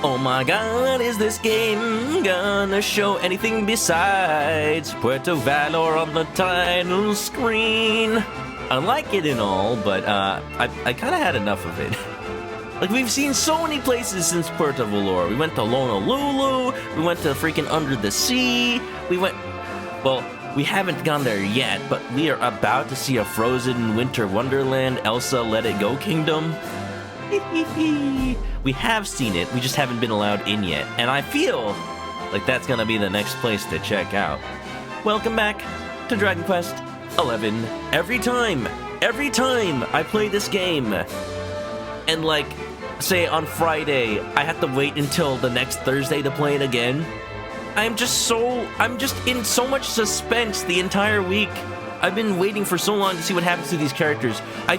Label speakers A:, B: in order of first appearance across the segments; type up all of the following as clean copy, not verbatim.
A: Oh my god, is this game gonna show anything besides Puerto Valor on the title screen? I like it and all, but I kind of had enough of it. Like, we've seen so many places since Puerto Valor. We went to Honolulu, we went to freaking Under the Sea, well, we haven't gone there yet, but we are about to see a frozen winter wonderland, Elsa Let It Go Kingdom. We have seen it, we just haven't been allowed in yet, and I feel like that's gonna be the next place to check out. Welcome back to Dragon Quest XI. Every time I play this game, and like, say on Friday, I have to wait until the next Thursday to play it again, I'm just in so much suspense the entire week. I've been waiting for so long to see what happens to these characters. I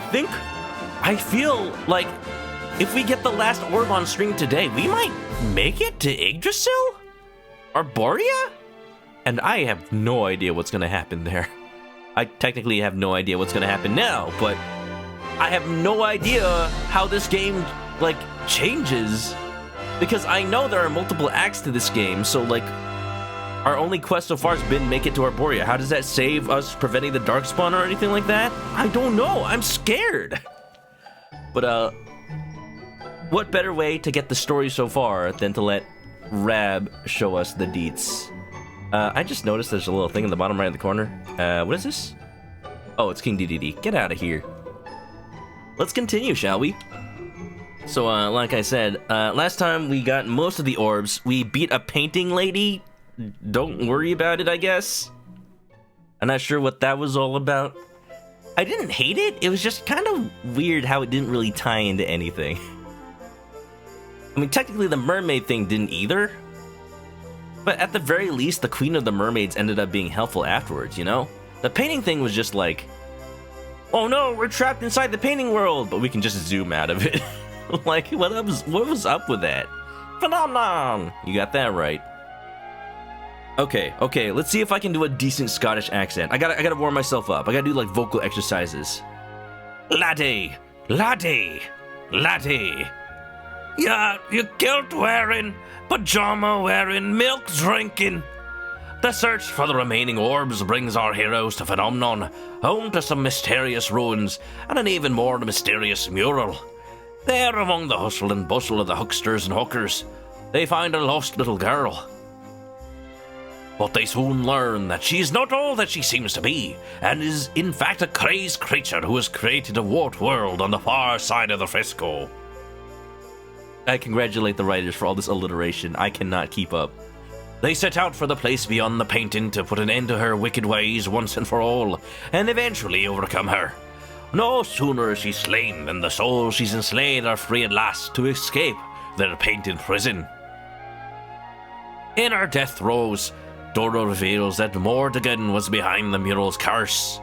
A: feel like if we get the last orb on stream today, we might make it to Yggdrasil? Arborea? And I have no idea what's gonna happen there. I technically have no idea what's gonna happen now, but I have no idea how this game, like, changes. Because I know there are multiple acts to this game, so, like, our only quest so far has been make it to Arborea. How does that save us preventing the Darkspawn or anything like that? I don't know. I'm scared. But, what better way to get the story so far than to let Rab show us the deets? I just noticed there's a little thing in the bottom right of the corner. What is this? Oh, it's King DDD. Get out of here. Let's continue, shall we? So, like I said, last time we got most of the orbs. We beat a painting lady. Don't worry about it, I guess. I'm not sure what that was all about. I didn't hate it. It was just kind of weird how it didn't really tie into anything. I mean, technically the mermaid thing didn't either. But at the very least, the Queen of the Mermaids ended up being helpful afterwards, you know? The painting thing was just like, oh no, we're trapped inside the painting world, but we can just zoom out of it. Like, what was up with that? Phenomenon! You got that right. Okay, let's see if I can do a decent Scottish accent. I gotta warm myself up. I gotta do, like, vocal exercises. Laddie! You kilt wearing, pajama wearing, milk drinking. The search for the remaining orbs brings our heroes to Phenomenon, home to some mysterious ruins and an even more mysterious mural. There, among the hustle and bustle of the hucksters and hookers, they find a lost little girl. But they soon learn that she is not all that she seems to be, and is in fact a crazed creature who has created a warped world on the far side of the fresco. I congratulate the writers for all this alliteration. I cannot keep up. They set out for the place beyond the painting to put an end to her wicked ways once and for all, and eventually overcome her. No sooner is she slain than the souls she's enslaved are free at last to escape their painted prison. In her death throes, Doro reveals that Mordegon was behind the mural's curse.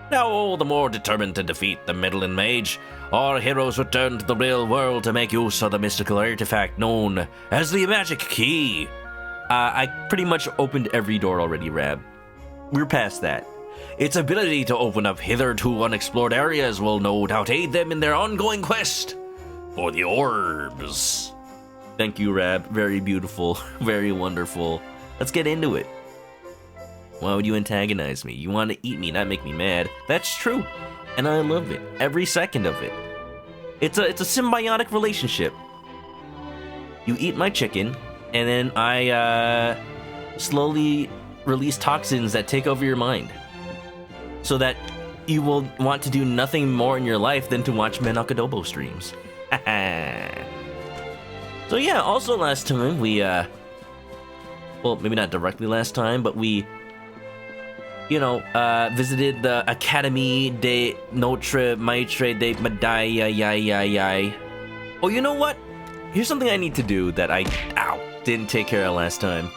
A: Now all the more determined to defeat the meddling mage, our heroes return to the real world to make use of the mystical artifact known as the Magic Key. I pretty much opened every door already, Rab. We're past that. Its ability to open up hitherto unexplored areas will no doubt aid them in their ongoing quest for the orbs. Thank you, Rab. Very beautiful. Very wonderful. Let's get into it. Why would you antagonize me? You want to eat me, not make me mad. That's true. And I love it. Every second of it. It's a symbiotic relationship. You eat my chicken, and then I slowly release toxins that take over your mind. So that you will want to do nothing more in your life than to watch ManokAdobo streams. So yeah, also last time we, well, maybe not directly last time, but we, you know, visited the Academy de Notre Maitre de Medaya. Oh, you know what? Here's something I need to do that I, didn't take care of last time.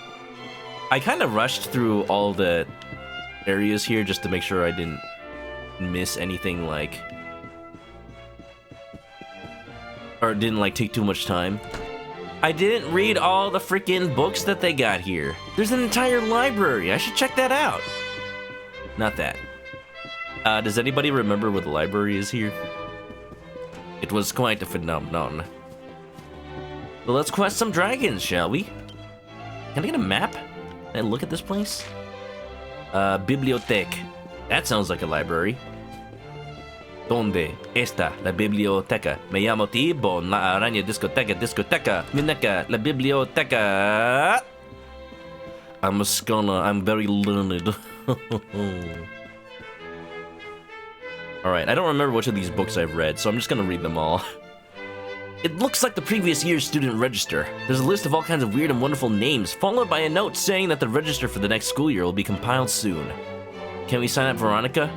A: I kind of rushed through all the areas here just to make sure I didn't miss anything, like, or didn't, like, take too much time. I didn't read all the freaking books that they got here. There's an entire library. I should check that out. Not that. Does anybody remember where the library is here? It was quite a phenomenon. Well, let's quest some dragons, shall we? Can I get a map? Can I look at this place? Bibliothèque. That sounds like a library. ¿Dónde está la biblioteca? Me llamo Tibo, la araña discoteca, Mineca, la biblioteca. I'm a scholar, I'm very learned. Alright, I don't remember which of these books I've read, so I'm just gonna read them all. It looks like the previous year's student register. There's a list of all kinds of weird and wonderful names, followed by a note saying that the register for the next school year will be compiled soon. Can we sign up Veronica?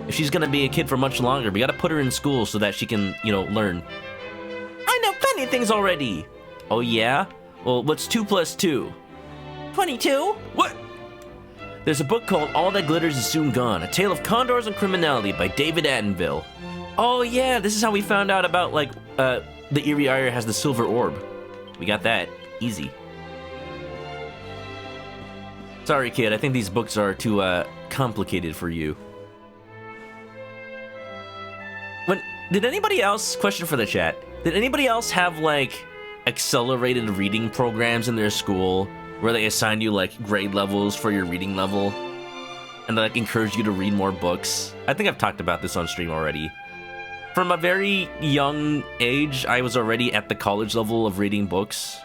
A: If she's gonna be a kid for much longer, we gotta put her in school so that she can, learn. I know plenty of things already! Oh yeah? Well, what's 2 plus 2? 22? What? There's a book called All That Glitters Is Soon Gone, A Tale of Condors and Criminality by David Attenville. Oh yeah, this is how we found out about, the Eerie Ire has the silver orb. We got that. Easy. Sorry, kid, I think these books are too, complicated for you. Did anybody else, question for the chat, did anybody else have, accelerated reading programs in their school where they assign you, grade levels for your reading level? And they, encourage you to read more books? I think I've talked about this on stream already. From a very young age, I was already at the college level of reading books.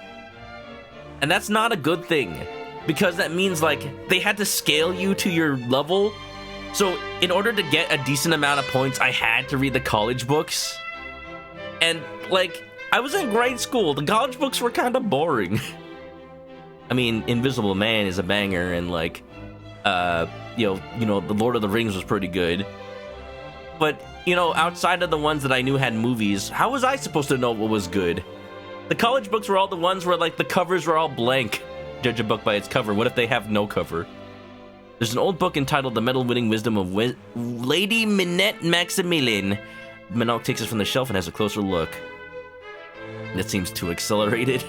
A: And that's not a good thing, because that means, they had to scale you to your level. So, in order to get a decent amount of points, I had to read the college books. And, I was in grade school. The college books were kind of boring. I mean, Invisible Man is a banger, and, The Lord of the Rings was pretty good. But, outside of the ones that I knew had movies, how was I supposed to know what was good? The college books were all the ones where, the covers were all blank. Judge a book by its cover. What if they have no cover? There's an old book entitled The Medal-Winning Wisdom of Lady Minette Maximilian. Manok takes it from the shelf and has a closer look. That seems too accelerated.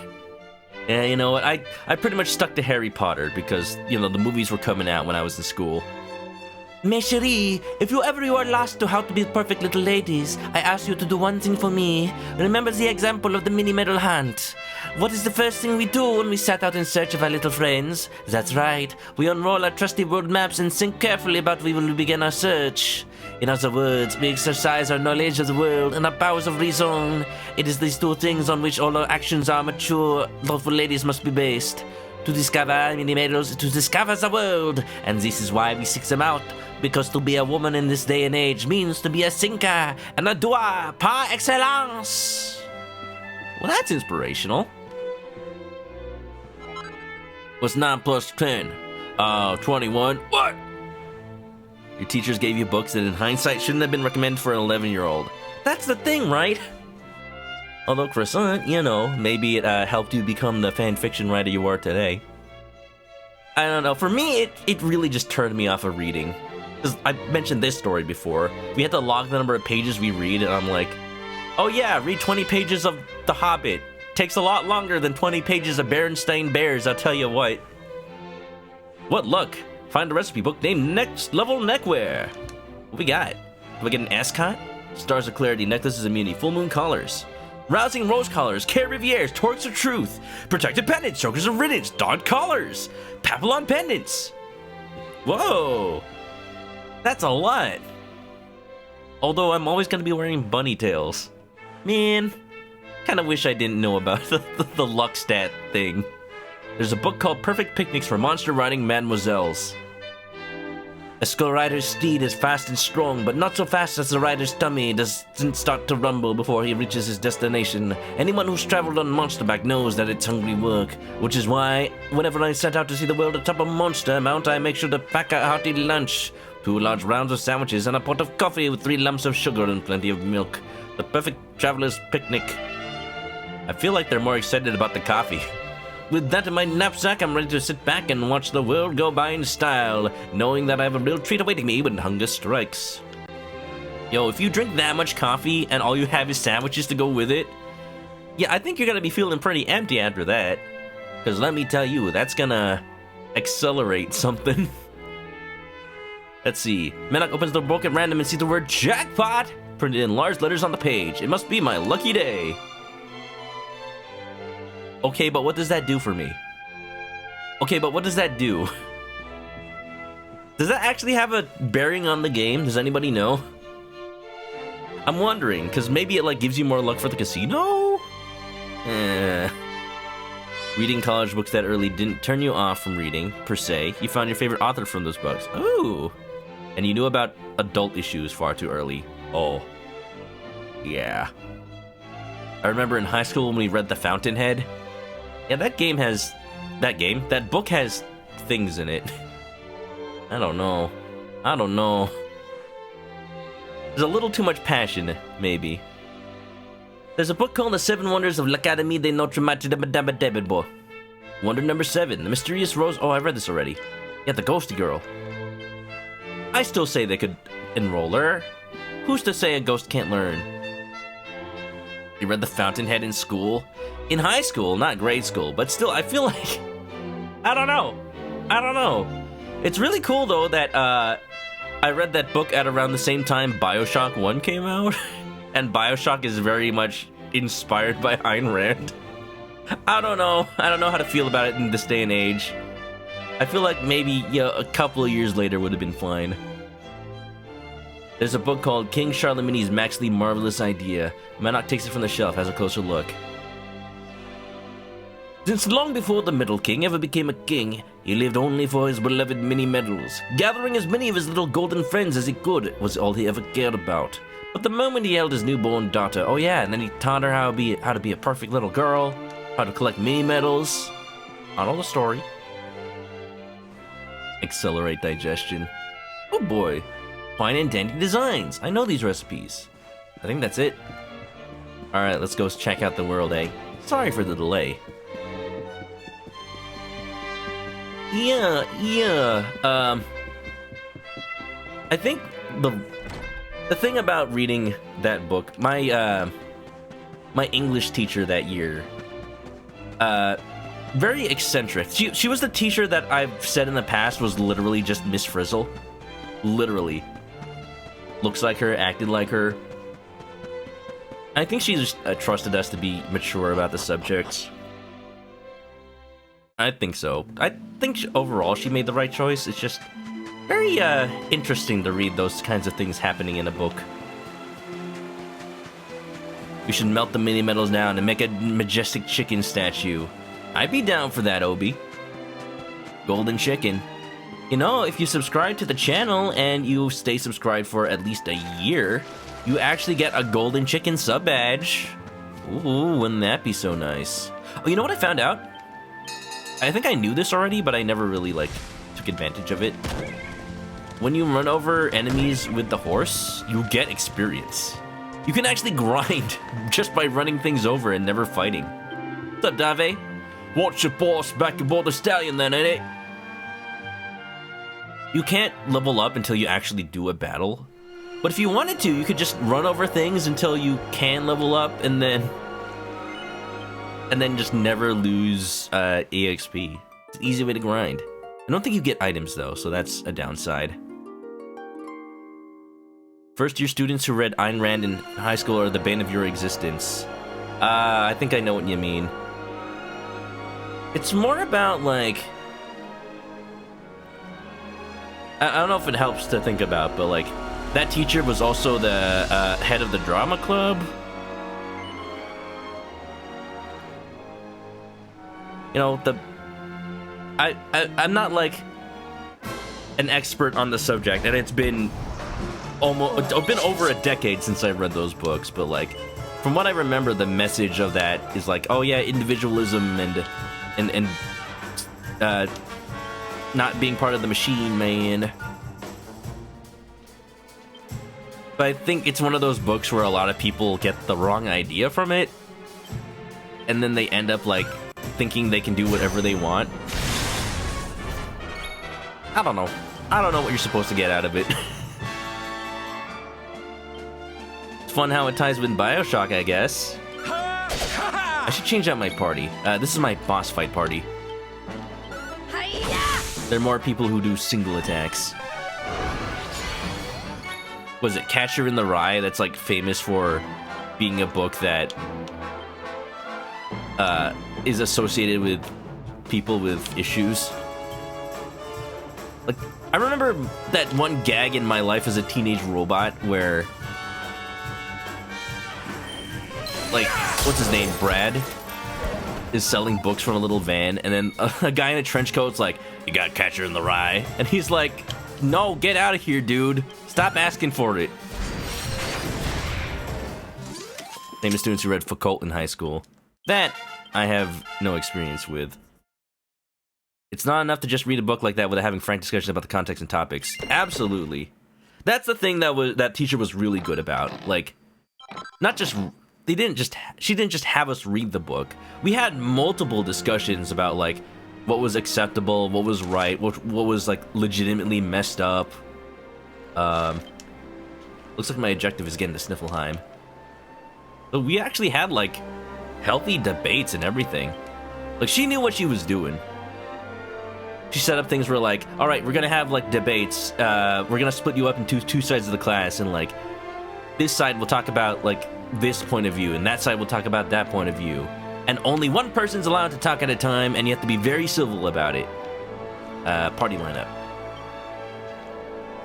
A: Yeah, you know what? I pretty much stuck to Harry Potter because, the movies were coming out when I was in school. Mes chérie, if you are lost to how to be perfect little ladies, I ask you to do one thing for me. Remember the example of the mini medal hunt. What is the first thing we do when we set out in search of our little friends? That's right, we unroll our trusty world maps and think carefully about where we will begin our search. In other words, we exercise our knowledge of the world and our powers of reason. It is these two things on which all our actions are mature, thoughtful ladies must be based. To discover mini medals, to discover the world, and this is why we seek them out. Because to be a woman in this day and age means to be a thinker and a doer par excellence. Well, that's inspirational. What's 9 plus 10? 21. What? Your teachers gave you books that in hindsight shouldn't have been recommended for an 11-year-old. That's the thing, right? Although, Croissant, maybe it helped you become the fan fiction writer you are today. I don't know, for me, it really just turned me off of reading. Because I mentioned this story before. We had to log the number of pages we read, and I'm like, oh yeah, read 20 pages of The Hobbit. Takes a lot longer than 20 pages of Berenstain Bears, I'll tell you what. What luck. Find a recipe book named Next Level Neckwear. What we got? Do we get an ascot? Stars of Clarity, Necklaces of Immunity, Full Moon Collars. Rousing Rose Collars, Care Rivieres, Torques of Truth, Protected Pendants, Chokers of Riddance, Dawn Collars, Papillon Pendants. Whoa! That's a lot. Although I'm always going to be wearing bunny tails. Man, kind of wish I didn't know about the luck stat thing. There's a book called Perfect Picnics for Monster Riding Mademoiselles. A skull rider's steed is fast and strong, but not so fast as the rider's tummy doesn't start to rumble before he reaches his destination. Anyone who's traveled on Monsterback knows that it's hungry work, which is why, whenever I set out to see the world atop a monster mount, I make sure to pack a hearty lunch. 2 large rounds of sandwiches and a pot of coffee with 3 lumps of sugar and plenty of milk. The perfect traveler's picnic. I feel like they're more excited about the coffee. With that in my knapsack, I'm ready to sit back and watch the world go by in style, knowing that I have a real treat awaiting me when hunger strikes. Yo, if you drink that much coffee and all you have is sandwiches to go with it, yeah, I think you're gonna be feeling pretty empty after that. Because let me tell you, that's gonna accelerate something. Let's see. Manok opens the book at random and sees the word jackpot printed in large letters on the page. It must be my lucky day. Okay, but what does that do for me? Okay, but what does that do? Does that actually have a bearing on the game? Does anybody know? I'm wondering, because maybe it like gives you more luck for the casino? Reading college books that early didn't turn you off from reading, per se. You found your favorite author from those books. Ooh. And you knew about adult issues far too early. Oh. Yeah. I remember in high school when we read The Fountainhead. Yeah, that book has things in it. I don't know. There's a little too much passion, maybe. There's a book called The Seven Wonders of l'Académie de Notre Dame. Wonder number 7, The Mysterious Rose. Oh, I read this already. Yeah, the ghosty girl. I still say they could enroll her. Who's to say a ghost can't learn? You read The Fountainhead in school? In high school, not grade school, but still, I feel like... I don't know. It's really cool, though, that I read that book at around the same time BioShock 1 came out. And BioShock is very much inspired by Ayn Rand. I don't know how to feel about it in this day and age. I feel like maybe, a couple of years later would have been fine. There's a book called King Charlemagne's Maximally Marvelous Idea. Manok takes it from the shelf, has a closer look. Since long before the Middle King ever became a king, he lived only for his beloved mini medals. Gathering as many of his little golden friends as he could was all he ever cared about. But the moment he held his newborn daughter, oh yeah, and then he taught her how to be a perfect little girl, how to collect mini medals. Not all the story. Accelerate digestion. Oh boy. Fine and dandy designs. I know these recipes. I think that's it. Alright, let's go check out the world, eh? Sorry for the delay. Yeah. I think the thing about reading that book, my English teacher that year, very eccentric. She was the teacher that I've said in the past was literally just Miss Frizzle. Literally. Looks like her, acted like her. I think she just trusted us to be mature about the subject. I think so. I think overall she made the right choice. It's just very interesting to read those kinds of things happening in a book. We should melt the mini metals down and make a majestic chicken statue. I'd be down for that, Obi. Golden chicken. You know, if you subscribe to the channel and you stay subscribed for at least a year, you actually get a golden chicken sub badge. Ooh, wouldn't that be so nice? Oh, you know what I found out? I think I knew this already, but I never really, took advantage of it. When you run over enemies with the horse, you get experience. You can actually grind just by running things over and never fighting. What's up, Dave? Watch your boss back aboard the stallion then, ain't it? You can't level up until you actually do a battle. But if you wanted to, you could just run over things until you can level up and then just never lose EXP. It's an easy way to grind. I don't think you get items though, so that's a downside. First year students who read Ayn Rand in high school are the bane of your existence. I think I know what you mean. It's more about I don't know if it helps to think about, but that teacher was also the head of the drama club. You know, I'm not an expert on the subject, and it's been over a decade since I read those books, but from what I remember, the message of that is oh yeah, individualism and not being part of the machine, man. But I think it's one of those books where a lot of people get the wrong idea from it, and then they end up thinking they can do whatever they want. I don't know what you're supposed to get out of it. It's fun how it ties with BioShock, I guess. I should change out my party. This is my boss fight party. There are more people who do single attacks. Was it Catcher in the Rye that's famous for being a book that is associated with people with issues. Like, I remember that one gag in my life as a teenage robot where, like, what's his name, Brad, is selling books from a little van, and then a guy in a trench coat's like, "You got Catcher in the Rye?" And he's like, "No, get out of here, dude. Stop asking for it." Famous students who read Foucault in high school. That I have no experience with. It's not enough to just read a book like that without having frank discussion about the context and topics. Absolutely. That's the thing that teacher was really good about. Like, not just... She didn't just have us read the book. We had multiple discussions about, like, what was acceptable, what was right, what was, like, legitimately messed up. Looks like my objective is getting to Sniffelheim. But we actually had, like, healthy debates and everything. Like, she knew what she was doing. She set up things where, like, all right, we're gonna have, like, debates. We're gonna split you up into two sides of the class, and, like, this side will talk about, like, this point of view, and that side will talk about that point of view. And only one person's allowed to talk at a time, and you have to be very civil about it. Party lineup.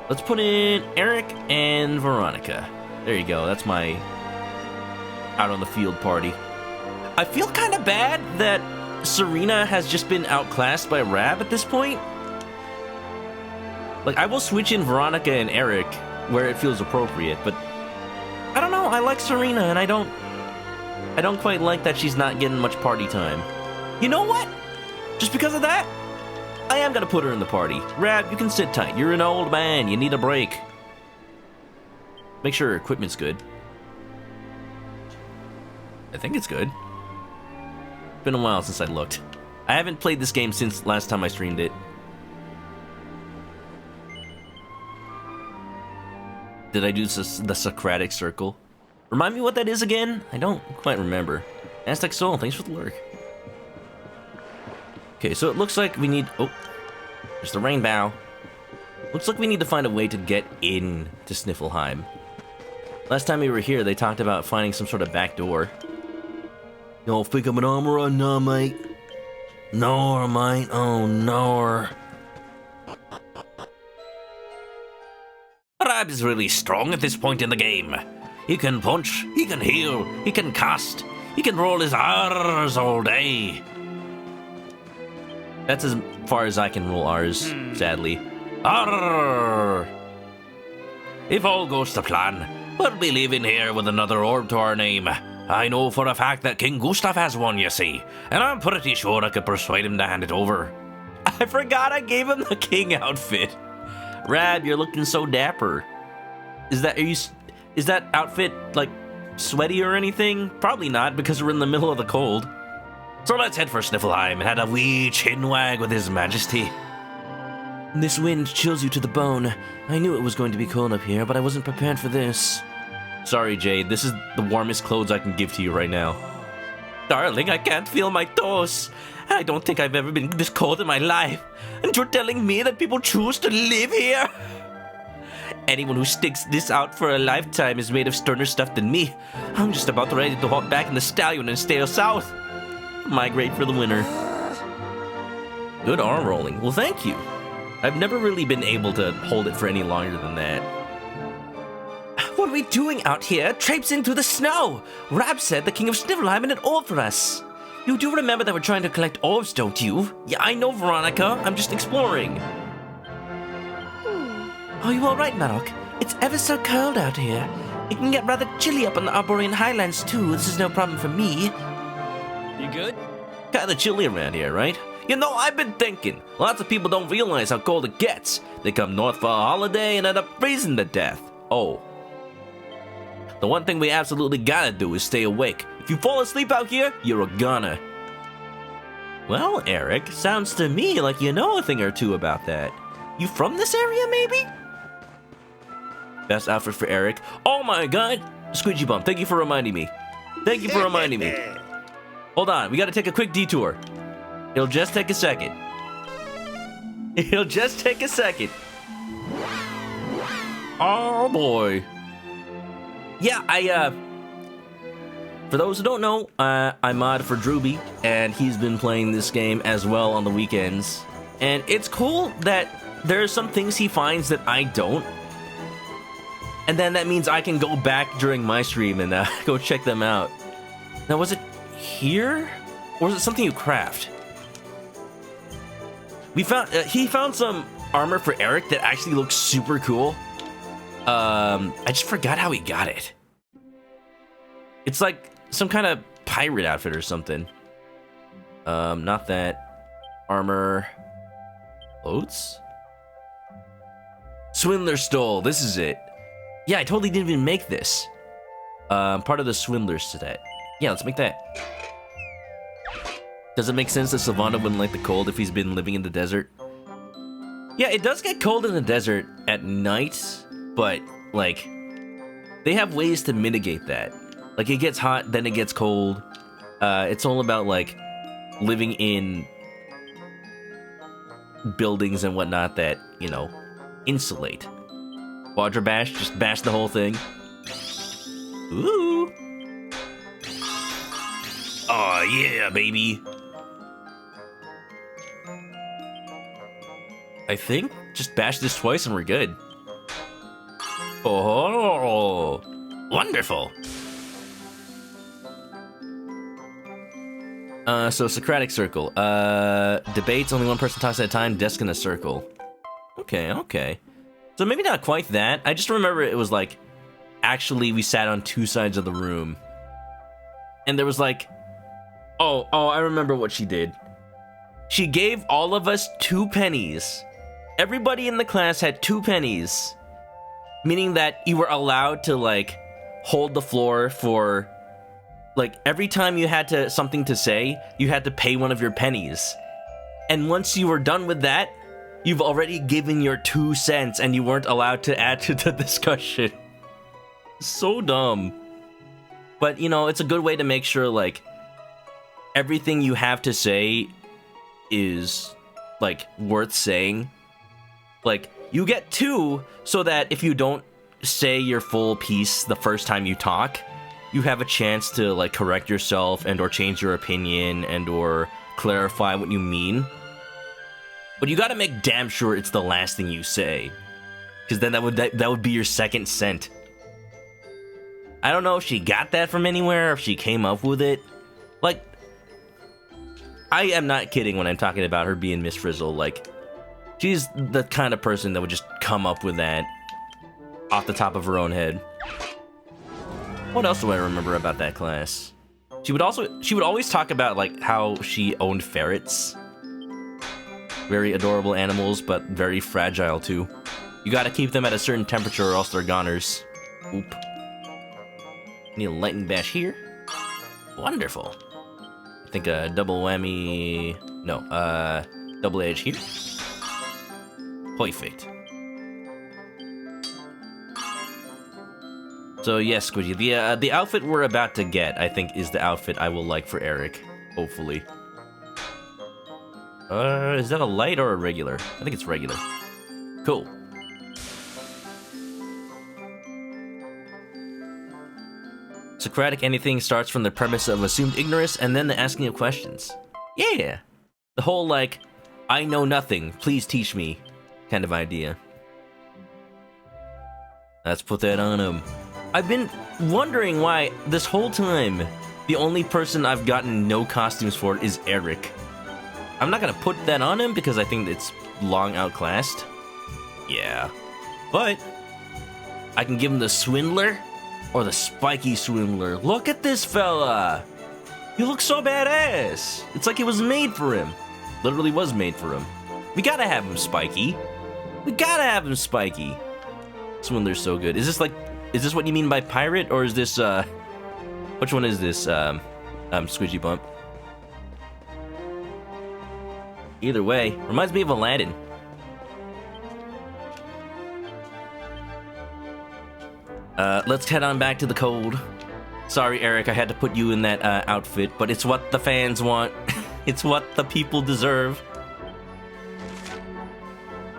A: Let's put in Eric and Veronica. There you go, that's my out on the field party. I feel kind of bad that Serena has just been outclassed by Rab at this point. Like, I will switch in Veronica and Eric where it feels appropriate, but I don't know, I like Serena, and I don't quite like that she's not getting much party time. You know what? Just because of that, I am gonna put her in the party. Rab, you can sit tight. You're an old man, you need a break. Make sure her equipment's good. I think it's good. Been a while since I looked. I haven't played this game since last time I streamed it. Did I do the Socratic Circle? Remind me what that is again? I don't quite remember. Aztec Soul, thanks for the lurk. Okay, so it looks like we need... Oh, there's the rainbow. Looks like we need to find a way to get in to Sniffelheim. Last time we were here, they talked about finding some sort of back door. You don't think I'm an armorer? No, mate. No, mate. Oh, no. Rab is really strong at this point in the game. He can punch, he can heal, he can cast, he can roll his R's all day. That's as far as I can roll R's, sadly. Arr! If all goes to plan, we'll be leaving here with another orb to our name. I know for a fact that King Gustav has one, you see, and I'm pretty sure I could persuade him to hand it over. I forgot I gave him the king outfit. Rab, you're looking so dapper. Is that outfit, like, sweaty or anything? Probably not, because we're in the middle of the cold. So let's head for Sniffelheim and have a wee chinwag with his majesty. This wind chills you to the bone. I knew it was going to be cold up here, but I wasn't prepared for this. Sorry, Jade, this is the warmest clothes I can give to you right now. Darling, I can't feel my toes. I don't think I've ever been this cold in my life. And you're telling me that people choose to live here? Anyone who sticks this out for a lifetime is made of sterner stuff than me. I'm just about ready to hop back in the stallion and stay south. Migrate for the winter. Good arm rolling. Well, thank you. I've never really been able to hold it for any longer than that. What are we doing out here, traipsing through the snow? Rab said the king of Sniffelheim had an orb for us. You do remember that we're trying to collect orbs, don't you? Yeah, I know, Veronica. I'm just exploring. Are you alright, Manok? It's ever so cold out here. It can get rather chilly up in the Arborean Highlands, too. This is no problem for me. You good? Kinda chilly around here, right? You know, I've been thinking. Lots of people don't realize how cold it gets. They come north for a holiday and end up freezing to death. Oh. The one thing we absolutely gotta do is stay awake. If you fall asleep out here, you're a goner. Well, Eric, sounds to me like you know a thing or two about that. You from this area, maybe? Best outfit for Eric. Oh my god! Squidgy Bump, thank you for reminding me. Thank you for reminding me. Hold on, we gotta take a quick detour. It'll just take a second. It'll just take a second. Oh boy. Yeah, For those who don't know, I mod for Drooby, and he's been playing this game as well on the weekends. And it's cool that there are some things he finds that I don't. And then that means I can go back during my stream and go check them out. Now, was it here? Or was it something you craft? We found he found some armor for Eric that actually looks super cool. I just forgot how he got it. It's like some kind of pirate outfit or something. Not that. Armor. Oats? Swindler stole. This is it. Yeah, I totally didn't even make this. Part of the Swindler's set. Yeah, let's make that. Does it make sense that Sylvana wouldn't like the cold if he's been living in the desert? Yeah, it does get cold in the desert at night, but, like, they have ways to mitigate that. Like, it gets hot, then it gets cold. It's all about, like, living in buildings and whatnot that, you know, insulate. Quadra bash, just bash the whole thing. Ooh. Oh yeah, baby. I think just bash this twice and we're good. Oh, wonderful. So Socratic circle. Debates, only one person talks at a time, desk in a circle. Okay. So maybe not quite that. I just remember it was like, actually we sat on two sides of the room. And there was like, oh, I remember what she did. She gave all of us 2 pennies. Everybody in the class had 2 pennies. Meaning that you were allowed to, like, hold the floor for, like, every time you had something to say, you had to pay one of your pennies. And once you were done with that, you've already given your 2 cents and you weren't allowed to add to the discussion. So dumb. But, you know, it's a good way to make sure, like, everything you have to say is, like, worth saying. Like, you get 2 so that if you don't say your full piece the first time you talk, you have a chance to, like, correct yourself and or change your opinion and or clarify what you mean. But you gotta make damn sure it's the last thing you say. Because then that would be your 2nd cent. I don't know if she got that from anywhere, or if she came up with it. Like, I am not kidding when I'm talking about her being Miss Frizzle. Like, she's the kind of person that would just come up with that off the top of her own head. What else do I remember about that class? She would always talk about, like, how she owned ferrets. Very adorable animals, but very fragile too. You gotta keep them at a certain temperature or else they're goners. Oop. Need a lightning bash here. Wonderful. I think a double whammy... No, double edge here. Perfect. So yes, Squidgy, the outfit we're about to get, I think, is the outfit I will like for Eric. Hopefully. Is that a light or a regular? I think it's regular. Cool. Socratic anything starts from the premise of assumed ignorance and then the asking of questions. Yeah! The whole, like, I know nothing, please teach me kind of idea. Let's put that on him. I've been wondering why, this whole time, the only person I've gotten no costumes for is Eric. I'm not gonna put that on him because I think it's long outclassed. Yeah. But I can give him the Swindler or the Spiky Swindler. Look at this fella! He looks so badass! It's like it was made for him. Literally was made for him. We gotta have him Spiky. We gotta have him Spiky. Swindler's so good. Is this what you mean by pirate, or is this, which one is this, Squidgy Bump? Either way, reminds me of Aladdin. Let's head on back to the cold. Sorry, Eric, I had to put you in that, outfit, but it's what the fans want. It's what the people deserve.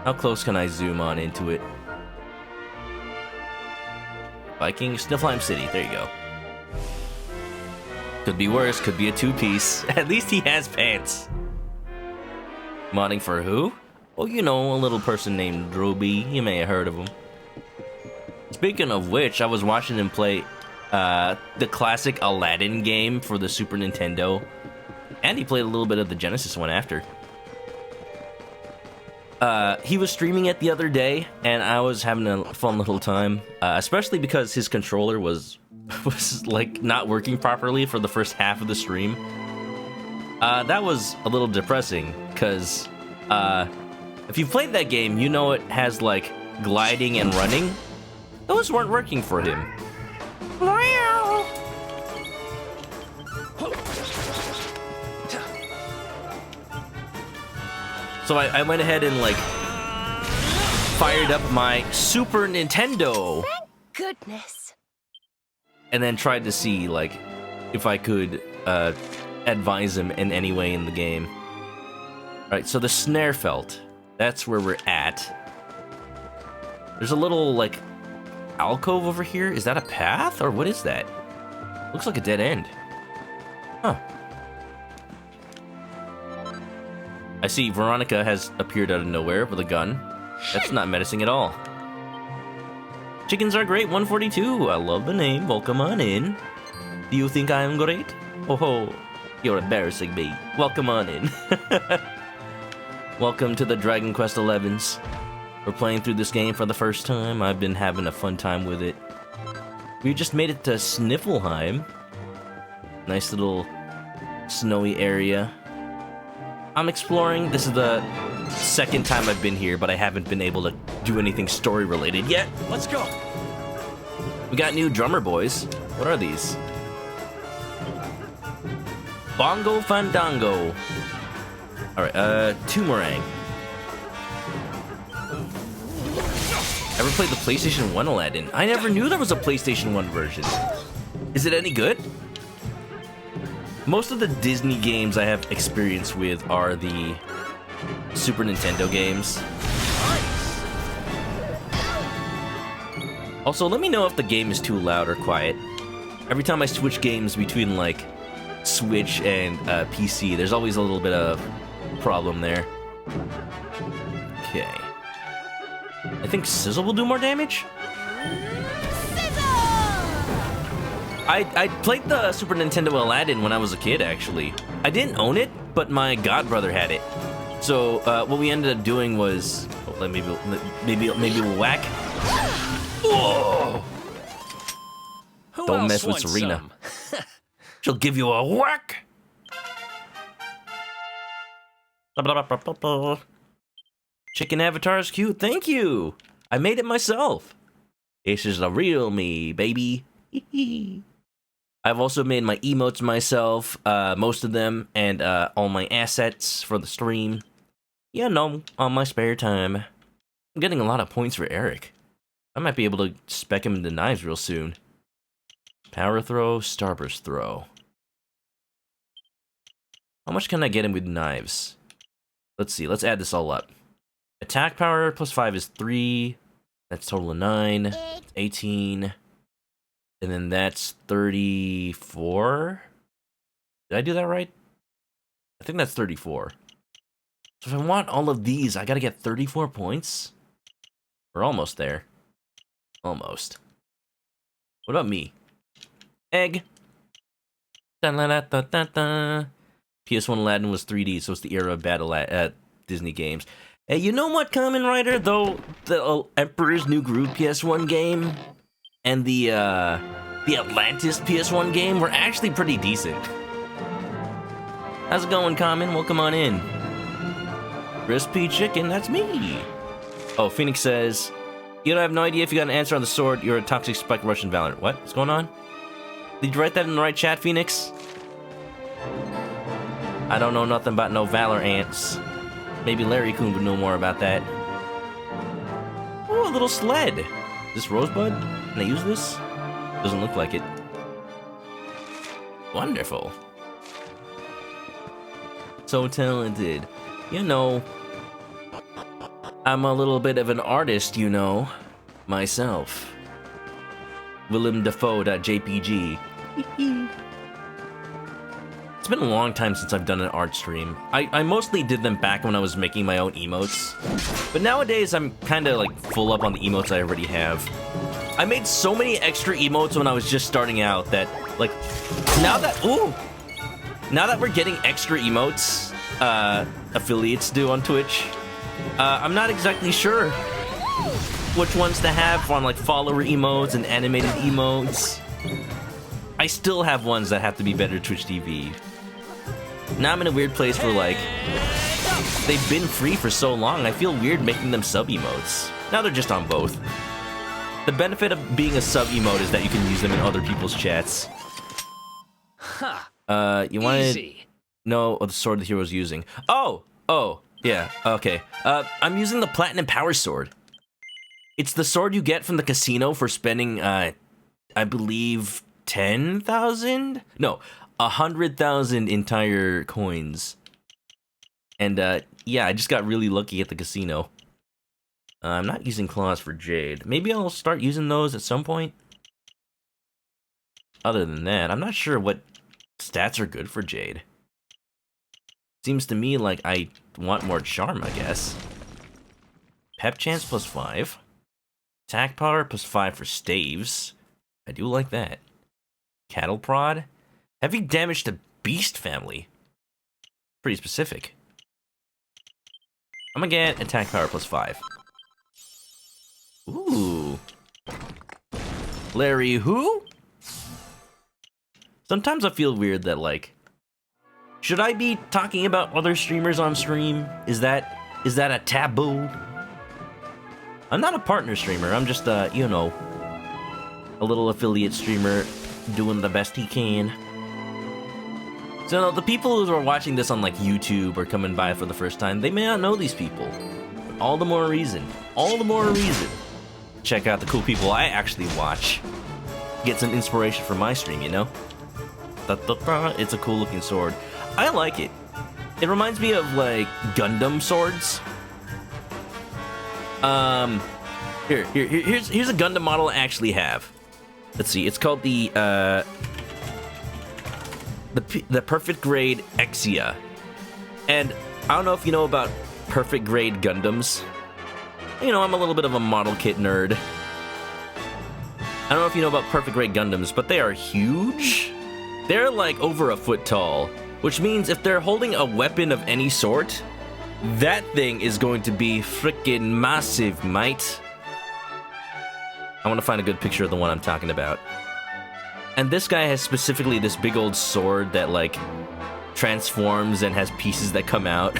A: How close can I zoom on into it? Viking, Snowflame City, there you go. Could be worse, could be a two-piece. At least he has pants. Modding for who? Well, you know, a little person named Droby. You may have heard of him. Speaking of which, I was watching him play the classic Aladdin game for the Super Nintendo. And he played a little bit of the Genesis one after. He was streaming it the other day, and I was having a fun little time. Especially because his controller was like not working properly for the first half of the stream. That was a little depressing, because if you've played that game, you know it has like gliding and running. Those weren't working for him. So I went ahead and like fired up my Super Nintendo.
B: Thank goodness.
A: And then tried to see like if I could advise him in any way in the game. Alright, so the snare felt. That's where we're at. There's a little like alcove over here. Is that a path or what is that? Looks like a dead end. Huh. I see Veronica has appeared out of nowhere with a gun. That's not menacing at all. Chickens are great, 142. I love the name. Welcome on in. Do you think I am great? Oh ho, you're embarrassing me. Welcome on in. Welcome to the Dragon Quest 11s. We're playing through this game for the first time. I've been having a fun time with it. We just made it to Sniffelheim. Nice little snowy area. I'm exploring. This is the second time I've been here, but I haven't been able to do anything story related yet. Let's go. We got new drummer boys. What are these? Bongo Fandango. Alright, Toomerang. Ever played the PlayStation 1 Aladdin? I never knew there was a PlayStation 1 version. Is it any good? Most of the Disney games I have experience with are the Super Nintendo games. Also, let me know if the game is too loud or quiet. Every time I switch games between, like, Switch and PC, there's always a little bit of problem there. Okay. I think Sizzle will do more damage? I played the Super Nintendo Aladdin when I was a kid, actually. I didn't own it, but my godbrother had it. So what we ended up doing was, maybe we'll whack. Whoa! Don't mess with Serena. She'll give you a whack. Chicken avatar is cute. Thank you. I made it myself. This is the real me, baby. I've also made my emotes myself, most of them, and all my assets for the stream. You know, on my spare time. I'm getting a lot of points for Eric. I might be able to spec him into knives real soon. Power throw, starburst throw. How much can I get him with knives? Let's see, let's add this all up. Attack power plus 5 is 3. That's total of 9. 18. And then that's 34? Did I do that right? I think that's 34. So if I want all of these, I gotta get 34 points? We're almost there. Almost. What about me? Egg. Da-da-da-da-da-da. PS1 Aladdin was 3D, so it's the era of bad Disney games. Hey, you know what, Kamen Rider? Though the Emperor's New Groove PS1 game and the Atlantis PS1 game were actually pretty decent. How's it going, Kamen? Welcome on in. Crispy chicken, that's me. Oh, Phoenix says, you don't have no idea if you got an answer on the sword. You're a toxic spike Russian Valor. What? What's going on? Did you write that in the right chat, Phoenix? I don't know nothing about no Valor ants. Maybe Larry Coon would know more about that. Oh, a little sled. Is this Rosebud? Can I use this? Doesn't look like it. Wonderful. So talented. You know, I'm a little bit of an artist, you know, myself. WilliamDefoe.jpg. It's been a long time since I've done an art stream. I mostly did them back when I was making my own emotes. But nowadays, I'm kind of like full up on the emotes I already have. I made so many extra emotes when I was just starting out that, like, now that we're getting extra emotes, affiliates do on Twitch, I'm not exactly sure which ones to have on, like, follower emotes and animated emotes. I still have ones that have to be better Twitch TV. Now I'm in a weird place where, like, they've been free for so long, I feel weird making them sub-emotes. Now they're just on both. The benefit of being a sub-emote is that you can use them in other people's chats. You wanted...
B: Easy.
A: No, the sword the hero's using. Oh, yeah, okay. I'm using the Platinum Power Sword. It's the sword you get from the casino for spending, I believe, 10,000? No, 100,000 entire coins. And, yeah, I just got really lucky at the casino. I'm not using claws for Jade. Maybe I'll start using those at some point. Other than that, I'm not sure what stats are good for Jade. Seems to me like I want more charm, I guess. Pep chance plus 5. Attack power plus 5 for staves. I do like that. Cattle prod. Heavy damage to beast family. Pretty specific. I'm gonna get attack power plus 5. Ooh. Larry who? Sometimes I feel weird that, like, should I be talking about other streamers on stream? Is that a taboo? I'm not a partner streamer, I'm just, you know, a little affiliate streamer doing the best he can. So the people who are watching this on, like, YouTube or coming by for the first time, they may not know these people. But all the more reason check out the cool people I actually watch. Get some inspiration from my stream, you know? It's a cool looking sword. I like it. It reminds me of, like, Gundam swords. Here's a Gundam model I actually have. Let's see, it's called the Perfect Grade Exia. And I don't know if you know about Perfect Grade Gundams. You know, I'm a little bit of a model kit nerd. I don't know if you know about Perfect Grade Gundams, but they are huge. They're like over a foot tall, which means if they're holding a weapon of any sort, that thing is going to be freaking massive, mate. I want to find a good picture of the one I'm talking about. And this guy has specifically this big old sword that, like, transforms and has pieces that come out.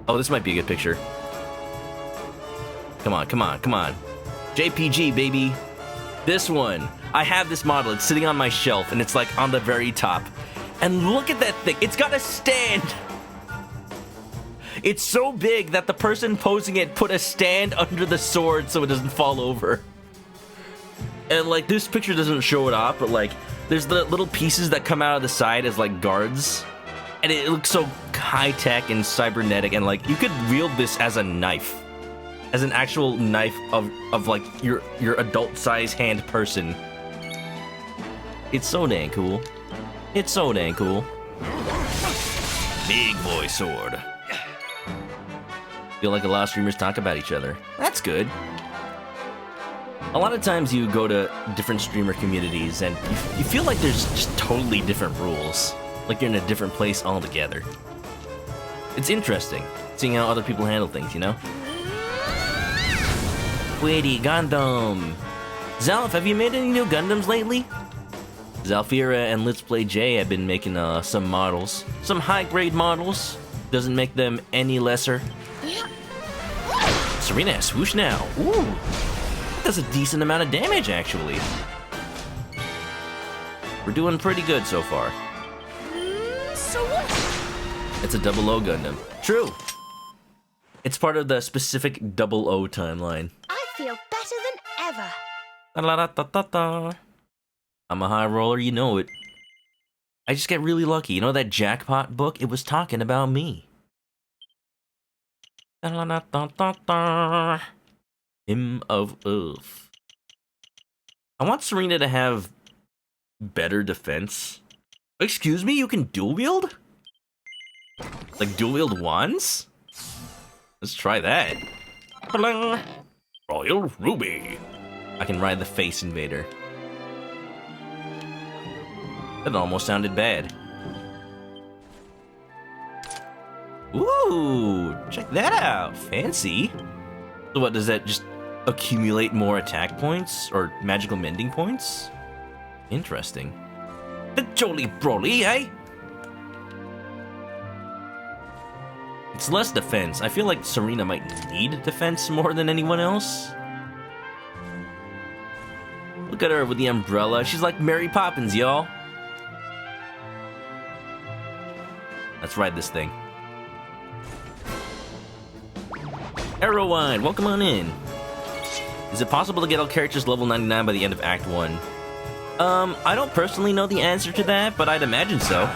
A: Oh, this might be a good picture. Come on, come on, come on. JPG, baby. This one. I have this model. It's sitting on my shelf, and it's, like, on the very top. And look at that thing. It's got a stand. It's so big that the person posing it put a stand under the sword so it doesn't fall over. And, like, this picture doesn't show it off, but, like, there's the little pieces that come out of the side as, like, guards. And it looks so high-tech and cybernetic, and, like, you could wield this as a knife. As an actual knife of like, your adult-size hand person. It's so dang cool. It's so dang cool. Big boy sword. Feel like a lot of streamers talk about each other. That's good. A lot of times you go to different streamer communities and you feel like there's just totally different rules. Like you're in a different place altogether. It's interesting, seeing how other people handle things, you know? Witty Gundam! Zalf, have you made any new Gundams lately? Zalfira and Let's Play J have been making some models. Some high-grade models. Doesn't make them any lesser. Serena has swoosh now. Ooh! That does a decent amount of damage, actually. We're doing pretty good so far.
C: So what?
A: It's a 00 Gundam. True! It's part of the specific 00 timeline.
C: I feel better than ever.
A: Da-da-da-da-da-da. I'm a high roller, you know it. I just get really lucky. You know that jackpot book? It was talking about me. Da-da-da-da-da-da. Hymn of Earth. I want Serena to have better defense. Excuse me, you can dual wield? Like dual wield wands? Let's try that. Bling. Royal Ruby. I can ride the Face Invader. That almost sounded bad. Ooh, check that out. Fancy. So what, does that just accumulate more attack points or magical mending points? Interesting. The Jolly Broly, eh? It's less defense. I feel like Serena might need defense more than anyone else. Look at her with the umbrella. She's like Mary Poppins, y'all. Let's ride this thing. Arrowine, welcome on in. Is it possible to get all characters level 99 by the end of Act 1? I don't personally know the answer to that, but I'd imagine so.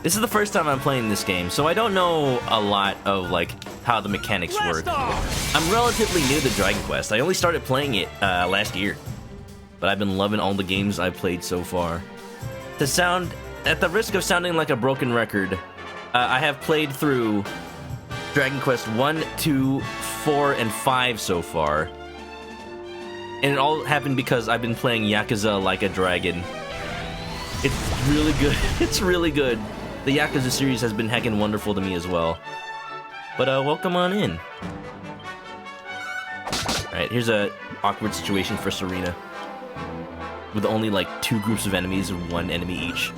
A: This is the first time I'm playing this game, so I don't know a lot of, like, how the mechanics work. I'm relatively new to Dragon Quest. I only started playing it last year, but I've been loving all the games I've played so far. At the risk of sounding like a broken record, I have played through Dragon Quest 1, 2, 4, and 5 so far. And it all happened because I've been playing Yakuza Like a Dragon. It's really good. It's really good. The Yakuza series has been heckin' wonderful to me as well. But welcome on in. Alright, here's a awkward situation for Serena. With only like 2 groups of enemies and 1 enemy each.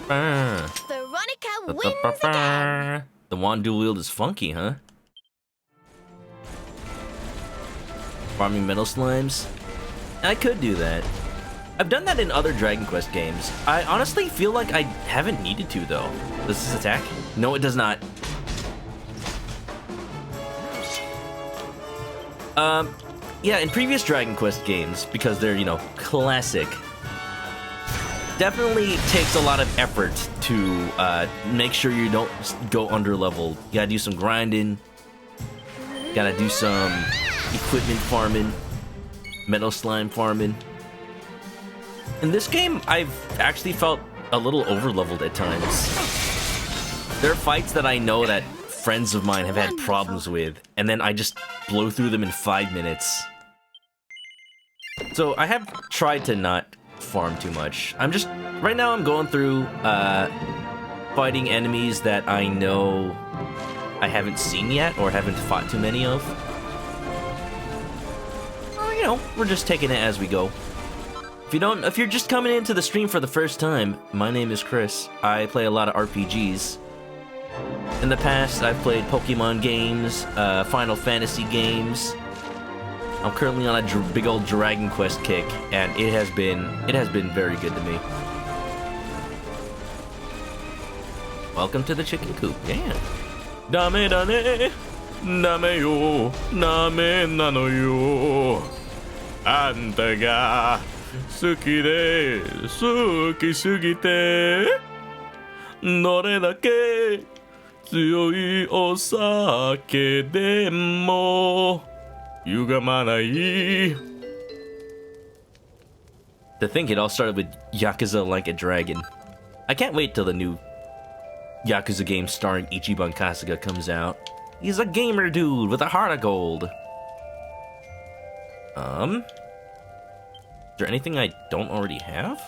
C: Veronica wins again.
A: The wand dual wield is funky, huh? Farming metal slimes? I could do that. I've done that in other Dragon Quest games. I honestly feel like I haven't needed to, though. Does this attack? No, it does not. Yeah, in previous Dragon Quest games, because they're, you know, classic, definitely takes a lot of effort to make sure you don't go underleveled. You gotta do some grinding, gotta do some equipment farming, metal slime farming. In this game, I've actually felt a little overleveled at times. There are fights that I know that friends of mine have had problems with, and then I just blow through them in 5 minutes. So I have tried to not farm too much. Right now I'm going through fighting enemies that I know I haven't seen yet or haven't fought too many of. You know, we're just taking it as we go. If you're just coming into the stream for the first time, my name is Chris. I play a lot of RPGs. In the past, I've played Pokemon games, Final Fantasy games. I'm currently on a big old Dragon Quest kick, and it has been very good to me. Welcome to the chicken coop, yeah. Dame dane, dame yo, dame nano yo. Anta ga suki de suki sugite, dore dake tsuyoi osake demo yugamanai. To think it all started with Yakuza Like a Dragon. I can't wait till the new Yakuza game starring Ichiban Kasuga comes out. He's a gamer dude with a heart of gold. Is there anything I don't already have?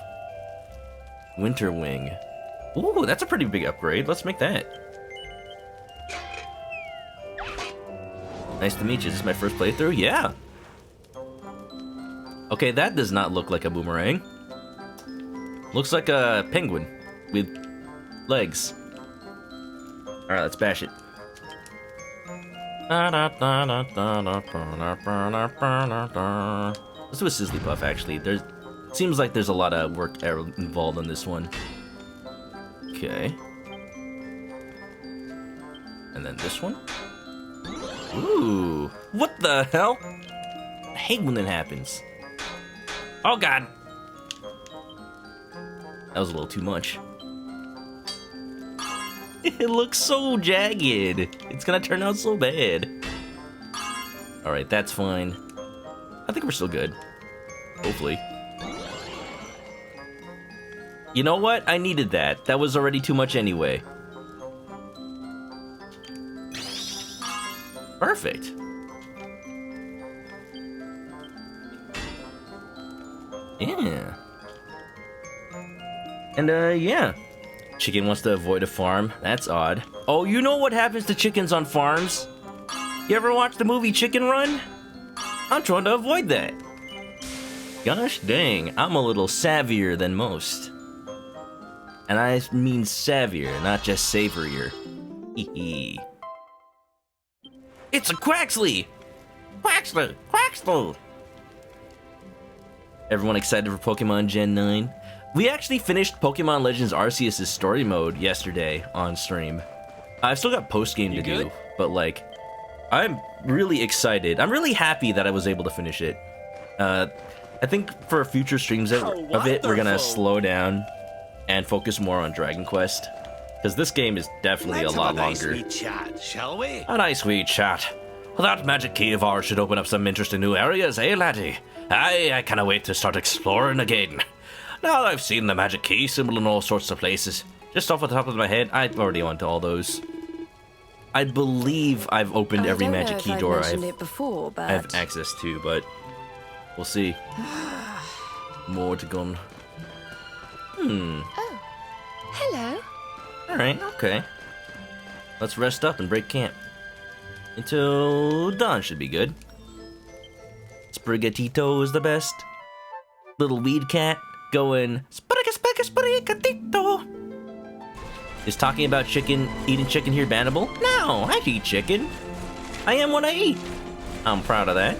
A: Winter Wing. Ooh, that's a pretty big upgrade. Let's make that. Nice to meet you. Is this my first playthrough? Yeah. Okay, that does not look like a boomerang. Looks like a penguin with legs. Alright, let's bash it. Let's do a Sizzly Puff, actually. Seems like there's a lot of work involved on this one. Okay. And then this one. Ooh. What the hell? I hate when that happens. Oh, God. That was a little too much. It looks so jagged. It's gonna turn out so bad. Alright, that's fine. I think we're still good. Hopefully. You know what? I needed that. That was already too much anyway. Perfect. Yeah. And, yeah. Chicken wants to avoid a farm. That's odd. Oh, you know what happens to chickens on farms? You ever watch the movie Chicken Run? I'm trying to avoid that. Gosh dang, I'm a little savvier than most. And I mean savvier, not just savorier. Hee. It's a Quaxley! Quaxley! Quaxley! Everyone excited for Pokemon Gen 9? We actually finished Pokemon Legends Arceus' story mode yesterday on stream. I've still got post-game to do, but like, I'm really excited. I'm really happy that I was able to finish it. I think for future streams of it, we're gonna slow down and focus more on Dragon Quest. Because this game is definitely a lot longer.
B: Let's have a nice wee chat, shall we?
A: A nice wee chat. Well, that magic key of ours should open up some interesting new areas, eh, laddie? Aye, I cannot wait to start exploring again. Now that I've seen the magic key symbol in all sorts of places, just off the top of my head, I already went to all those. I believe I've opened every magic key door I've access to, but we'll see. More to go.
C: Oh, hello.
A: Alright, okay. Let's rest up and break camp. Until dawn should be good. Sprigatito is the best. Little weed cat going Sprigatito. Is talking about eating chicken here bannable? No, I eat chicken. I am what I eat. I'm proud of that.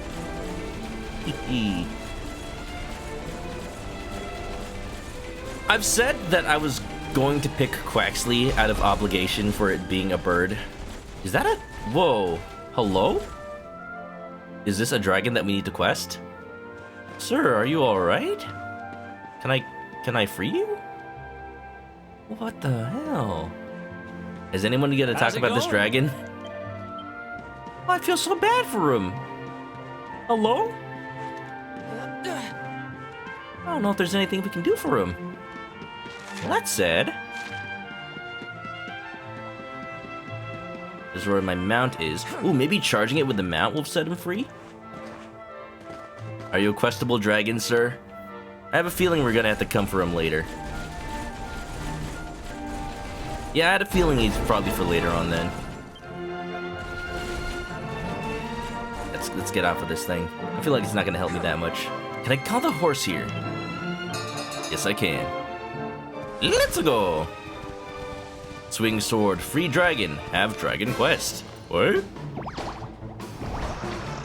A: I've said that I was going to pick Quaxley out of obligation for it being a bird. Is that a... Whoa. Hello? Is this a dragon that we need to quest? Sir, are you alright? Can I free you? What the hell? Is anyone gonna talk about this dragon? Oh, I feel so bad for him. Hello? I don't know if there's anything we can do for him. Well, that's sad. This is where my mount is. Ooh, maybe charging it with the mount will set him free? Are you a questable dragon, sir? I have a feeling we're gonna have to come for him later. Yeah, I had a feeling he's probably for later on then. Let's get off of this thing. I feel like it's not gonna help me that much. Can I call the horse here? Yes, I can. Let's go! Swing sword, free dragon, have dragon quest. What?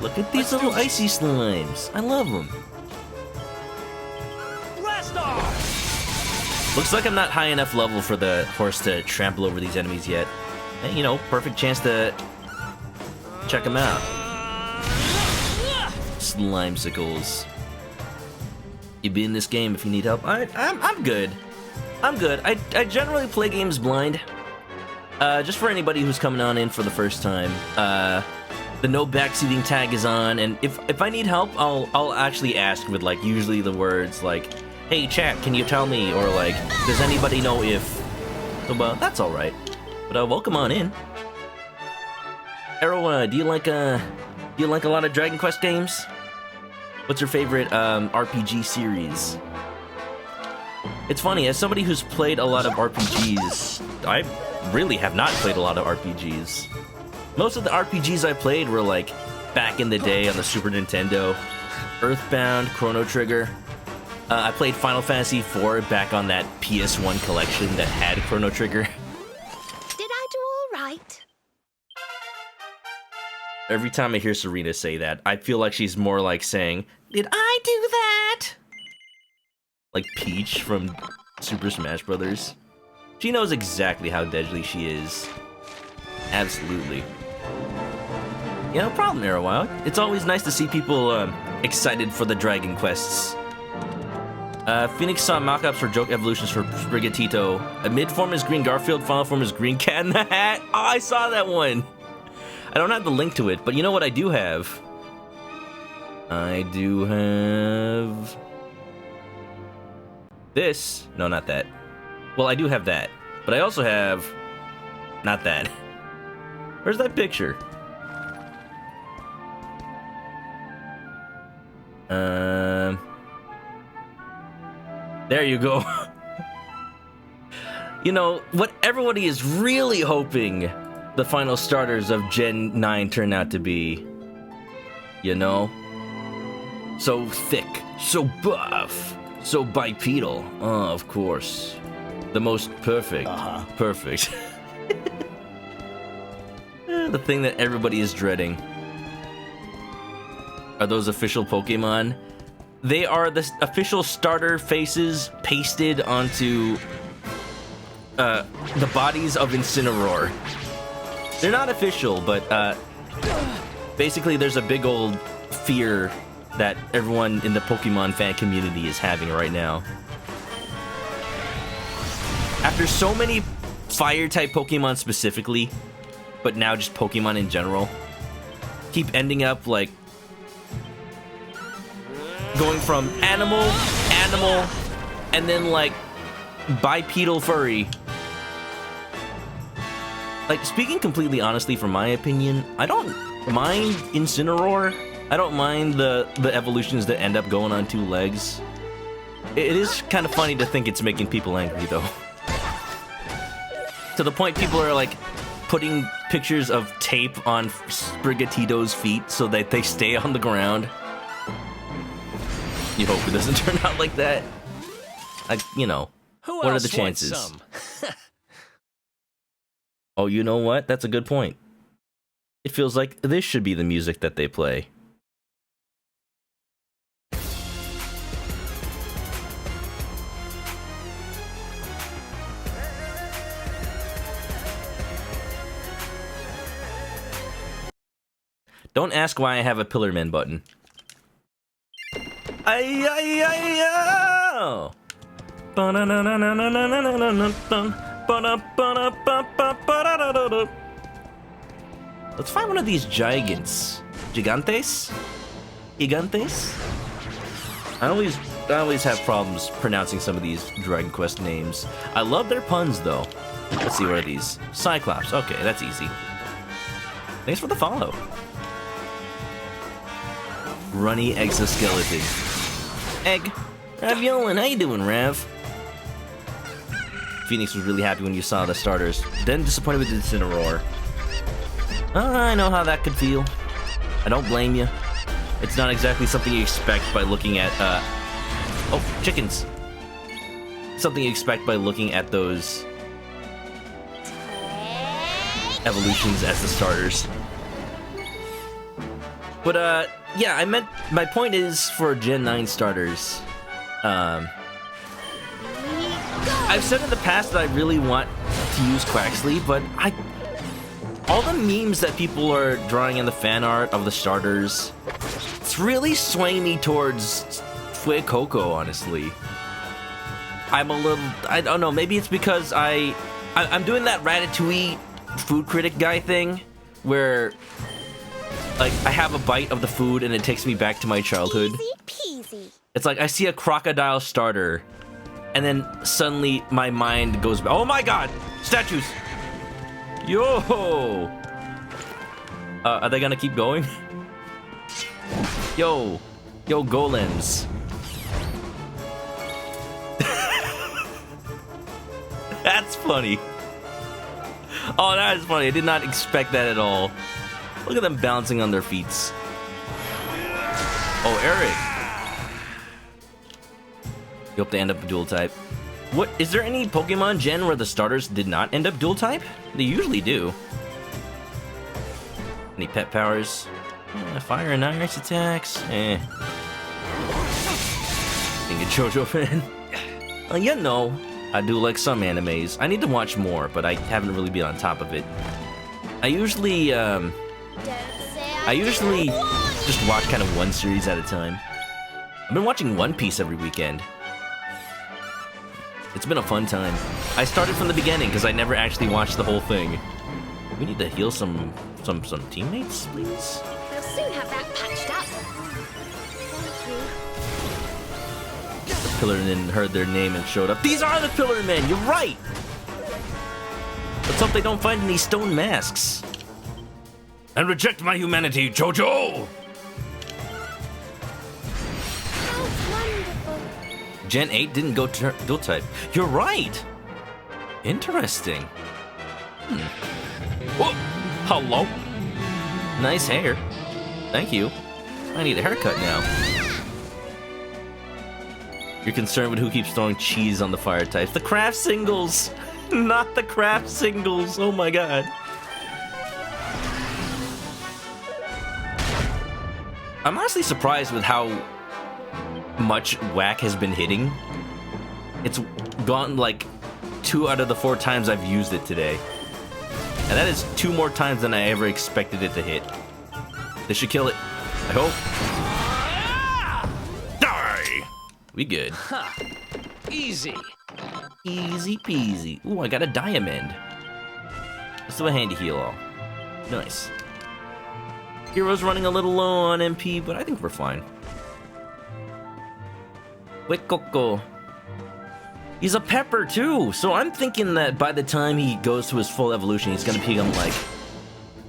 A: Look at these little icy slimes. I love them.
B: Blast off!
A: Looks like I'm not high enough level for the horse to trample over these enemies yet. And, you know, perfect chance to check them out. Slimesicles. You be in this game if you need help. I'm good. I'm good. I generally play games blind. Just for anybody who's coming on in for the first time. The no backseating tag is on, and if I need help, I'll actually ask with like usually the words like, "Hey chat, can you tell me?" or like, "Does anybody know if?" So that's all right. But welcome on in. Arrow, do you like a lot of Dragon Quest games? What's your favorite RPG series? It's funny, as somebody who's played a lot of RPGs, I really have not played a lot of RPGs. Most of the RPGs I played were like back in the day on the Super Nintendo. Earthbound, Chrono Trigger. I played Final Fantasy IV back on that PS1 collection that had Chrono Trigger.
C: Did I do all right?
A: Every time I hear Serena say that, I feel like she's more like saying, "Did I do that?" Like Peach from Super Smash Bros. She knows exactly how deadly she is. Absolutely. Yeah, no problem, Arrowwild. It's always nice to see people excited for the Dragon Quests. Phoenix saw mock-ups for joke evolutions for Sprigatito. A mid-form is Green Garfield, final form is Green Cat in the Hat. Oh, I saw that one! I don't have the link to it, but you know what I do have? I do have... This? No, not that. Well, I do have that. But I also have... not that. Where's that picture? There you go. You know, what everybody is really hoping the final starters of Gen 9 turn out to be. You know? So thick, so buff, so bipedal. Oh, of course. The most perfect. Perfect. The thing that everybody is dreading. Are those official Pokemon? They are the official starter faces pasted onto the bodies of Incineroar. They're not official, but basically there's a big old fear that everyone in the Pokemon fan community is having right now. After so many fire-type Pokemon specifically, but now just Pokemon in general, keep ending up like going from animal, and then like bipedal furry. Like, speaking completely honestly from my opinion, I don't mind Incineroar. I don't mind the evolutions that end up going on 2 legs. It is kind of funny to think it's making people angry though. To the point people are like putting pictures of tape on Sprigatito's feet so that they stay on the ground. You hope it doesn't turn out like that. You know, what are the chances? Oh, you know what? That's a good point. It feels like this should be the music that they play. Don't ask why I have a Pillarman button. Ay-ay-ay-ay-oh! Let's find one of these gigantes. Gigantes? I always have problems pronouncing some of these Dragon Quest names. I love their puns though. Let's see, what are these? Cyclops. Okay, that's easy. Thanks for the follow. Runny exoskeleton. Egg. Raviolan, how you doing, Rav? Phoenix was really happy when you saw the starters, then disappointed with Incineroar. I know how that could feel. I don't blame you. It's not exactly something you expect by looking at, oh, chickens. Something you expect by looking at those evolutions as the starters. But, yeah, I meant, my point is for Gen 9 starters, I've said in the past that I really want to use Quaxley, but all the memes that people are drawing in the fan art of the starters, it's really swaying me towards Fuecoco, honestly. I'm a little, I don't know, maybe it's because I'm doing that Ratatouille food critic guy thing, where like, I have a bite of the food and it takes me back to my childhood.
C: Easy peasy. It's
A: like I see a crocodile starter, and then suddenly my mind goes, oh my god! Statues! Yo! Are they gonna keep going? Yo! Yo, golems. That's funny. Oh, that is funny. I did not expect that at all. Look at them bouncing on their feet. Oh, Eric. You hope they end up dual type. What, is there any Pokemon gen where the starters did not end up dual type? They usually do. Any pet powers? Fire and ice attacks? Being a JoJo fan? You know, I do like some animes. I need to watch more, but I haven't really been on top of it. I usually just watch kind of one series at a time. I've been watching One Piece every weekend. It's been a fun time. I started from the beginning because I never actually watched the whole thing. We need to heal some teammates, please.
C: They'll soon have that patched up. Thank you.
A: Pillar Men heard their name and showed up. These are the Pillar Men! You're right! Let's hope they don't find any stone masks. And reject my humanity, Jojo!
C: Wonderful.
A: Gen 8 didn't go dual type. You're right! Interesting. Whoa! Hello? Nice hair. Thank you. I need a haircut now. You're concerned with who keeps throwing cheese on the fire types. The craft singles! Not the craft singles! Oh my god. I'm honestly surprised with how much whack has been hitting. It's gone like 2 out of the 4 times I've used it today. And that is 2 more times than I ever expected it to hit. This should kill it. I hope. Die! We good.
B: Huh. Easy.
A: Easy peasy. Ooh, I got a diamond. Let's do a handy heal all. Nice. Hero's running a little low on MP, but I think we're fine. Wait, Coco. He's a pepper too, so I'm thinking that by the time he goes to his full evolution, he's gonna become like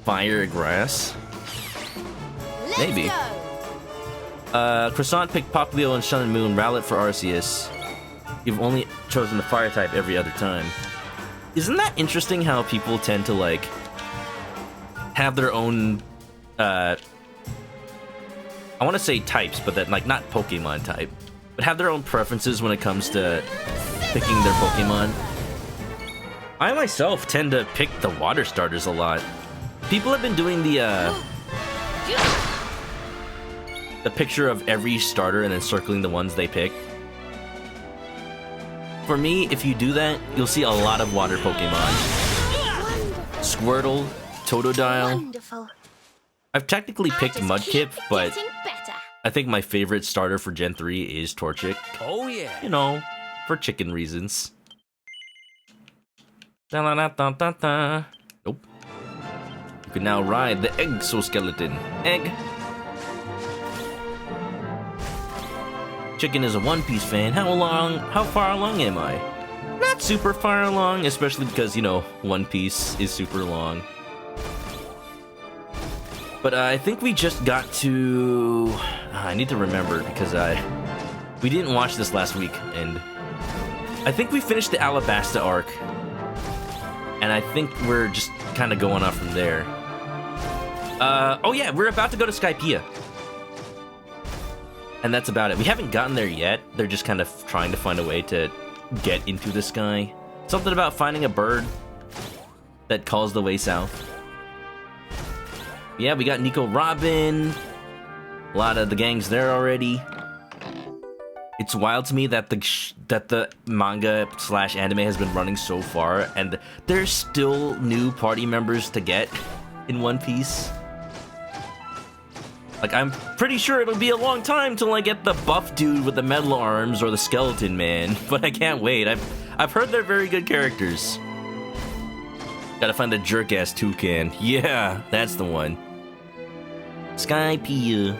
A: fire grass. Maybe. Croissant picked Poplio and Sun and Moon, Rowlet for Arceus. You've only chosen the fire type every other time. Isn't that interesting how people tend to like have their own I want to say types, but that like not Pokemon type, but have their own preferences when it comes to picking their Pokemon. I myself tend to pick the water starters a lot. People have been doing the picture of every starter and then circling the ones they pick. For me, if you do that, you'll see a lot of water Pokemon. Squirtle, Totodile.
C: Wonderful.
A: I've technically picked Mudkip, but
C: Getting better.
A: I think my favorite starter for Gen 3 is Torchic.
B: Oh yeah.
A: You know, for chicken reasons. Da-da-da-da-da-da. Nope. You can now ride the Exoskeleton. Egg. Chicken is a One Piece fan. How far along am I? Not super far along, especially because, you know, One Piece is super long. But I think we just got to... I need to remember because we didn't watch this last week, and I think we finished the Alabasta arc. And I think we're just kind of going off from there. Oh yeah, we're about to go to Skypiea. And that's about it. We haven't gotten there yet. They're just kind of trying to find a way to get into the sky. Something about finding a bird that calls the way south. Yeah, we got Nico Robin. A lot of the gangs there already. It's wild to me that the manga / anime has been running so far, and there's still new party members to get in One Piece. Like, I'm pretty sure it'll be a long time till I get the buff dude with the metal arms or the skeleton man, but I can't wait. I've heard they're very good characters. Gotta find the jerk-ass toucan. Yeah, that's the one. Skypiea.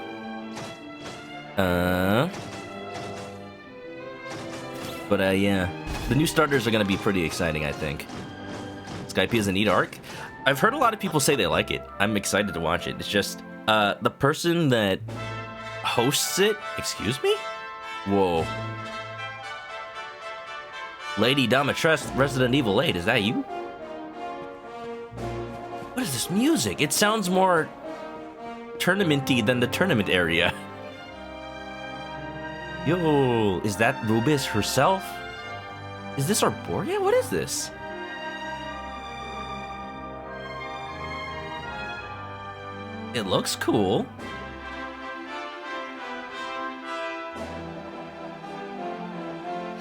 A: But yeah. The new starters are gonna be pretty exciting, I think. Skypiea is a neat arc. I've heard a lot of people say they like it. I'm excited to watch it. It's just, the person that hosts it... Excuse me? Whoa. Lady Domitress, Resident Evil 8, is that you? What is this music? It sounds more tournament-y than the tournament area. Yo, is that Rubis herself? Is this Arborea? What is this? It looks cool.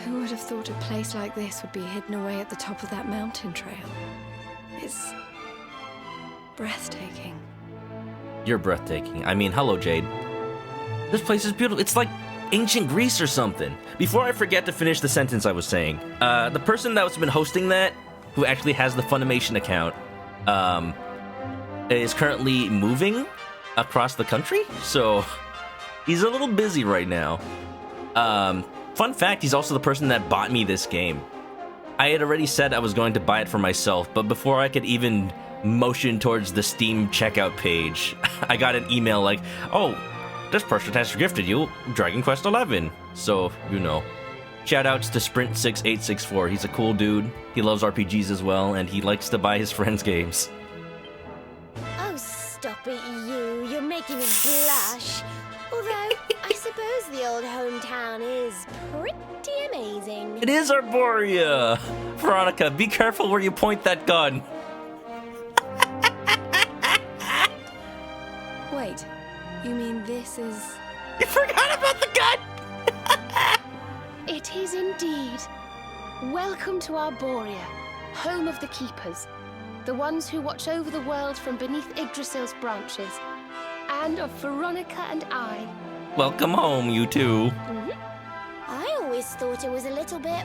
D: Who would have thought a place like this would be hidden away at the top of that mountain trail? It's breathtaking.
A: You're breathtaking. I mean, hello, Jade. This place is beautiful. It's like ancient Greece or something. Before I forget to finish the sentence I was saying, the person that's been hosting that, who actually has the Funimation account, is currently moving across the country, so he's a little busy right now. Fun fact, he's also the person that bought me this game. I had already said I was going to buy it for myself, but before I could even motion towards the Steam checkout page, I got an email like, oh, this person has gifted you Dragon Quest XI. So, you know. Shoutouts to Sprint6864. He's a cool dude. He loves RPGs as well, and he likes to buy his friends' games.
C: Oh, stop it, you. You're making me blush. Although, I suppose the old hometown is pretty amazing.
A: It is Arborea! Veronica, be careful where you point that gun.
D: Wait, you mean this is...
A: You forgot about the gun!
E: It is indeed. Welcome to Arborea, home of the Keepers, the ones who watch over the world from beneath Yggdrasil's branches, and of Veronica and I.
A: Welcome home, you two.
C: I always thought it was a little bit,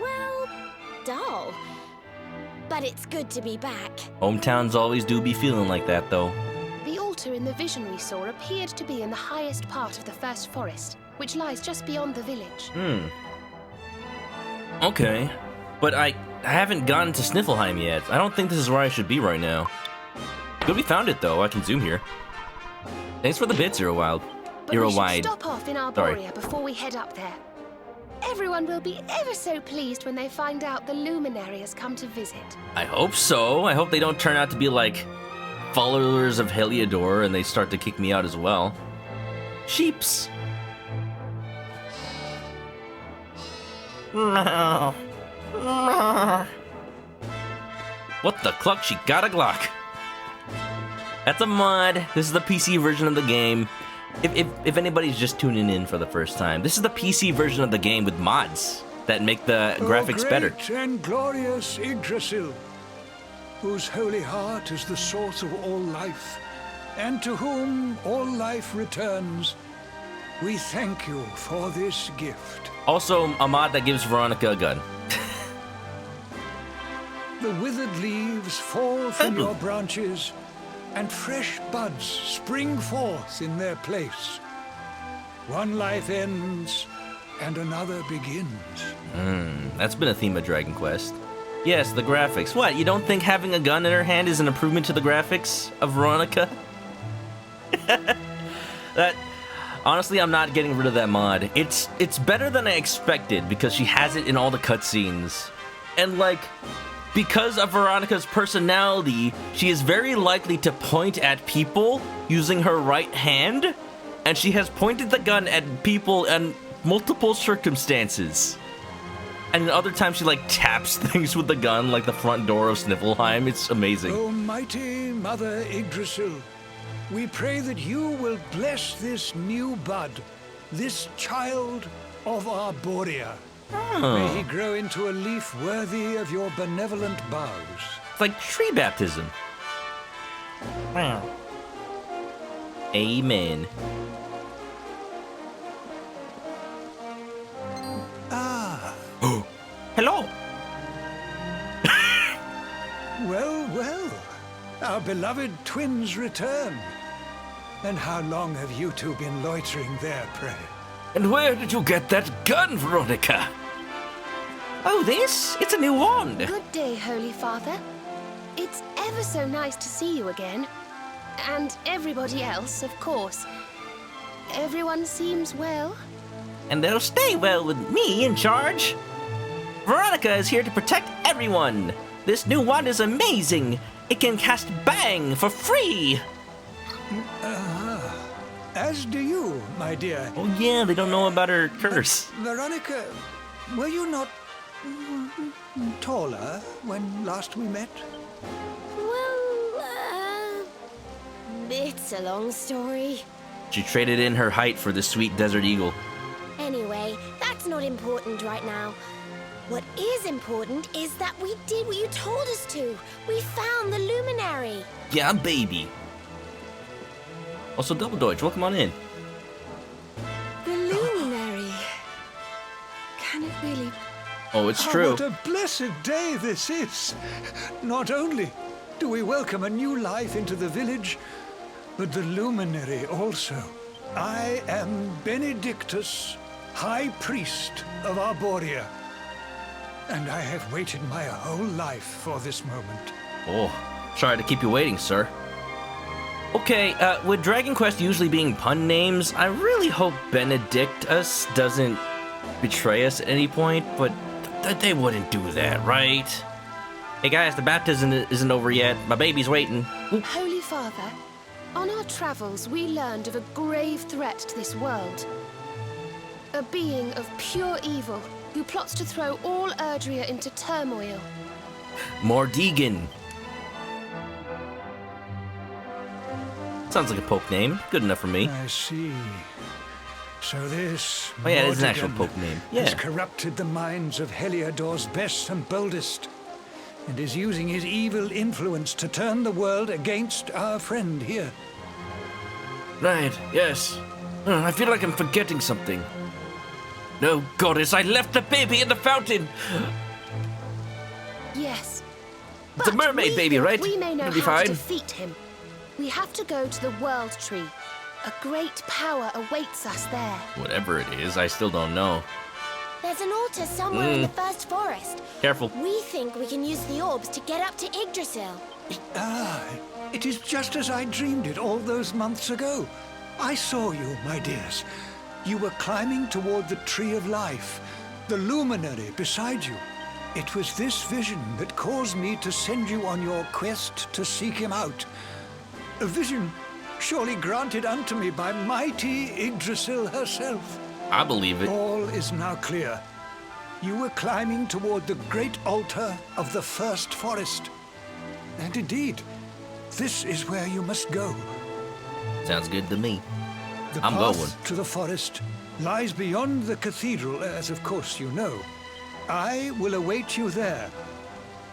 C: well, dull. But it's good to be back.
A: Hometowns always do be feeling like that, though.
E: The altar in the vision we saw appeared to be in the highest part of the first forest, which lies just beyond the village.
A: Okay. But I haven't gotten to Sniffelheim yet. I don't think this is where I should be right now. Good we found it, though. I can zoom here. Thanks for the bits, Zero Wild.
E: But
A: Zero
E: we should
A: Wide.
E: stop off in Arborea before we head up there. Everyone will be ever so pleased when they find out the luminary has come to visit.
A: I hope so. I hope they don't turn out to be like followers of Heliodor and they start to kick me out as well. Sheeps. What the cluck? She got a Glock. That's a mod. This is the PC version of the game. If anybody's just tuning in for the first time, this is the PC version of the game with mods that make the graphics better.
F: Great and glorious Yggdrasil, whose holy heart is the source of all life, and to whom all life returns, we thank you for this gift.
A: Also, a mod that gives Veronica a gun.
F: The withered leaves fall from your branches, and fresh buds spring forth in their place. One life ends, and another begins.
A: That's been a theme of Dragon Quest. Yes, the graphics. What, you don't think having a gun in her hand is an improvement to the graphics of Veronica? Honestly, I'm not getting rid of that mod. It's better than I expected because she has it in all the cutscenes. And like, because of Veronica's personality, she is very likely to point at people using her right hand, and she has pointed the gun at people in multiple circumstances. And in other times she like taps things with the gun, like the front door of Sniffelheim. It's amazing.
F: O mighty Mother Yggdrasil, we pray that you will bless this new bud, this child of Arborea. May he grow into a leaf worthy of your benevolent boughs.
A: It's like tree baptism. Wow. Amen.
F: Ah,
A: Hello.
F: well, well. Our beloved twins return. And how long have you two been loitering there, pray?
A: And where did you get that gun, Veronica? Oh, this? It's a new wand.
E: Good day, Holy Father. It's ever so nice to see you again. And everybody else, of course. Everyone seems well.
A: And they'll stay well with me in charge. Veronica is here to protect everyone. This new wand is amazing. It can cast Bang for free.
F: As do you, my dear.
A: Oh yeah, they don't know about her curse.
F: Veronica, were you not taller when last we met?
C: Well, it's a long story.
A: She traded in her height for the sweet desert eagle.
C: Anyway, that's not important right now. What is important is that we did what you told us to. We found the luminary.
A: Yeah, baby. Also, Double Deutsch, welcome on in.
D: The luminary. Can it really...
A: Oh, it's
F: Oh,
A: true.
F: what a blessed day this is! Not only do we welcome a new life into the village, but the luminary also. I am Benedictus, High Priest of Arborea. And I have waited my whole life for this moment.
A: Oh, sorry to keep you waiting, sir. Okay, with Dragon Quest usually being pun names, I really hope Benedictus doesn't betray us at any point, but they wouldn't do that, right? Hey guys, the baptism isn't over yet. My baby's waiting. Ooh.
E: Holy Father, on our travels we learned of a grave threat to this world. A being of pure evil who plots to throw all Erdrea into turmoil.
A: Mordegan. Sounds like a Pope name. Good enough for me.
F: I see. So this
A: Oh yeah, it is an actual
F: Mordegan
A: Pope name.
F: has
A: Yeah.
F: corrupted the minds of Heliodor's best and boldest, and is using his evil influence to turn the world against our friend here.
A: Right, yes. I feel like I'm forgetting something. No, goddess, I left the baby in the fountain!
E: Yes.
A: It's a
E: But
A: mermaid
E: we
A: baby,
E: think
A: right?
E: We may know
A: It'll be
E: how to
A: fine.
E: defeat him. We have to go to the World Tree. A great power awaits us there.
A: Whatever it is, I still don't know.
C: There's an altar somewhere in the first forest.
A: Careful.
C: We think we can use the orbs to get up to Yggdrasil.
F: It is just as I dreamed it all those months ago. I saw you, my dears. You were climbing toward the Tree of Life, the luminary beside you. It was this vision that caused me to send you on your quest to seek him out. A vision surely granted unto me by mighty Yggdrasil herself.
A: I believe it.
F: All is now clear. You were climbing toward the great altar of the first forest. And indeed, this is where you must go.
A: Sounds good to me.
F: The
A: I'm
F: path
A: going.
F: to the forest lies beyond the cathedral, as of course you know. I will await you there.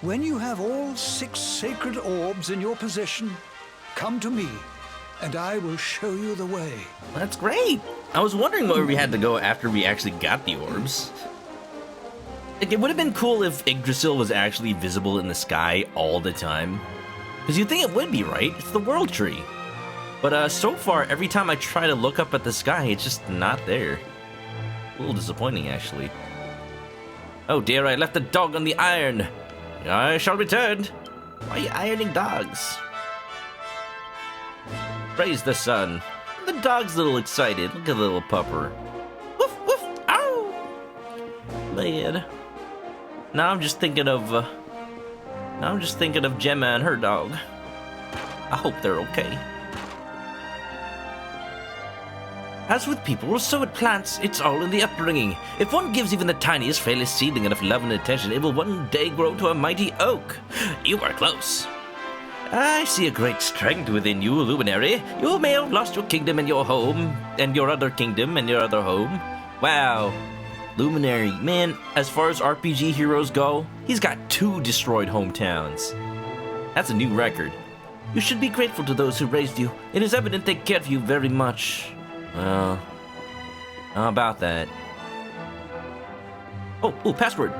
F: When you have all 6 sacred orbs in your possession, come to me, and I will show you the way.
A: That's great. I was wondering where we had to go after we actually got the orbs. Like, it would have been cool if Yggdrasil was actually visible in the sky all the time. Because you'd think it would be, right? It's the World Tree. But so far, every time I try to look up at the sky, it's just not there. A little disappointing, actually. Oh dear, I left the dog on the iron. I shall return. Why are you ironing dogs? Praise the sun. The dog's a little excited. Look at the little pupper. Woof, woof, ow! Man. Now I'm just thinking of Gemma and her dog. I hope they're okay. As with people, so with plants, it's all in the upbringing. If one gives even the tiniest, frailest seedling enough love and attention, it will one day grow to a mighty oak. You are close. I see a great strength within you, Luminary. You may have lost your kingdom and your home, and your other kingdom and your other home. Wow. Luminary, man, as far as RPG heroes go, he's got 2 destroyed hometowns. That's a new record. You should be grateful to those who raised you. It is evident they care for you very much. Well, how about that? Oh, password.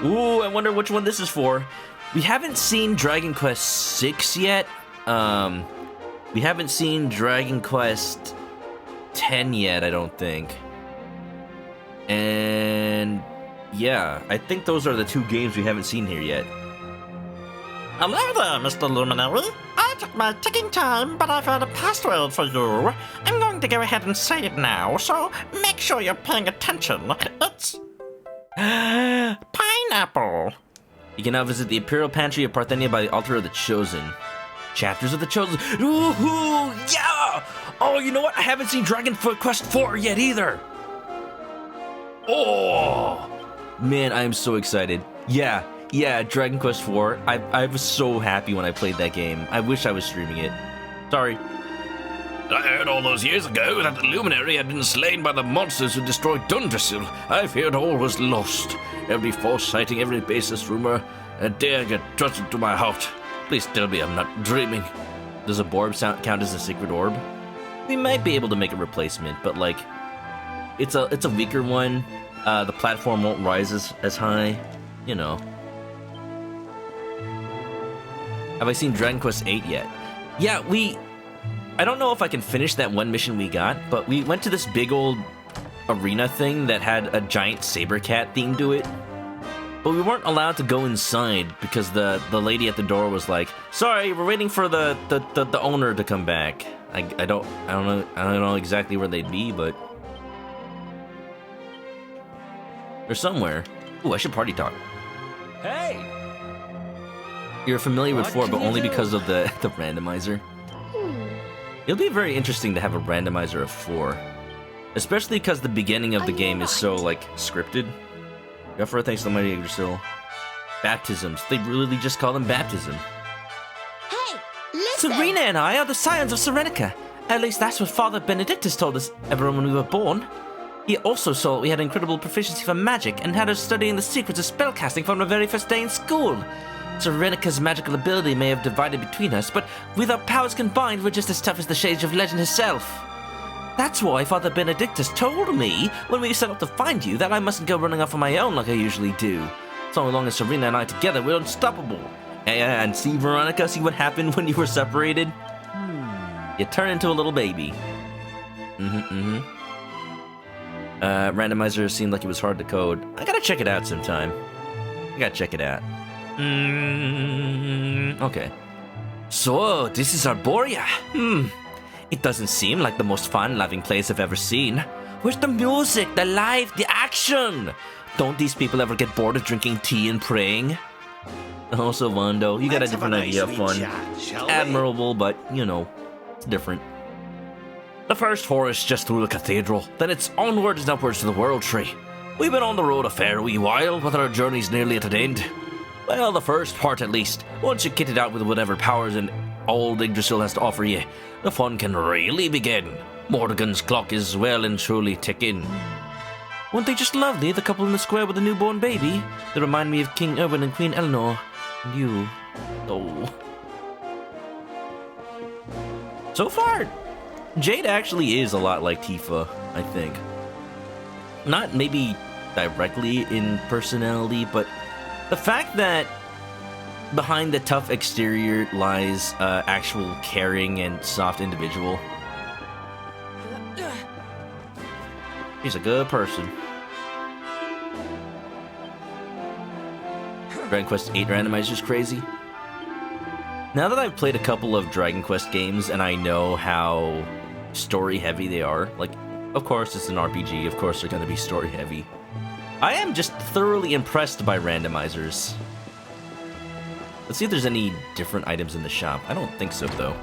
A: Ooh, I wonder which one this is for. We haven't seen Dragon Quest 6 yet. We haven't seen Dragon Quest 10 yet, I don't think. And yeah, I think those are the 2 games we haven't seen here yet.
G: Hello there, Mr. Luminary. I took my ticking time, but I found a password for you. I'm going to go ahead and say it now, so make sure you're paying attention. It's... pineapple.
A: You can now visit the Imperial Pantry of Parthenia by the Altar of the Chosen. Chapters of the Chosen. Ooh, yeah! Oh, you know what? I haven't seen Dragon Quest 4 yet either. Oh! Man, I am so excited. Yeah, Dragon Quest 4. I was so happy when I played that game. I wish I was streaming it. Sorry.
B: I heard all those years ago that the Luminary had been slain by the monsters who destroyed Dundrasil. I feared all was lost. Every false sighting, every baseless rumor, and dare get thrust into my heart. Please tell me I'm not dreaming.
A: Does a Borb count as a sacred orb? We might be able to make a replacement, but like, it's a weaker one. The platform won't rise as high. You know. Have I seen Dragon Quest 8 yet? Yeah, I don't know if I can finish that one mission we got, but we went to this big old arena thing that had a giant saber cat theme to it. But we weren't allowed to go inside because the lady at the door was like, "Sorry, we're waiting for the owner to come back." I don't know exactly where they'd be, but they're somewhere. Ooh, I should party talk.
H: Hey!
A: You're familiar with
H: What
A: 4,
H: can
A: but
H: you
A: only
H: do?
A: because of the randomizer. It'll be very interesting to have a randomizer of 4. Especially because the beginning of the game is so, like, scripted. Yeah, for thanks to the mighty Yggdrasil. Baptisms. They really just call them baptism.
C: Hey, listen!
A: Serena and I are the scions of Serenica. At least that's what Father Benedictus told us everyone when we were born. He also saw that we had incredible proficiency for magic and had us studying the secrets of spellcasting from our very first day in school. Serenica's magical ability may have divided between us, but with our powers combined, we're just as tough as the Sage of Legend herself. That's why Father Benedictus told me, when we set out to find you, that I mustn't go running off on my own like I usually do. So long as Serena and I together, we're unstoppable. And see, Veronica, see what happened when you were separated? You turn into a little baby. Randomizer seemed like it was hard to code. I gotta check it out sometime. I gotta check it out. Okay. So, this is Arborea. It doesn't seem like the most fun-loving place I've ever seen. Where's the music, the life, the action? Don't these people ever get bored of drinking tea and praying? Also, Wando, you got a different idea of fun. Admirable, but, you know, it's different. The first forest just through the cathedral, then it's onwards and upwards to the World Tree. We've been on the road a fair wee while, but our journey's nearly at an end. Well, the first part at least. Once you kit it out with whatever powers and old Yggdrasil has to offer you, the fun can really begin. Morrigan's clock is well and truly ticking. Weren't they just lovely, the couple in the square with the newborn baby? They remind me of King Erwin and Queen Eleanor. And you. Oh. So far, Jade actually is a lot like Tifa, I think. Not maybe directly in personality, but the fact that behind the tough exterior lies actual caring and soft individual. She's a good person. Dragon Quest VIII randomizer's crazy. Now that I've played a couple of Dragon Quest games and I know how story heavy they are, like, of course it's an RPG, of course they're gonna be story heavy. I am just thoroughly impressed by randomizers. Let's see if there's any different items in the shop. I don't think so, though.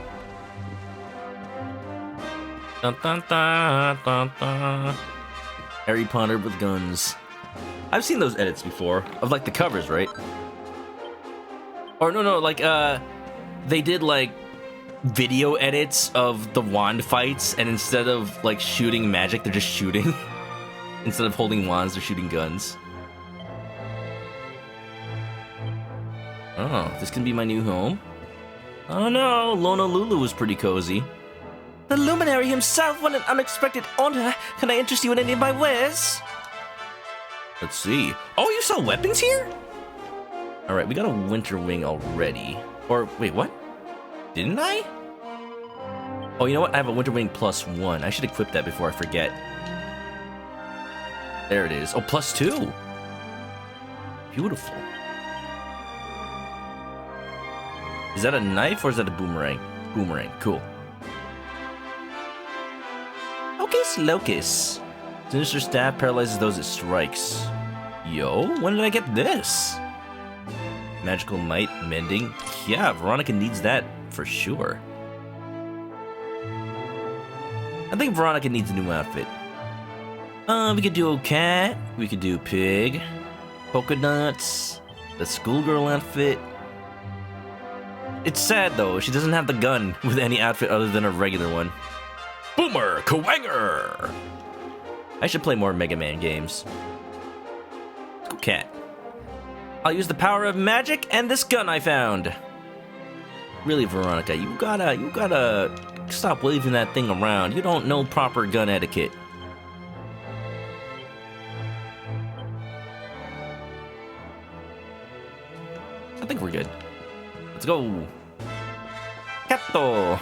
A: Dun, dun, dun, dun, dun. Harry Potter with guns. I've seen those edits before, of like the covers, right? Or no, like, they did like video edits of the wand fights, and instead of like shooting magic, they're just shooting. Instead of holding wands, they're shooting guns. Oh, this can be my new home? Oh no, Honolulu was pretty cozy. The Luminary himself, what an unexpected honor. Can I interest you in any of my wares? Let's see. Oh, you sell weapons here? Alright, we got a Winter Wing already. Or, wait, what? Didn't I? Oh, you know what? I have a Winter Wing +1. I should equip that before I forget. There it is. Oh, +2. Beautiful. Is that a knife or is that a boomerang? Boomerang. Cool. Hocus Locus. Sinister Staff paralyzes those it strikes. Yo, when did I get this? Magical Might, Mending. Yeah, Veronica needs that for sure. I think Veronica needs a new outfit. We could do cat. We could do pig. Polka dots. The schoolgirl outfit. It's sad though, she doesn't have the gun with any outfit other than a regular one. Boomer Kawanger! I should play more Mega Man games. Let's go cat. I'll use the power of magic and this gun I found. Really, Veronica, you gotta stop waving that thing around. You don't know proper gun etiquette. I think we're good. Let's go. Kato.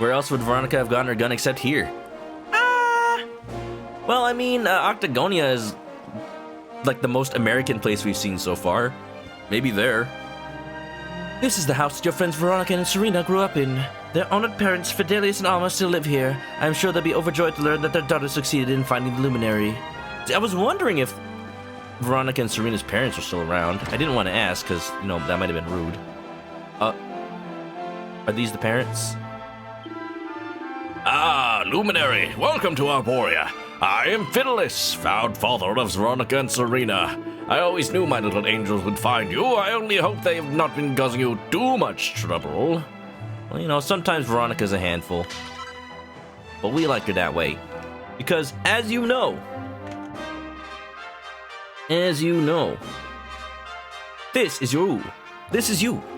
A: Where else would Veronica have gotten her gun except here? Well, I mean, Octagonia is like the most American place we've seen so far. Maybe there. This is the house that your friends Veronica and Serena grew up in. Their honored parents, Fidelius and Alma, still live here. I'm sure they'll be overjoyed to learn that their daughter succeeded in finding the luminary. I was wondering if Veronica and Serena's parents were still around. I didn't want to ask, because, you know, that might have been rude. Are these the parents?
B: Ah, Luminary, welcome to Arborea. I am Fidelis, proud father of Veronica and Serena. I always knew my little angels would find you. I only hope they have not been causing you too much trouble.
A: Well, you know, sometimes Veronica's a handful. But we like her that way. Because, as you know, this is you,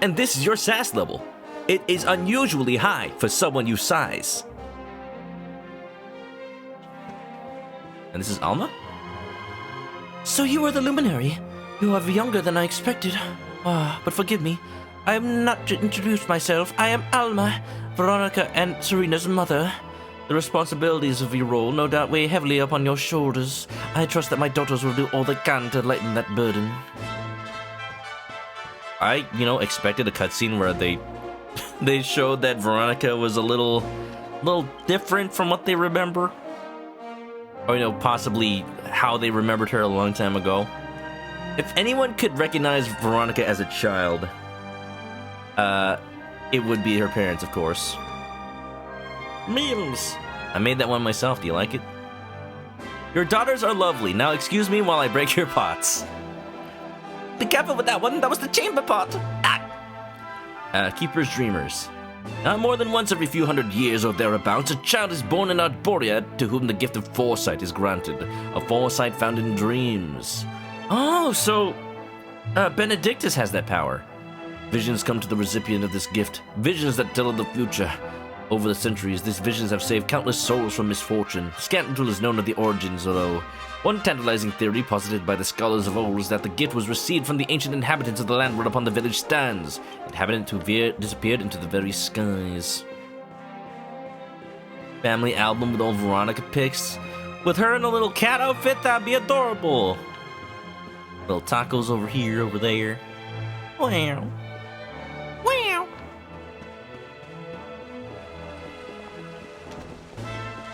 A: and this is your sass level. It is unusually high for someone your size. And this is Alma? So you are the luminary. You are younger than I expected. But forgive me. I have not introduced myself. I am Alma, Veronica and Serena's mother. The responsibilities of your role no doubt weigh heavily upon your shoulders. I trust that my daughters will do all they can to lighten that burden. I, expected a cutscene where they showed that Veronica was a little different from what they remember. Or, possibly how they remembered her a long time ago. If anyone could recognize Veronica as a child, it would be her parents, of course. Memes! I made that one myself. Do you like it? Your daughters are lovely. Now excuse me while I break your pots. Be careful with that one. That was the chamber pot. Keepers Dreamers. Not more than once every few hundred years or thereabouts, a child is born in Arborea to whom the gift of foresight is granted. A foresight found in dreams. Oh, so Benedictus has that power. Visions come to the recipient of this gift. Visions that tell of the future. Over the centuries, these visions have saved countless souls from misfortune. Scant little is known of the origins, although one tantalizing theory posited by the scholars of old is that the gift was received from the ancient inhabitants of the land whereupon the village stands. Inhabitants who disappeared into the very skies. Family album with old Veronica pics. With her in a little cat outfit, that'd be adorable. Little tacos over here, over there. Wow. Wow.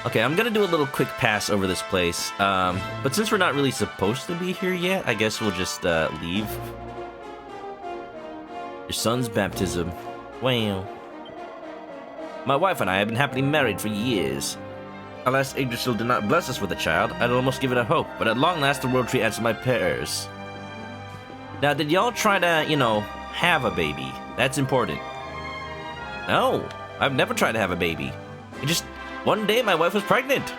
A: Okay, I'm gonna do a little quick pass over this place, but since we're not really supposed to be here yet, I guess we'll just leave. Your son's baptism. Wow. My wife and I have been happily married for years. Alas, Yggdrasil did not bless us with a child. I'd almost give it a hope, but at long last the world tree answered my prayers. Now, did y'all try to, have a baby? That's important. No, I've never tried to have a baby. One day my wife was pregnant.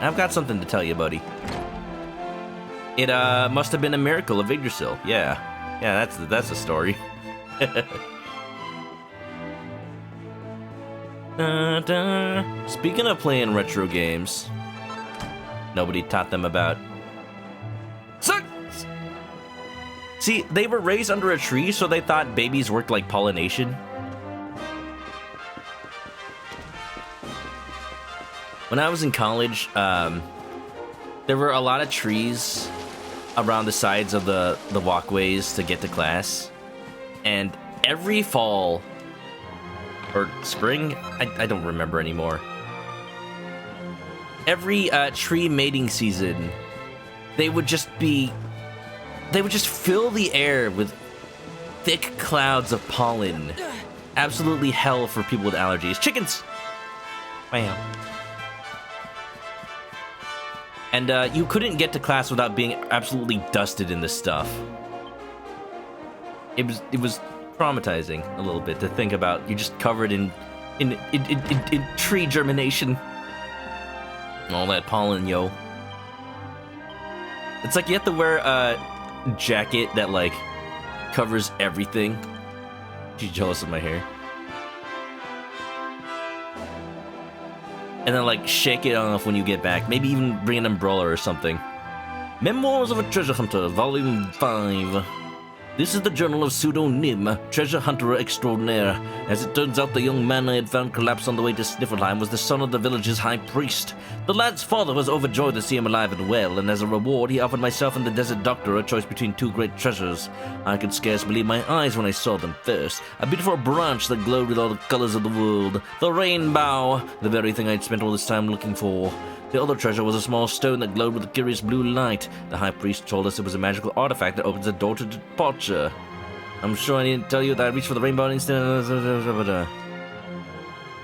A: I've got something to tell you, buddy. It must have been a miracle of Yggdrasil. Yeah, that's the story. Speaking of playing retro games, nobody taught them about. See, they were raised under a tree, so they thought babies worked like pollination. When I was in college, there were a lot of trees around the sides of the walkways to get to class. And every fall, or spring, I don't remember anymore. Every tree mating season, they would just fill the air with thick clouds of pollen. Absolutely hell for people with allergies. Chickens! Wow. And you couldn't get to class without being absolutely dusted in this stuff. It was traumatizing a little bit to think about. You're just covered in tree germination. All that pollen, yo. It's like you have to wear a jacket that covers everything. You jealous of my hair? And then shake it off when you get back. Maybe even bring an umbrella or something. Memoirs of a Treasure Hunter, Volume 5.
B: This is the journal of Pseudonym, treasure hunter extraordinaire. As it turns out, the young man I had found collapsed on the way to Sniffelheim was the son of the village's high priest. The lad's father was overjoyed to see him alive and well, and as a reward, he offered myself and the desert doctor a choice between two great treasures. I could scarce believe my eyes when I saw them first. A beautiful branch that glowed with all the colors of the world. The rainbow, the very thing I'd spent all this time looking for. The other treasure was a small stone that glowed with a curious blue light. The high priest told us it was a magical artifact that opens a door to departure. I'm sure I didn't tell you that I reached for the rainbow and instead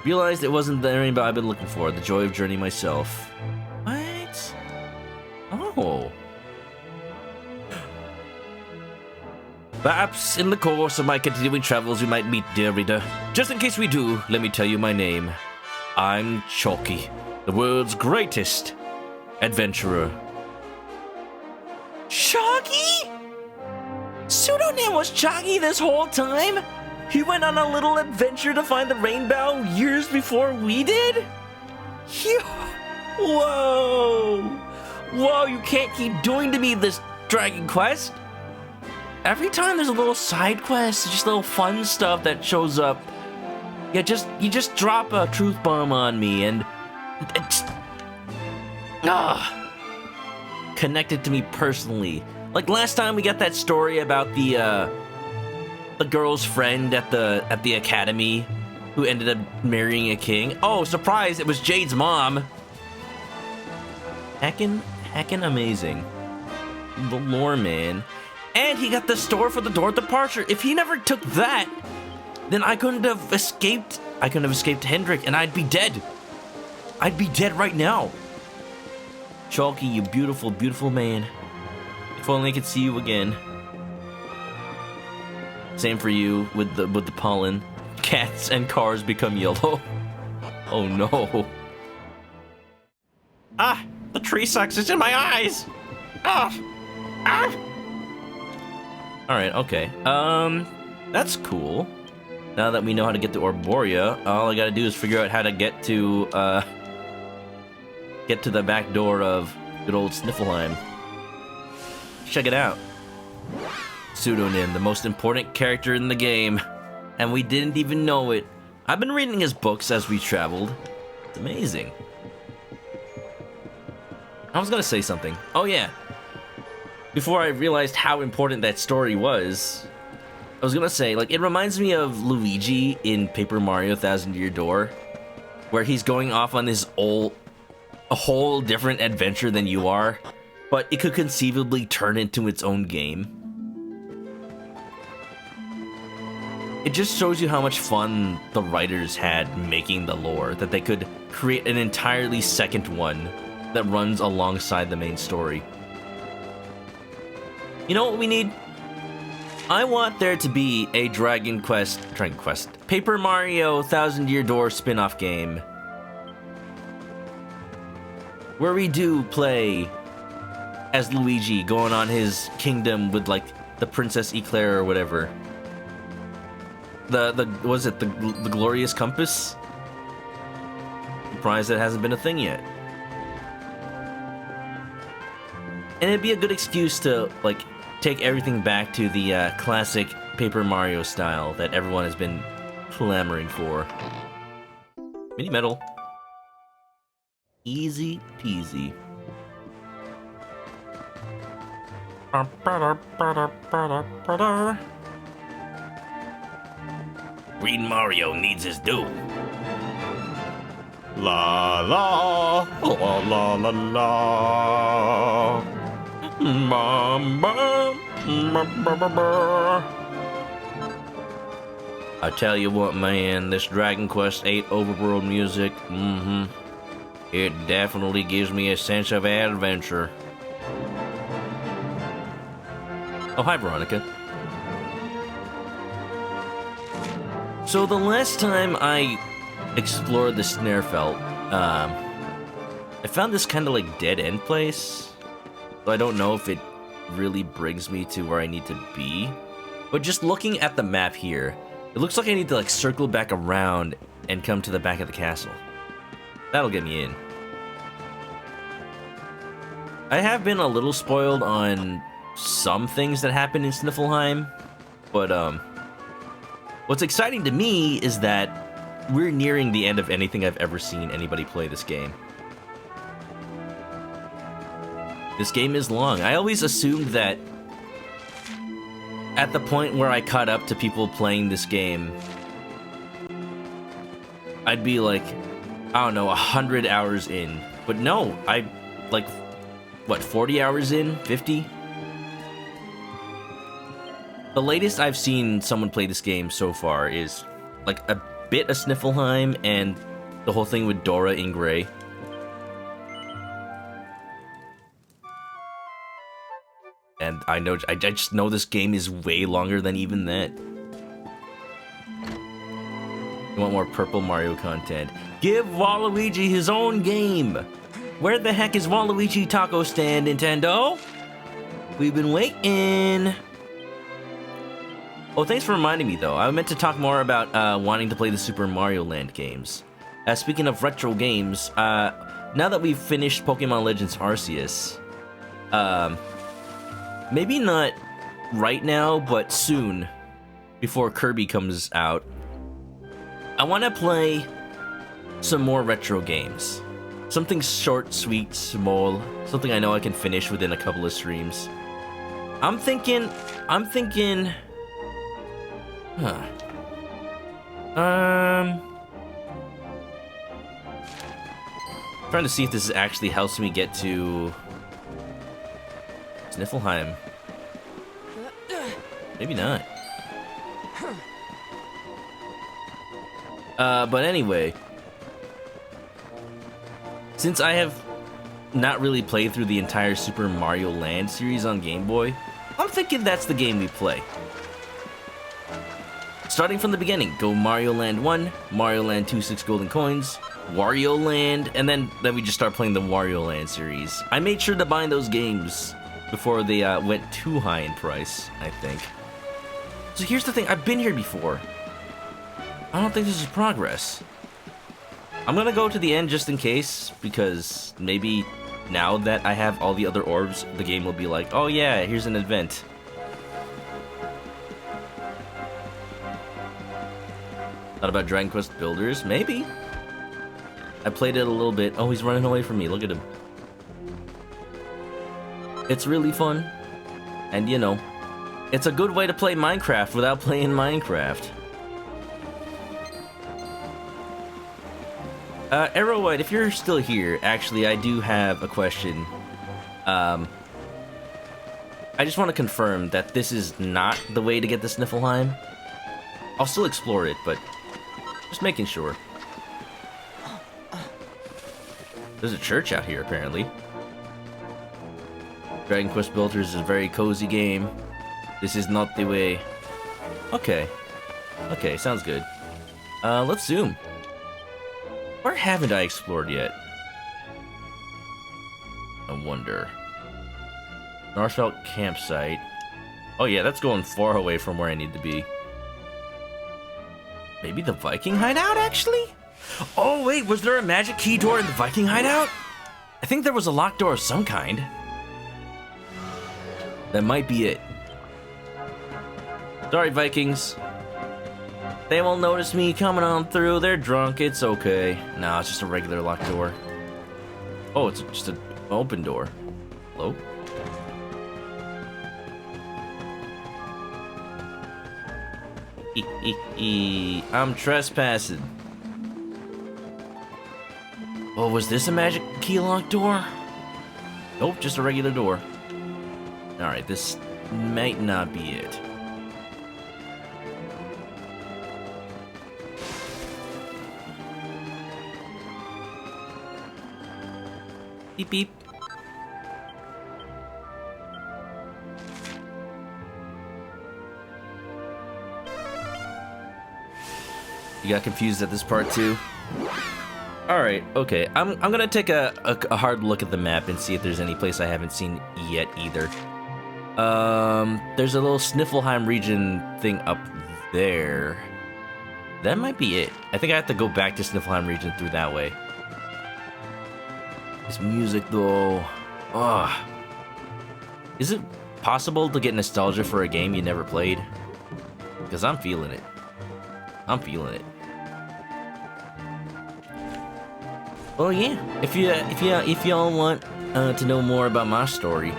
B: realized it wasn't the rainbow I've been looking for. The joy of journeying myself. What? Oh. Perhaps in the course of my continuing travels we might meet, dear reader. Just in case we do, let me tell you my name. I'm Chalky, the world's greatest adventurer.
A: Chalky? Pseudonym was Chalky this whole time? He went on a little adventure to find the rainbow years before we did? Whoa! Whoa, you can't keep doing to me this Dragon Quest. Every time there's a little side quest, just little fun stuff that shows up, you just drop a truth bomb on me and it's connected to me personally. Like last time we got that story about the girl's friend at the academy who ended up marrying a king. Oh, surprise, it was Jade's mom. Heckin' amazing. The lore, man. And he got the store for the door of departure. If he never took that, then I couldn't have escaped Hendrik, and I'd be dead. I'd be dead right now. Chalky, you beautiful, beautiful man. If only I could see you again. Same for you with the pollen. Cats and cars become yellow. Oh no.
G: Ah, the tree sucks. It's in my eyes. Ah, ah.
A: All right, okay. That's cool. Now that we know how to get to Arborea, all I gotta do is figure out how to get to the back door of good old Sniffelheim. Check it out. Pseudonym, the most important character in the game. And we didn't even know it. I've been reading his books as we traveled. It's amazing. I was gonna say something. Oh yeah. Before I realized how important that story was, I was gonna say, like, it reminds me of Luigi in Paper Mario Thousand Year Door, where he's going off on this a whole different adventure than you are, but it could conceivably turn into its own game. It just shows you how much fun the writers had making the lore, that they could create an entirely second one that runs alongside the main story. You know what we need? I want there to be a Dragon Quest, Paper Mario Thousand Year Door spin-off game where we do play as Luigi going on his kingdom with, like, the Princess Eclair or whatever. The Glorious Compass? Surprised that hasn't been a thing yet. And it'd be a good excuse to, like, take everything back to the classic Paper Mario style that everyone has been clamoring for. Mini medal. Easy peasy.
B: Green Mario needs his due.
G: La la la la la la. Bum, bum, bum, bum, bum, bum.
A: I tell you what, man, this Dragon Quest VIII overworld music, it definitely gives me a sense of adventure. Oh, hi, Veronica. So the last time I explored the Snarefelt, I found this kind of like dead-end place. So I don't know if it really brings me to where I need to be. But just looking at the map here, it looks like I need to like circle back around and come to the back of the castle. That'll get me in. I have been a little spoiled on some things that happen in Sniffelheim. But what's exciting to me is that we're nearing the end of anything I've ever seen anybody play this game. This game is long. I always assumed that at the point where I caught up to people playing this game, I'd be like, I don't know, 100 hours in. But no, I, like, what, 40 hours in? 50? The latest I've seen someone play this game so far is, like, a bit of Sniffleheim and the whole thing with Dora in Gray. And I just know this game is way longer than even that. You want more Purple Mario content? Give Waluigi his own game! Where the heck is Waluigi Taco Stand, Nintendo? We've been waiting! Oh, thanks for reminding me, though. I meant to talk more about wanting to play the Super Mario Land games. Speaking of retro games, now that we've finished Pokemon Legends Arceus, maybe not right now, but soon, before Kirby comes out, I want to play some more retro games. Something short, sweet, small, something I know I can finish within a couple of streams. I'm thinking, trying to see if this actually helps me get to Sniffleheim. Maybe not. But anyway, since I have not really played through the entire Super Mario Land series on Game Boy, I'm thinking that's the game we play. Starting from the beginning, go Mario Land 1, Mario Land 2 6 golden coins, Wario Land, and then we just start playing the Wario Land series. I made sure to buy those games before they went too high in price, I think. So here's the thing, I've been here before. I don't think this is progress. I'm gonna go to the end just in case, because maybe now that I have all the other orbs, the game will be like, oh yeah, here's an event. Thought about Dragon Quest Builders? Maybe. I played it a little bit. Oh, he's running away from me. Look at him. It's really fun. And you know, it's a good way to play Minecraft without playing Minecraft. Arrowhead, if you're still here, actually, I do have a question. I just want to confirm that this is not the way to get to Sniffleheim. I'll still explore it, but just making sure. There's a church out here, apparently. Dragon Quest Builders is a very cozy game. This is not the way. Okay. Okay, sounds good. Let's zoom. Where haven't I explored yet? I wonder. Northfelt Campsite. Oh yeah, that's going far away from where I need to be. Maybe the Viking hideout, actually? Oh wait, was there a magic key door in the Viking hideout? I think there was a locked door of some kind. That might be it. Sorry, Vikings. They won't notice me coming on through. They're drunk. It's okay. No, it's just a regular locked door. Oh, it's just an open door. Hello? I'm trespassing. Oh, was this a magic key locked door? Nope, just a regular door. Alright, this might not be it. Beep beep. You got confused at this part too? Alright, okay. I'm gonna take a hard look at the map and see if there's any place I haven't seen yet either. There's a little Sniffleheim region thing up there. That might be it. I think I have to go back to Sniffleheim region through that way. This music though, ugh. Is it possible to get nostalgia for a game you never played? Because I'm feeling it. I'm feeling it. Well, yeah. If y'all want to know more about my story,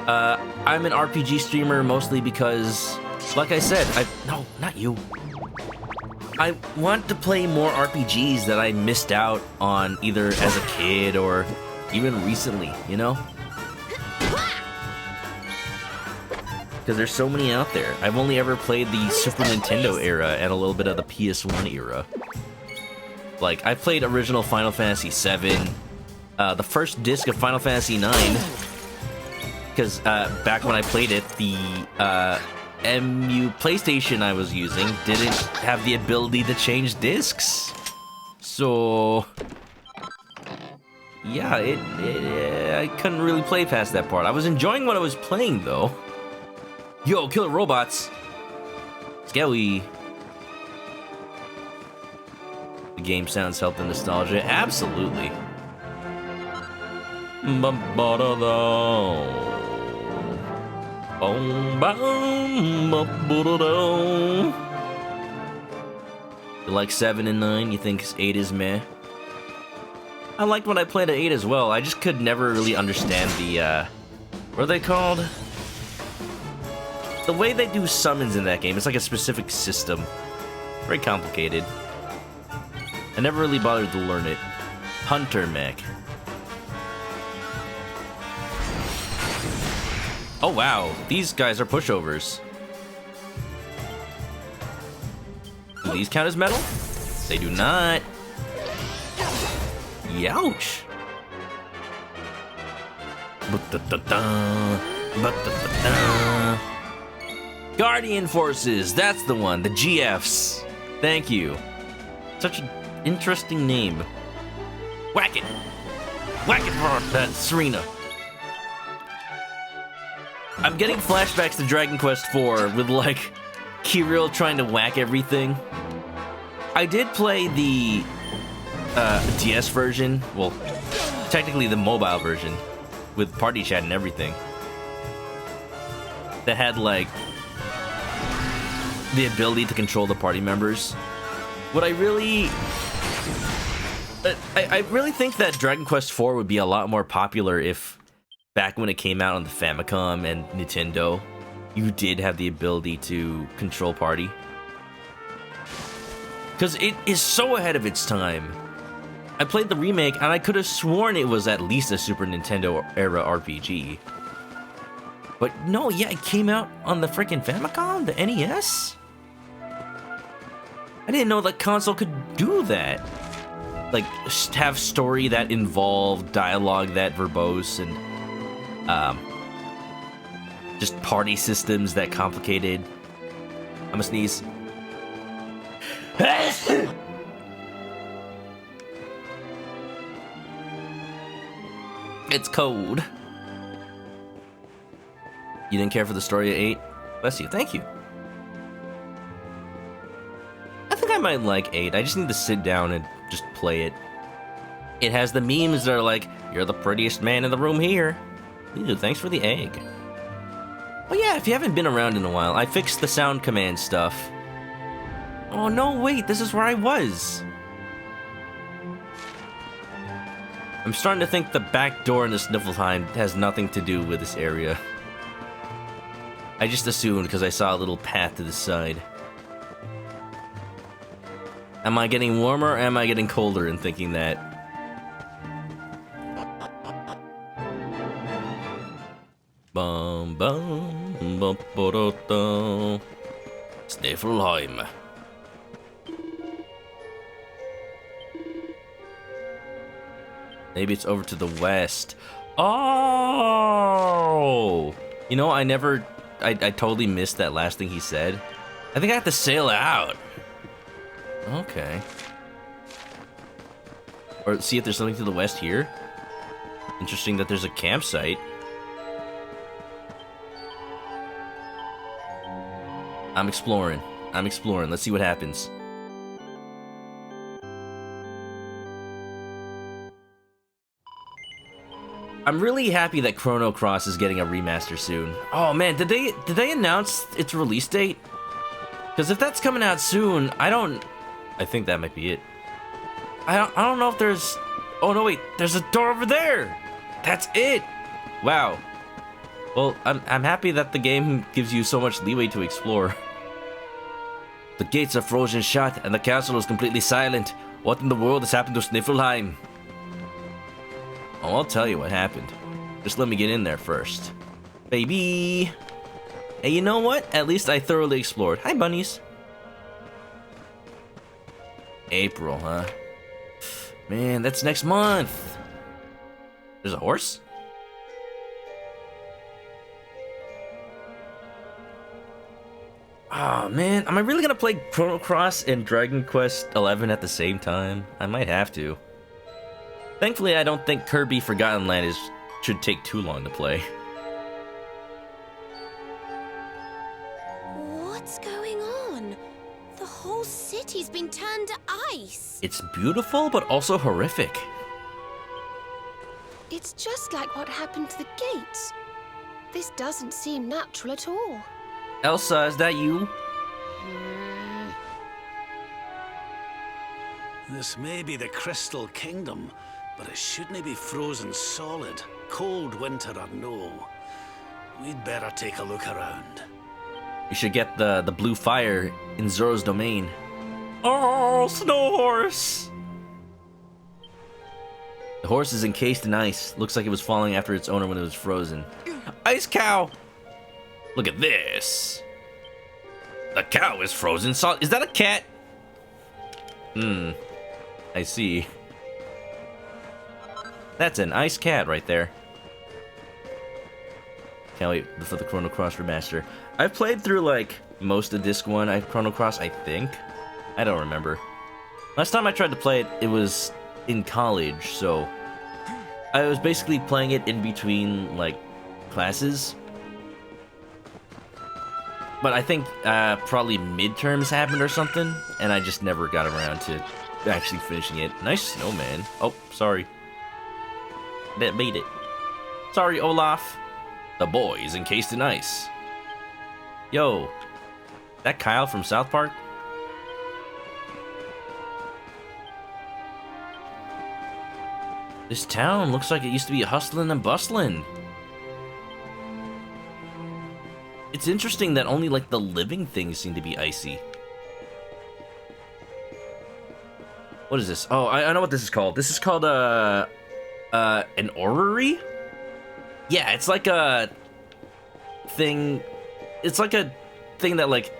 A: I'm an RPG streamer mostly because, like I said, no, not you. I want to play more RPGs that I missed out on either as a kid or even recently, you know? Because there's so many out there. I've only ever played the Super Nintendo era and a little bit of the PS1 era. Like, I played original Final Fantasy VII, the first disc of Final Fantasy IX, because back when I played it, the MU PlayStation I was using didn't have the ability to change discs. So, yeah, I couldn't really play past that part. I was enjoying what I was playing, though. Yo, killer robots! Scary. The game sounds help the nostalgia. Absolutely. You like 7 and 9? You think 8 is meh? I liked when I played at 8 as well. I just could never really understand the, what are they called? The way they do summons in that game. It's like a specific system. Very complicated. I never really bothered to learn it. Hunter mech. Oh wow, these guys are pushovers. Do these count as metal? They do not. Youch. Guardian Forces, that's the one, the GFs. Thank you. Such an interesting name. Whack it! Whack it for that Serena. I'm getting flashbacks to Dragon Quest IV with, like, Kirill trying to whack everything. I did play the DS version, well, technically the mobile version, with party chat and everything. That had, like, the ability to control the party members. What I really... I really think that Dragon Quest IV would be a lot more popular if, back when it came out on the Famicom and Nintendo, you did have the ability to control party. Because it is so ahead of its time. I played the remake, and I could have sworn it was at least a Super Nintendo era RPG. But no, yeah, it came out on the freaking Famicom, the NES? I didn't know that console could do that. Like, have story that involved, dialogue that verbose, and just party systems that complicated. I'm gonna sneeze. It's cold. You didn't care for the story at 8? Bless you, thank you. I think I might like 8. I just need to sit down and just play it. It has the memes that are like, you're the prettiest man in the room here. Ew, thanks for the egg. Oh yeah, if you haven't been around in a while, I fixed the sound command stuff. Oh no, wait, this is where I was. I'm starting to think the back door in the Sniffletime has nothing to do with this area. I just assumed because I saw a little path to the side. Am I getting warmer or am I getting colder in thinking that? Bum bum bum ba-da-da. Sniffleheim. Maybe it's over to the west. Oh! You know, I totally missed that last thing he said. I think I have to sail out. Okay. Or see if there's something to the west here. Interesting that there's a campsite. I'm exploring. Let's see what happens. I'm really happy that Chrono Cross is getting a remaster soon. Oh man, did they announce its release date? Because if that's coming out soon, I think that might be it. I don't know if there's... Oh, no, wait. There's a door over there. That's it. Wow. Well, I'm happy that the game gives you so much leeway to explore. The gates are frozen shut, and the castle is completely silent. What in the world has happened to Sniffelheim? Oh, I'll tell you what happened. Just let me get in there first. Baby! Hey, you know what? At least I thoroughly explored. Hi, bunnies. April, huh? Man, that's next month. There's a horse? Oh man, am I really gonna play Chrono Cross and Dragon Quest XI at the same time? I might have to. Thankfully, I don't think Kirby Forgotten Land should take too long to play.
C: What's going on? The whole city's been turned to ice.
A: It's beautiful, but also horrific.
E: It's just like what happened to the gates. This doesn't seem natural at all.
A: Elsa, is that you?
H: This may be the Crystal Kingdom, but it shouldn't be frozen solid, cold winter or no. We'd better take a look around.
A: You should get the blue fire in Zoro's domain. Oh, snow horse! The horse is encased in ice. Looks like it was falling after its owner when it was frozen. Ice cow! Look at this. The cow is frozen solid. Is that a cat? I see. That's an ice cat right there. Can't wait for the Chrono Cross remaster. I've played through like most of Disc 1 of Chrono Cross, I think. I don't remember. Last time I tried to play it, it was in college, so I was basically playing it in between like classes. But I think probably midterms happened or something, and I just never got around to actually finishing it. Nice snowman. Oh, sorry. That made it. Sorry, Olaf. The boy is encased in ice. Yo, that Kyle from South Park? This town looks like it used to be hustling and bustling. It's interesting that only like the living things seem to be icy. What is this? Oh, I know what this is called. This is called an orrery? Yeah, it's like a thing. It's like a thing that like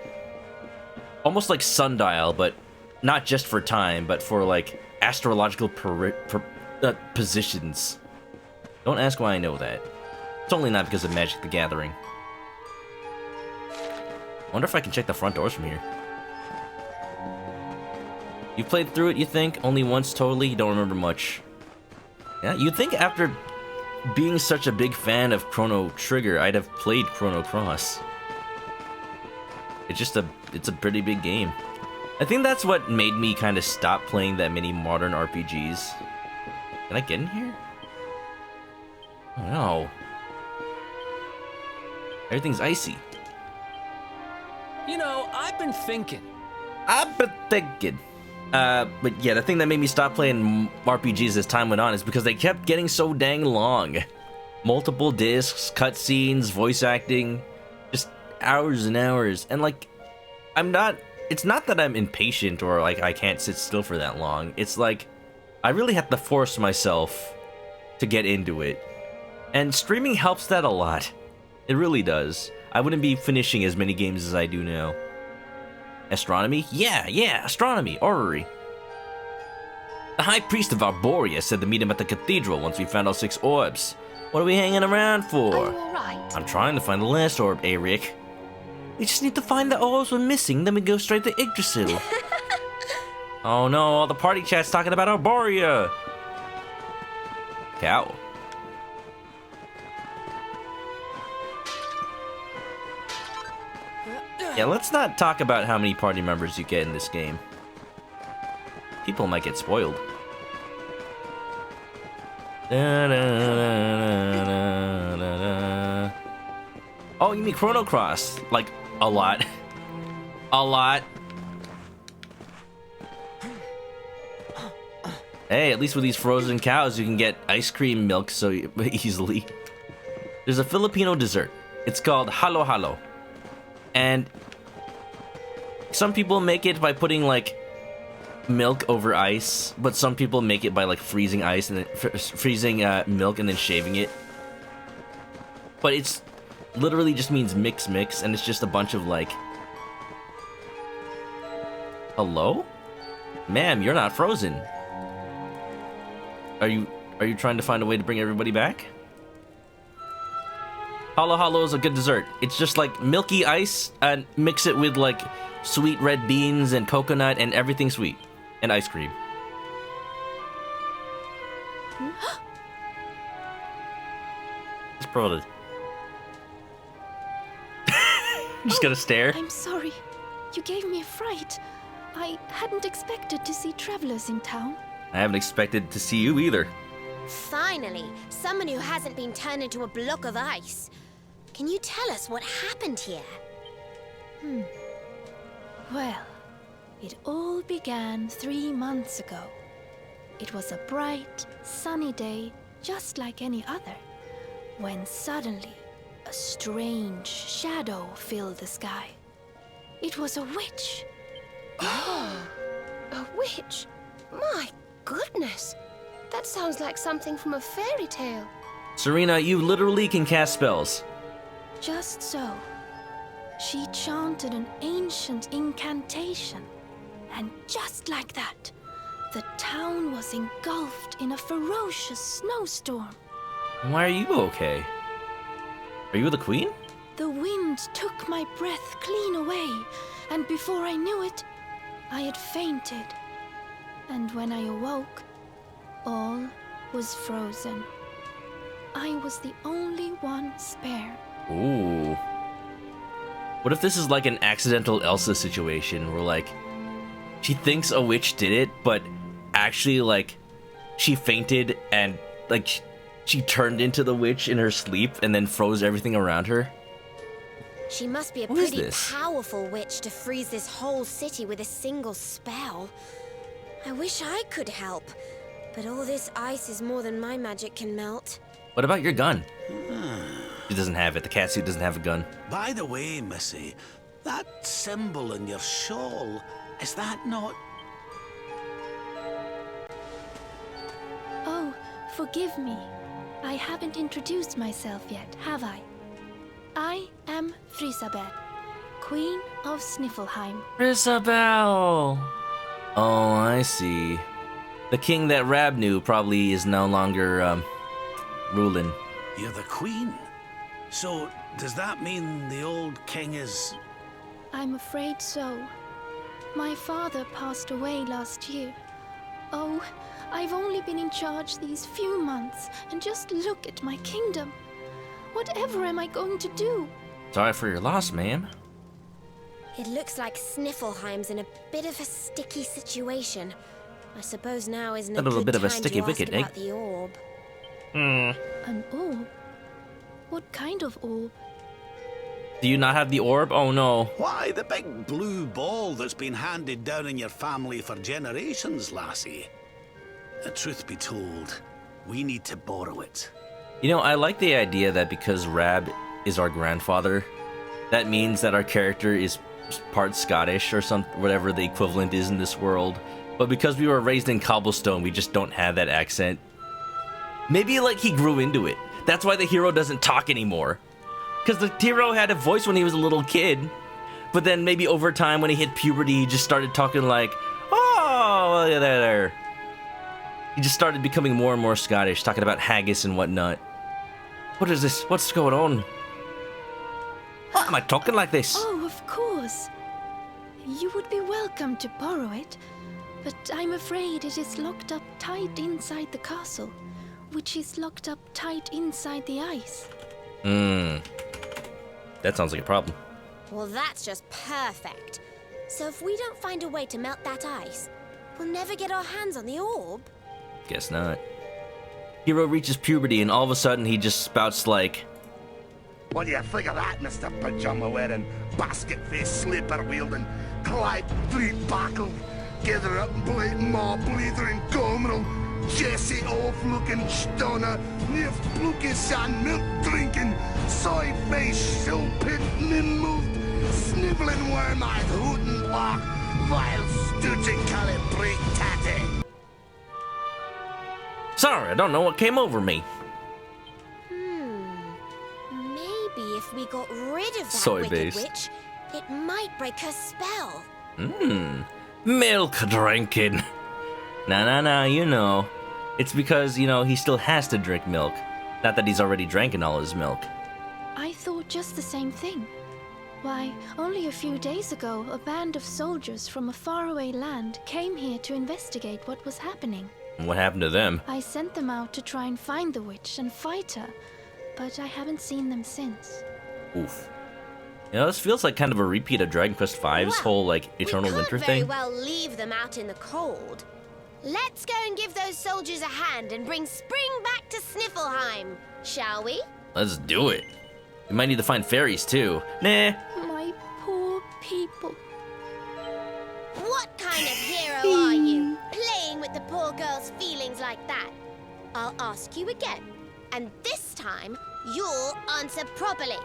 A: almost like sundial, but not just for time, but for like astrological positions. Don't ask why I know that. It's only not because of Magic the Gathering. Wonder if I can check the front doors from here. You played through it, you think? Only once totally? You don't remember much. Yeah, you'd think after being such a big fan of Chrono Trigger, I'd have played Chrono Cross. It's a pretty big game. I think that's what made me kind of stop playing that many modern RPGs. Can I get in here? Oh no. Everything's icy.
I: You know, I've been thinking.
A: But yeah, the thing that made me stop playing RPGs as time went on is because they kept getting so dang long. Multiple discs, cutscenes, voice acting, just hours and hours. And like, it's not that I'm impatient or like I can't sit still for that long. It's like, I really have to force myself to get into it. And streaming helps that a lot. It really does. I wouldn't be finishing as many games as I do now. Astronomy? Yeah, astronomy, orrery. The High Priest of Arborea said to meet him at the cathedral once we found all 6 orbs. What are we hanging around for?
E: Are you alright?
A: I'm trying to find the last orb, Eric. We just need to find the orbs we're missing, then we go straight to Yggdrasil. Oh no, all the party chat's talking about Arborea. Cow. Yeah, let's not talk about how many party members you get in this game. People might get spoiled. Oh, you mean Chrono Cross? Like, a lot. A lot. Hey, at least with these frozen cows, you can get ice cream milk so easily. There's a Filipino dessert. It's called halo halo. And some people make it by putting like milk over ice, but some people make it by like freezing ice and then freezing milk and then shaving it. But it's literally just means mix, and it's just a bunch of like... Hello? Ma'am, you're not frozen. Are you trying to find a way to bring everybody back? Halo halo is a good dessert. It's just like milky ice and mix it with like sweet red beans and coconut and everything sweet. And ice cream. It's probably... Just gonna stare.
D: I'm sorry. You gave me a fright. I hadn't expected to see travelers in town.
A: I haven't expected to see you either.
C: Finally, someone who hasn't been turned into a block of ice. Can you tell us what happened here?
D: Well, it all began 3 months ago. It was a bright, sunny day, just like any other, when suddenly a strange shadow filled the sky. It was a witch.
E: A witch? My goodness. That sounds like something from a fairy tale.
A: Serena, you literally can cast spells.
D: Just so. She chanted an ancient incantation. And just like that, the town was engulfed in a ferocious snowstorm.
A: Why are you okay? Are you the queen?
D: The wind took my breath clean away, and before I knew it, I had fainted. And when I awoke, all was frozen. I was the only one spared.
A: Ooh. What if this is like an accidental Elsa situation where like she thinks a witch did it, but actually like she fainted and like she turned into the witch in her sleep and then froze everything around her?
C: She must be a
A: What is
C: pretty
A: this?
C: powerful witch to freeze this whole city with a single spell. I wish I could help, but all this ice is more than my magic can melt.
A: What about your gun? She doesn't have it. The catsuit doesn't have a gun.
H: By the way, Missy, that symbol in your shawl, is that not...
D: Oh, forgive me. I haven't introduced myself yet, have I? I am Frisabel, Queen of Sniffelheim.
A: Isabel! Oh, I see. The king that Rab knew probably is no longer, ruling.
H: You're the queen? So, does that mean the old king is...
D: I'm afraid so. My father passed away last year. Oh, I've only been in charge these few months, and just look at my kingdom. Whatever am I going to do?
A: Sorry for your loss, ma'am.
C: It looks like Sniffelheim's in a bit of a sticky situation. I suppose now isn't a
A: little
C: good
A: bit of a
C: time
A: sticky
C: to
A: wicket,
C: ask
A: eh?
C: about the orb.
D: An orb? What kind of orb?
A: Do you not have the orb? Oh no.
H: Why, the big blue ball that's been handed down in your family for generations, lassie. The truth be told, we need to borrow it.
A: You know, I like the idea that because Rab is our grandfather, that means that our character is part Scottish or whatever the equivalent is in this world. But because we were raised in cobblestone, we just don't have that accent. Maybe like he grew into it. That's why the hero doesn't talk anymore. Because the hero had a voice when he was a little kid. But then maybe over time when he hit puberty, he just started talking like, oh, there. He just started becoming more and more Scottish, talking about haggis and whatnot. What is this? What's going on? Why am I talking like this?
D: Oh, of course. You would be welcome to borrow it, but I'm afraid it is locked up tight inside the castle, which is locked up tight inside the ice.
A: That sounds like a problem.
C: Well, that's just perfect. So if we don't find a way to melt that ice, we'll never get our hands on the orb.
A: Guess not. Hero reaches puberty and all of a sudden he just spouts like,
J: What do you think of that, Mr. Pajama-wearing, basket-faced, slipper-wielding, Clyde-Street-backled, gather-up-and-blade maw-bleathering gomerel, Jesse-off-looking stoner, near-fluky-san milk-drinking, soy-faced, shill-pit, min-moved, snivelling worm-eyed, hootin' block, vile, stooching, calibrate tatty.
A: Sorry, I don't know what came over me.
C: Maybe if we got rid of that
A: Soy-based.
C: wicked witch, it might break her spell.
A: Milk drinking. Nah, you know. It's because, you know, he still has to drink milk. Not that he's already drank all his milk.
D: I thought just the same thing. Why, only a few days ago, a band of soldiers from a faraway land came here to investigate what was happening.
A: What happened to them?
D: I sent them out to try and find the witch and fight her, but I haven't seen them since.
A: Oof. You know, this feels like kind of a repeat of Dragon Quest V's whole, like, Eternal Winter
C: We can't very
A: thing.
C: well leave them out in the cold. Let's go and give those soldiers a hand and bring spring back to Sniffelheim, shall we?
A: Let's do it. We might need to find fairies, too. Nah.
D: My poor people.
C: What kind of hero are you, playing with the poor girl's feelings like that? I'll ask you again, and this time, you'll answer properly.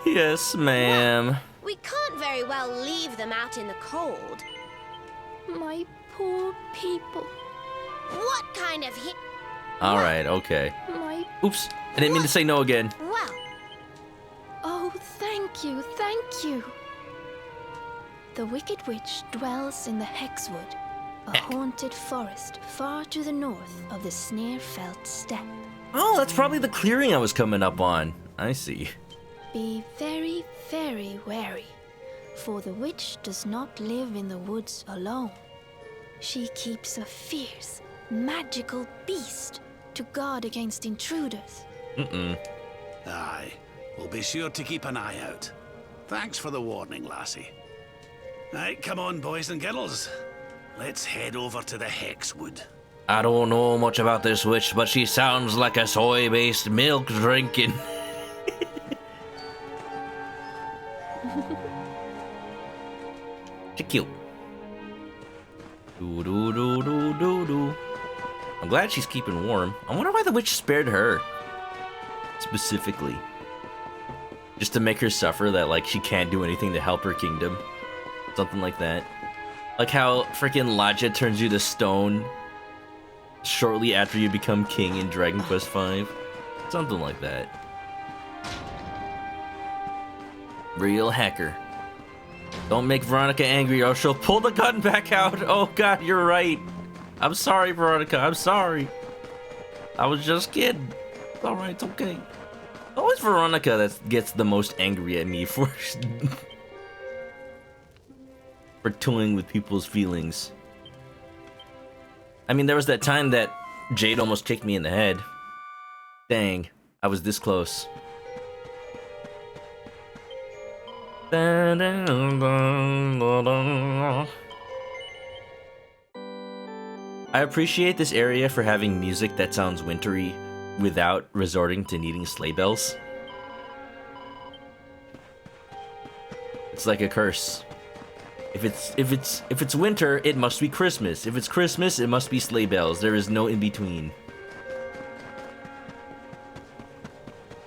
A: Yes, ma'am.
C: We can't very well leave them out in the cold.
D: My poor people.
C: What kind of
A: Alright, okay.
D: My...
A: Oops, I didn't mean to say no again.
C: Well,
D: Oh, thank you, thank you. The Wicked Witch dwells in the Hexwood, a haunted forest far to the north of the Sneerfelt Steppe.
A: Oh, that's probably the clearing I was coming up on. I see.
D: Be very, very wary, for the witch does not live in the woods alone. She keeps a fierce, magical beast to guard against intruders.
H: Aye, we'll be sure to keep an eye out. Thanks for the warning, lassie. Right, come on, boys and girls. Let's head over to the Hexwood.
A: I don't know much about this witch, but she sounds like a soy-based milk drinking. She's cute. Do. I'm glad she's keeping warm. I wonder why the witch spared her. Specifically. Just to make her suffer that, like, she can't do anything to help her kingdom. Something like that. Like how freaking Ladja turns you to stone shortly after you become king in Dragon Quest V. Something like that. Real hacker. Don't make Veronica angry or she'll pull the gun back out. Oh god, you're right. I'm sorry, Veronica. I'm sorry. I was just kidding. Alright, it's okay. Always Veronica that gets the most angry at me for toying with people's feelings. I mean, there was that time that Jade almost kicked me in the head. Dang, I was this close. I appreciate this area for having music that sounds wintry without resorting to needing sleigh bells. It's like a curse. If it's winter, it must be Christmas. If it's Christmas, it must be sleigh bells. There is no in between.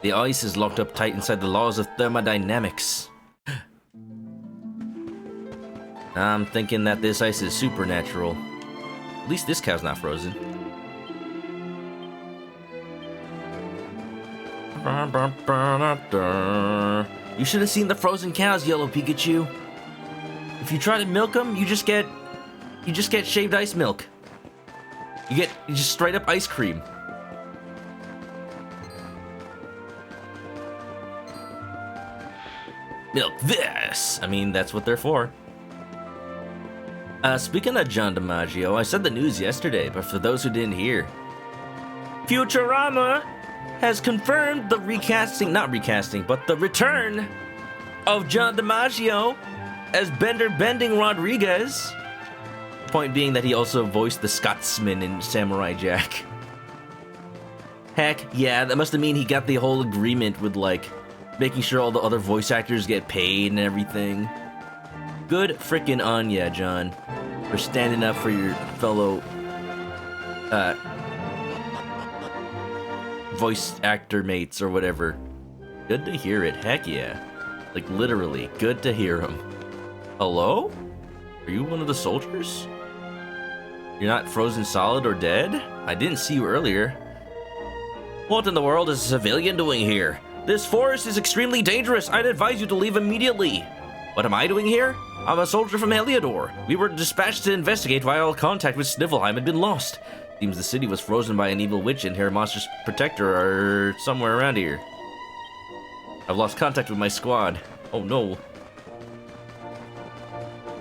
A: The ice is locked up tight inside the laws of thermodynamics. I'm thinking that this ice is supernatural. At least this cow's not frozen. You should have seen the frozen cows, Yellow Pikachu. If you try to milk them, you just get shaved ice milk. You get just straight up ice cream. Milk this. I mean, that's what they're for. Speaking of John DiMaggio, I said the news yesterday, but for those who didn't hear, Futurama has confirmed the the return of John DiMaggio as Bender Bending Rodriguez. Point being that he also voiced the Scotsman in Samurai Jack. Heck, yeah, that must have mean he got the whole agreement with, like, making sure all the other voice actors get paid and everything. Good frickin' on ya, John, for standing up for your fellow voice actor mates or whatever. Good to hear it. Heck yeah. Like, literally, good to hear him. Hello? Are you one of the soldiers? You're not frozen solid or dead? I didn't see you earlier. What in the world is a civilian doing here? This forest is extremely dangerous. I'd advise you to leave immediately. What am I doing here? I'm a soldier from Heliodor. We were dispatched to investigate why all contact with Snivelheim had been lost. Seems the city was frozen by an evil witch and her monstrous protector are somewhere around here. I've lost contact with my squad. Oh no.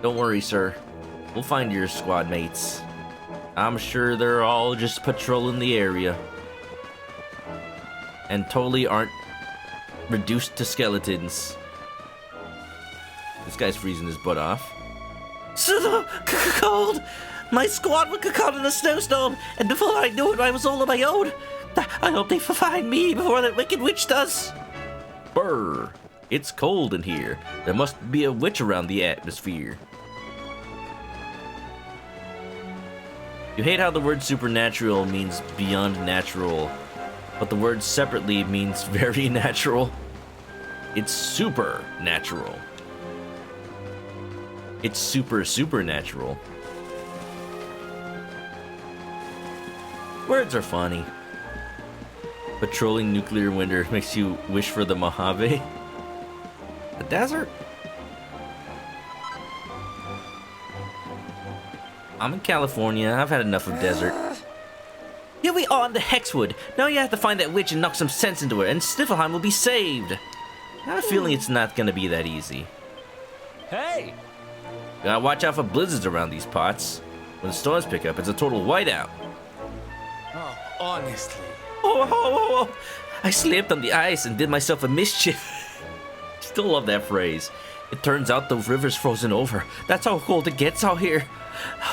A: Don't worry, sir. We'll find your squad mates. I'm sure they're all just patrolling the area. And totally aren't reduced to skeletons. This guy's freezing his butt off. So cold! My squad was caught in a snowstorm, and before I knew it, I was all on my own. I hope they find me before that wicked witch does. Brr. It's cold in here. There must be a witch around the atmosphere. You hate how the word supernatural means beyond natural, but the word separately means very natural. It's supernatural. It's supernatural. Words are funny. Patrolling nuclear winter makes you wish for the Mojave. The desert? I'm in California. I've had enough of desert. Here we are in the Hexwood. Now you have to find that witch and knock some sense into her, and Snivelheim will be saved. I have a feeling it's not gonna be that easy.
I: Hey!
A: Gotta watch out for blizzards around these parts. When the storms pick up, it's a total whiteout.
I: Oh, honestly.
A: Oh. I slipped on the ice and did myself a mischief. Still love that phrase. It turns out the river's frozen over. That's how cold it gets out here.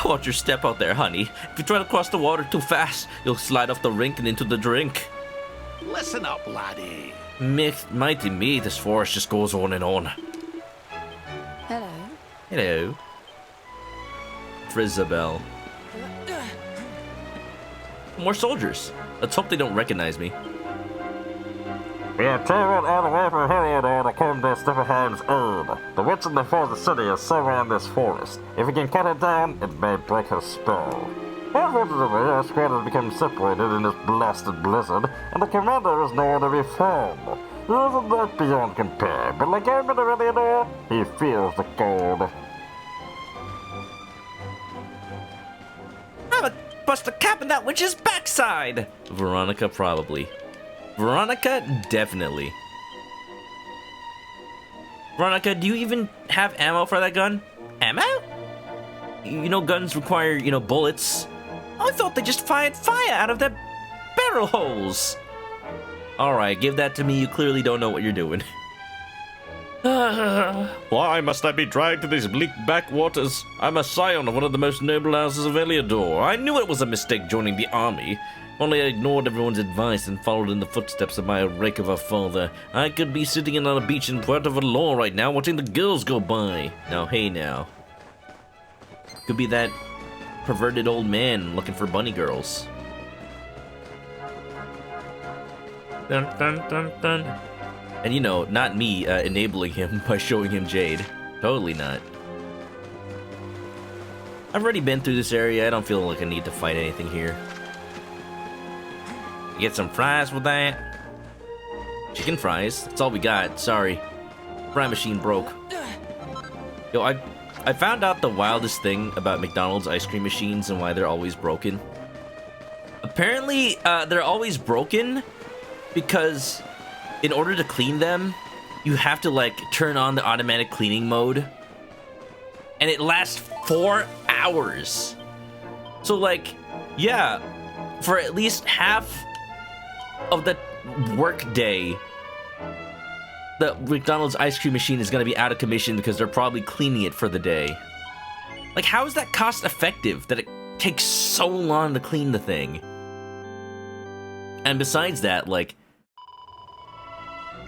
A: Watch your step out there, honey. If you try to cross the water too fast, you'll slide off the rink and into the drink.
H: Listen up, laddie.
A: Mighty me, this forest just goes on and on.
D: Hello.
A: Hello. Frizzabelle. More soldiers. Let's hope they don't recognize me.
G: We are traveling all the way from Heliodor to come to Snivelheim's aid. The witch in the frozen city is somewhere in this forest. If we can cut it down, it may break her spell. Unfortunately, our squad has become separated in this blasted blizzard, and the commander is nowhere to be found. He isn't that beyond compare, but like I'm in Heliodor, he feels the cold.
A: I'm a bust a cap in that witch's backside! Veronica, probably. Veronica, definitely. Veronica, do you even have ammo for that gun? Ammo? You know guns require, bullets. I thought they just fired fire out of their barrel holes. Alright, give that to me. You clearly don't know what you're doing. Why must I be dragged to these bleak backwaters? I'm a scion of one of the most noble houses of Heliodor. I knew it was a mistake joining the army. Only I ignored everyone's advice and followed in the footsteps of my rake of a father. I could be sitting on a beach in Puerto Valor right now watching the girls go by. Now, hey now. Could be that perverted old man looking for bunny girls. Dun dun dun dun. And not me enabling him by showing him Jade. Totally not. I've already been through this area. I don't feel like I need to fight anything here. Get some fries with that. Chicken fries. That's all we got. Sorry. Fry machine broke. Yo, I found out the wildest thing about McDonald's ice cream machines and why they're always broken. Apparently, they're always broken because in order to clean them, you have to turn on the automatic cleaning mode. And it lasts 4 hours. So yeah, for at least half of the work day, the McDonald's ice cream machine is going to be out of commission because they're probably cleaning it for the day. How is that cost effective that it takes so long to clean the thing? And besides that,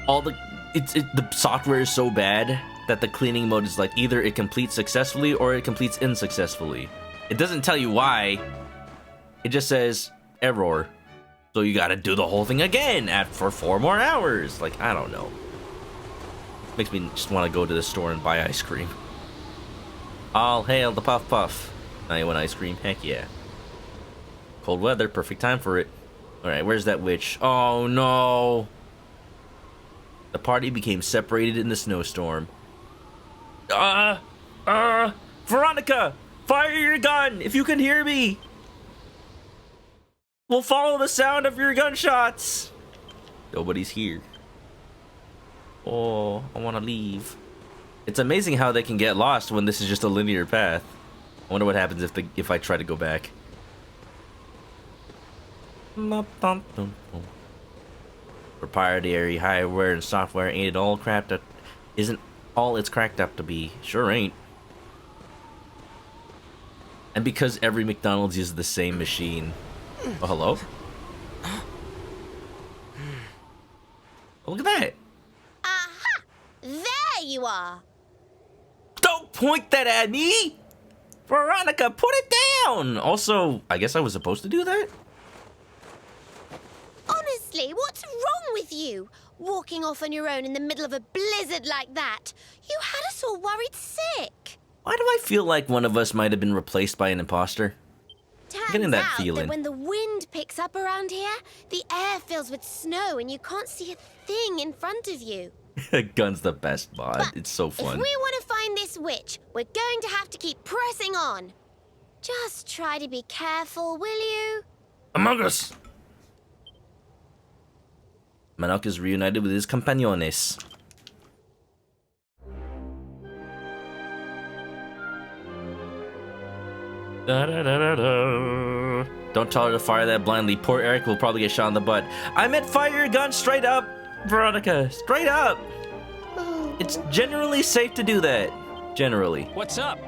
A: all the the software is so bad that the cleaning mode is like either it completes successfully or it completes unsuccessfully. It doesn't tell you why. It just says error. So you gotta do the whole thing again for 4 more hours. Like, I don't know. Makes me just want to go to the store and buy ice cream. All hail the Puff Puff. Now you want ice cream? Heck yeah. Cold weather, perfect time for it. Alright, where's that witch? Oh no! The party became separated in the snowstorm. Veronica! Fire your gun if you can hear me! We'll follow the sound of your gunshots! Nobody's here. Oh, I want to leave. It's amazing how they can get lost when this is just a linear path. I wonder what happens if I try to go back. Proprietary hardware and software ain't it all cracked up? Isn't all it's cracked up to be? Sure ain't. And because every McDonald's uses the same machine. Oh, hello? Look at that.
C: Aha! There you are.
A: Don't point that at me! Veronica, put it down! Also, I guess I was supposed to do that?
C: Honestly, what's wrong with you? Walking off on your own in the middle of a blizzard like that. You had us all worried sick.
A: Why do I feel like one of us might have been replaced by an imposter?
C: Turns
A: that
C: out
A: feeling.
C: that when the wind picks up around here, the air fills with snow and you can't see a thing in front of you.
A: Gun's the best mod.
C: But
A: it's so fun.
C: if we want to find this witch, we're going to have to keep pressing on. Just try to be careful, will you?
B: Among Us!
A: Manok is reunited with his compañones. Don't tell her to fire that blindly. Poor Eric will probably get shot in the butt. I meant fire your gun straight up, Veronica. Straight up. It's generally safe to do that. Generally.
I: What's up?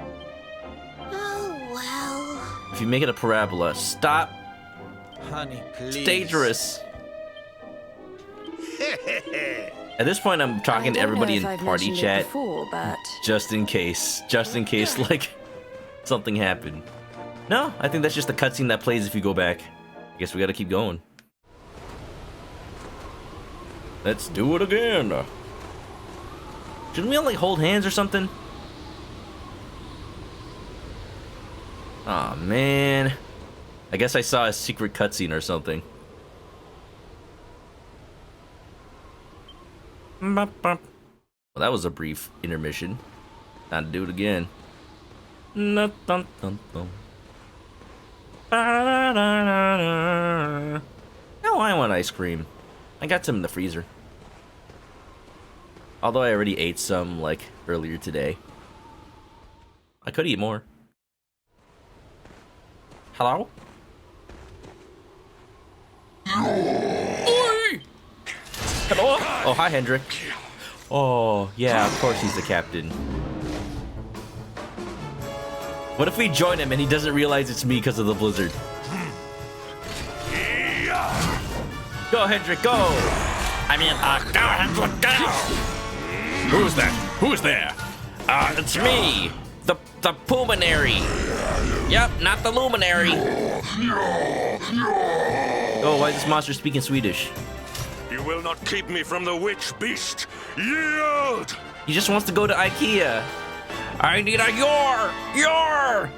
C: Oh, well.
A: If you make it a parabola, stop.
K: Honey, please.
A: It's dangerous. At this point, I'm talking to everybody in party chat.
L: Before, but...
A: Just in case, like, something happened. No, I think that's just the cutscene that plays if you go back. I guess we gotta keep going. Let's do it again. Shouldn't we all, like, hold hands or something? Aw, man. I guess I saw a secret cutscene or something. Well, that was a brief intermission. Time to do it again. Now I want ice cream. I got some in the freezer. Although I already ate some, like, earlier today. I could eat more. Hello? Oi! Hello? Oh, hi, Hendrik. Oh, yeah, of course he's the captain. What if we join him and he doesn't realize it's me because of the blizzard? Go, Hendrik, go!
G: I mean, go, Hendrik, go!
B: Who's that? Who's there?
A: It's me! The Pulmonary! Yep, not the Luminary! Oh, why is this monster speaking Swedish?
J: You will not keep me from the witch beast. Yield!
A: He just wants to go to IKEA. I need a yor!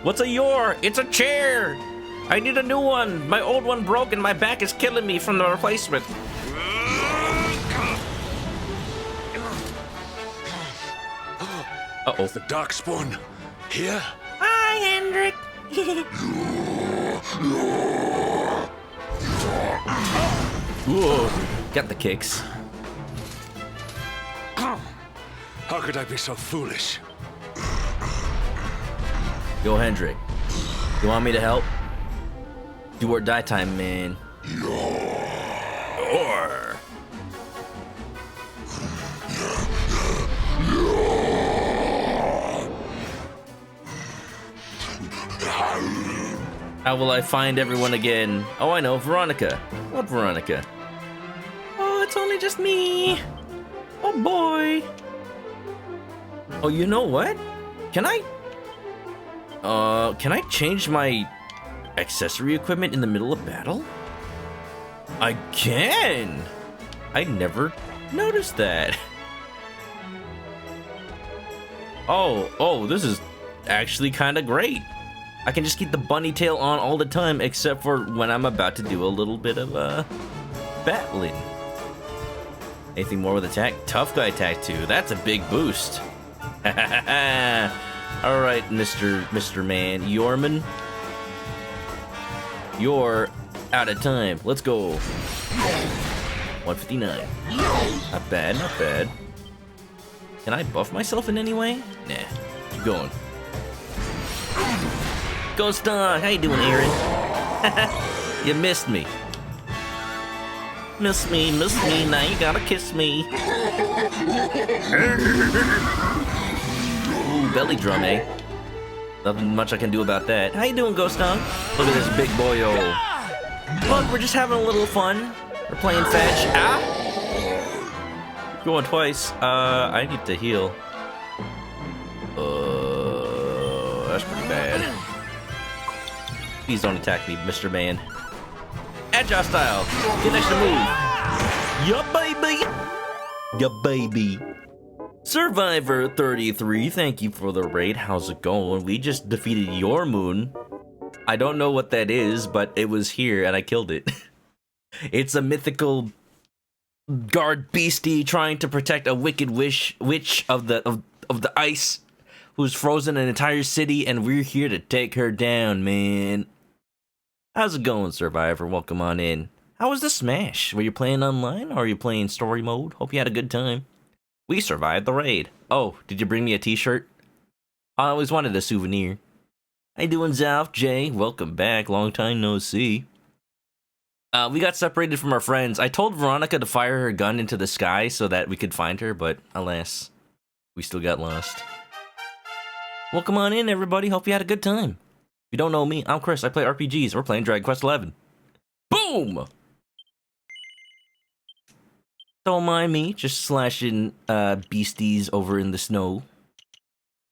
A: What's a yor? It's a chair! I need a new one. My old one broke and my back is killing me from the replacement. Uh-oh.
J: The Darkspawn. Here?
A: Hi, Hendrik. Whoa, got the kicks.
J: How could I be so foolish?
A: Yo, Hendrik. You want me to help? Do or die time, man. Or... How will I find everyone again? Oh, I know, Veronica. What Veronica? Oh, it's only just me. Oh boy. Oh, you know what? Can I change my accessory equipment in the middle of battle? I can. I never noticed that. Oh, this is actually kind of great. I can just keep the bunny tail on all the time, except for when I'm about to do a little bit of battling. Anything more with attack? Tough guy tattoo. That's a big boost. All right, Mr. Man, Yorman. You're out of time. Let's go. 159. Not bad, not bad. Can I buff myself in any way? Nah. Keep going. Ghost Dog, how you doing, Aaron? You missed me. Miss me, now you gotta kiss me. Ooh, belly drum, eh? Nothing much I can do about that. How you doing, Ghost Dog? Look at this big boyo. Look, we're just having a little fun. We're playing fetch. Ah! Going twice. I need to heal. That's pretty bad. Please don't attack me, Mr. Man. Agile style. Get an extra move. Ya baby. Ya baby. Survivor 33, thank you for the raid. How's it going? We just defeated your moon. I don't know what that is, but it was here and I killed it. It's a mythical guard beastie trying to protect a wicked witch of the ice who's frozen an entire city, and we're here to take her down, man. How's it going, Survivor? Welcome on in. How was the Smash? Were you playing online or are you playing story mode? Hope you had a good time. We survived the raid. Oh, did you bring me a t-shirt? I always wanted a souvenir. How you doing, Zalf? Jay, welcome back. Long time no see. We got separated from our friends. I told Veronica to fire her gun into the sky so that we could find her, but alas, we still got lost. Welcome on in, everybody. Hope you had a good time. If you don't know me, I'm Chris. I play RPGs. We're playing Dragon Quest XI. Boom! Don't mind me, just slashing beasties over in the snow.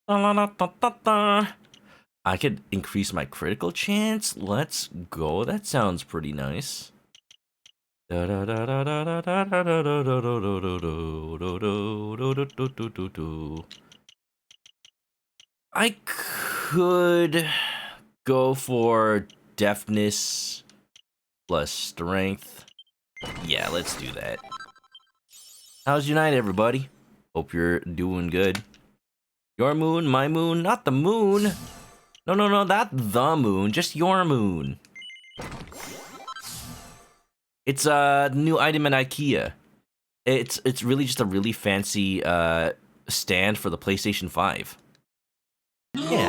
A: I could increase my critical chance. Let's go. That sounds pretty nice. I could go for deafness plus strength. Yeah, let's do that. How's your night, everybody? Hope you're doing good. Your moon, my moon, not the moon. No, not the moon, just your moon. It's a new item in IKEA. It's really just a really fancy stand for the PlayStation 5. Yeah.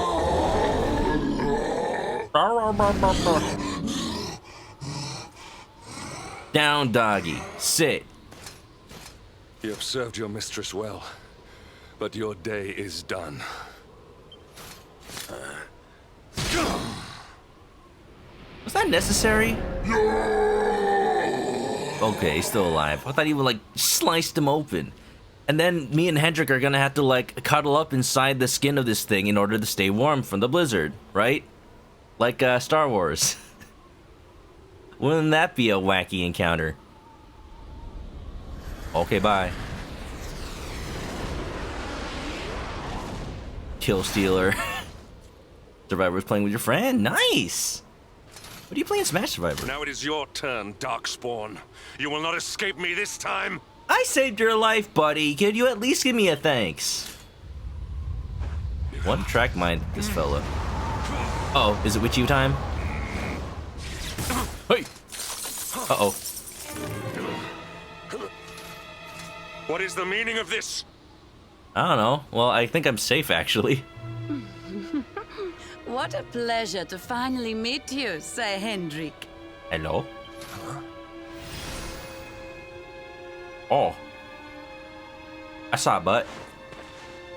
A: Down, doggy. Sit.
J: You have served your mistress well, but your day is done.
A: Was that necessary? Okay, he's still alive. I thought he would, like, sliced him open. And then me and Hendrik are gonna have to, like, cuddle up inside the skin of this thing in order to stay warm from the blizzard, right? Like, Star Wars. Wouldn't that be a wacky encounter? Okay, bye. Kill Stealer. Survivor's playing with your friend. Nice! What are you playing Smash Survivor?
J: Now it is your turn, Darkspawn. You will not escape me this time.
A: I saved your life, buddy. Could you at least give me a thanks? One track mind this fella. Oh, is it with you time? Hey! Uh-oh.
J: What is the meaning of this?
A: I don't know. Well, I think I'm safe, actually.
L: What a pleasure to finally meet you, Sir Hendrik.
A: Hello? Oh. I saw a butt.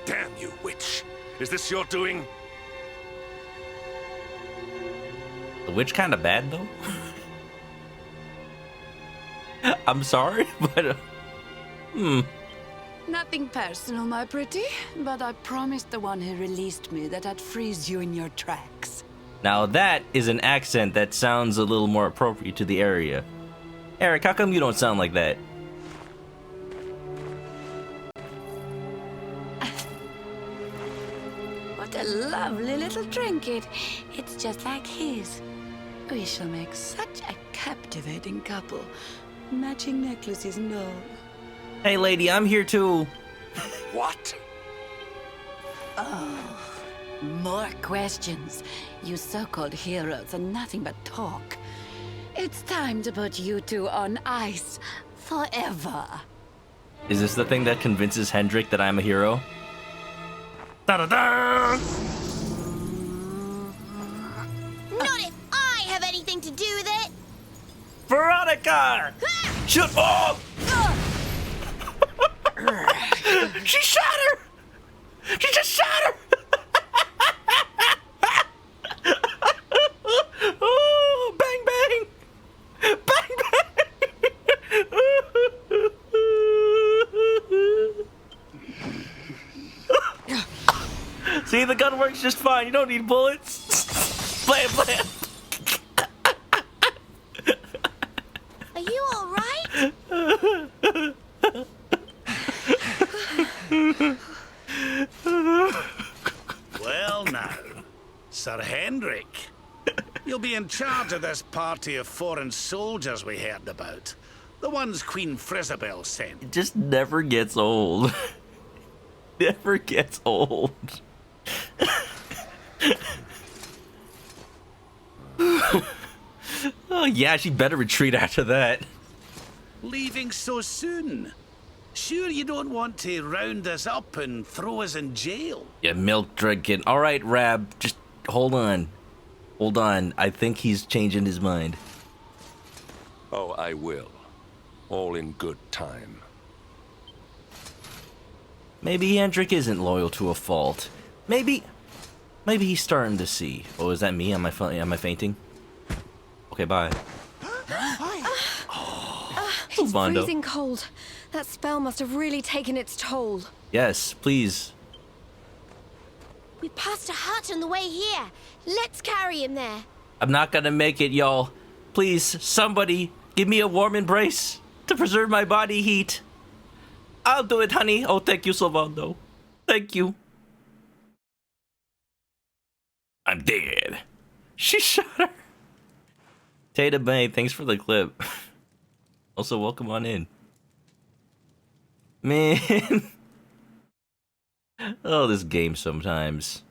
J: Damn you, witch. Is this your doing?
A: The witch kind of bad, though? I'm sorry, but...
L: Nothing personal, my pretty, but I promised the one who released me that I'd freeze you in your tracks.
A: Now that is an accent that sounds a little more appropriate to the area. Eric, how come you don't sound like that?
L: What a lovely little trinket. It's just like his. We shall make such a captivating couple. Matching necklaces and all.
A: Hey lady, I'm here too.
J: What?
L: Oh, more questions. You so-called heroes are nothing but talk. It's time to put you two on ice forever.
A: Is this the thing that convinces Hendrik that I'm a hero? Da-da-da!
C: Not if I have anything to do with it!
A: Veronica! Shoot! Oh! She shot her! She just shot her! Oh, bang, bang! Bang, bang! See, the gun works just fine. You don't need bullets. Blam, blam.
C: Are you alright?
H: Well now, Sir Hendrik, you'll be in charge of this party of foreign soldiers we heard about. The ones Queen Frisabel sent.
A: It just never gets old. Never gets old. Oh yeah, she better retreat after that.
H: Leaving so soon? Sure you don't want to round us up and throw us in jail?
A: Yeah, milk drinking. All right, Rab, just hold on. Hold on. I think he's changing his mind.
J: Oh, I will. All in good time.
A: Maybe Hendrik isn't loyal to a fault. Maybe he's starting to see. Oh, is that me? Am I fainting? Okay, bye.
D: It's
A: Bondo.
D: freezing cold. That spell must have really taken its toll.
A: Yes, please.
C: We passed a hut on the way here. Let's carry him there.
A: I'm not gonna make it, y'all. Please, somebody, give me a warm embrace to preserve my body heat. I'll do it, honey. Oh, thank you, Salvando. Thank you. I'm dead. She shot her. Tata May, thanks for the clip. Also, welcome on in. Man. Oh, this game sometimes.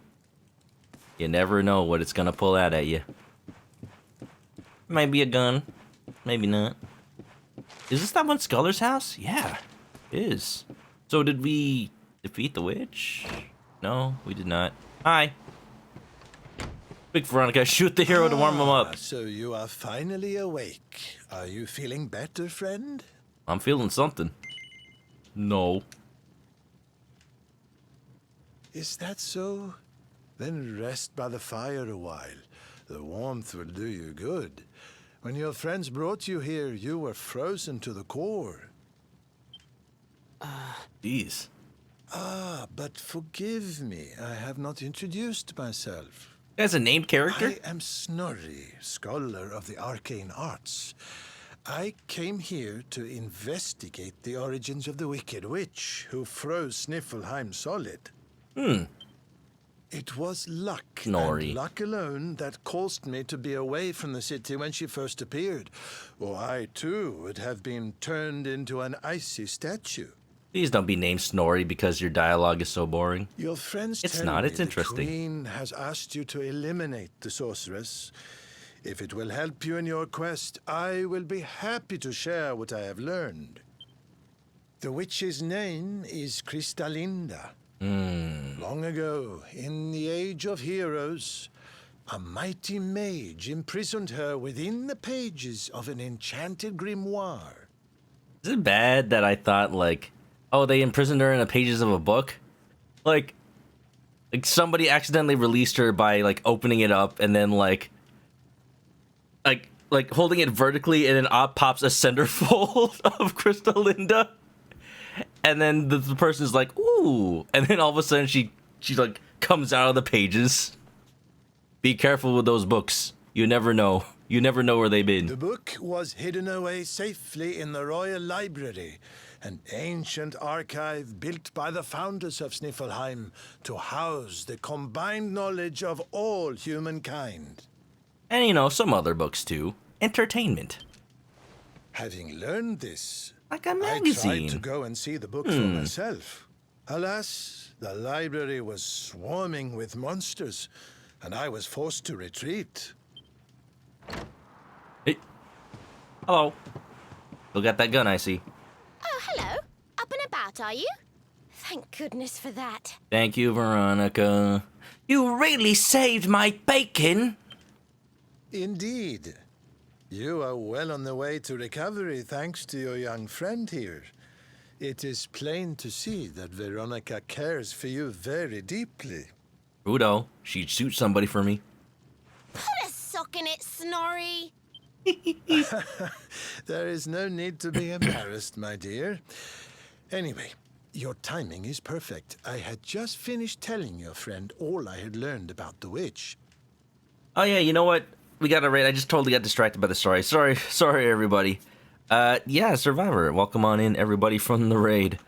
A: You never know what it's gonna pull out at you. Might be a gun. Maybe not. Is this that one Sculler's house? Yeah, it is. So did we defeat the witch? No, we did not. Hi. Quick, Veronica, shoot the hero to warm him up.
M: So you are finally awake. Are you feeling better, friend?
A: I'm feeling something. No.
M: Is that so? Then rest by the fire a while. The warmth will do you good. When your friends brought you here, you were frozen to the core.
A: Jeez.
M: But forgive me, I have not introduced myself.
A: As a named character?
M: I am Snorri, scholar of the arcane arts. I came here to investigate the origins of the Wicked Witch who froze Sniffelheim solid. It was luck,
A: Snorri.
M: and luck alone, that caused me to be away from the city when she first appeared. Or I, too, would have been turned into an icy statue.
A: Please don't be named Snorri because your dialogue is so boring.
M: Your friends
A: It's
M: tell
A: not,
M: me
A: it's interesting.
M: The Queen has asked you to eliminate the sorceress. If it will help you in your quest, I will be happy to share what I have learned. The witch's name is Kristalinda. Long ago, in the Age of Heroes, a mighty mage imprisoned her within the pages of an enchanted grimoire.
A: Is it bad that I thought, like, oh, they imprisoned her in the pages of a book? Like somebody accidentally released her by, like, opening it up and then, like holding it vertically and then up pops a centerfold of Kristalinda. and then the person's like, ooh, and then all of a sudden she like comes out of the pages. Be careful with those books. You never know. You never know where they've been.
M: The book was hidden away safely in the Royal Library, an ancient archive built by the founders of Sniffelheim to house the combined knowledge of all humankind.
A: And, you know, some other books, too. Entertainment.
M: Having learned this,
A: like a
M: I
A: magazine.
M: tried to go and see the book for myself. Alas, the library was swarming with monsters, and I was forced to retreat.
A: Hey. Hello. Still got that gun, I see.
C: Oh, hello. Up and about, are you? Thank goodness for that.
A: Thank you, Veronica. You really saved my bacon.
M: Indeed. You are well on the way to recovery thanks to your young friend here. It is plain to see that Veronica cares for you very deeply.
A: Udo, she'd shoot somebody for me.
C: Put a sock in it, Snorri.
M: There is no need to be embarrassed, my dear. Anyway, your timing is perfect. I had just finished telling your friend all I had learned about the witch.
A: Oh yeah, you know what? We got a raid. I just totally got distracted by the story. Sorry, everybody. Yeah, Survivor. Welcome on in, everybody, from the raid.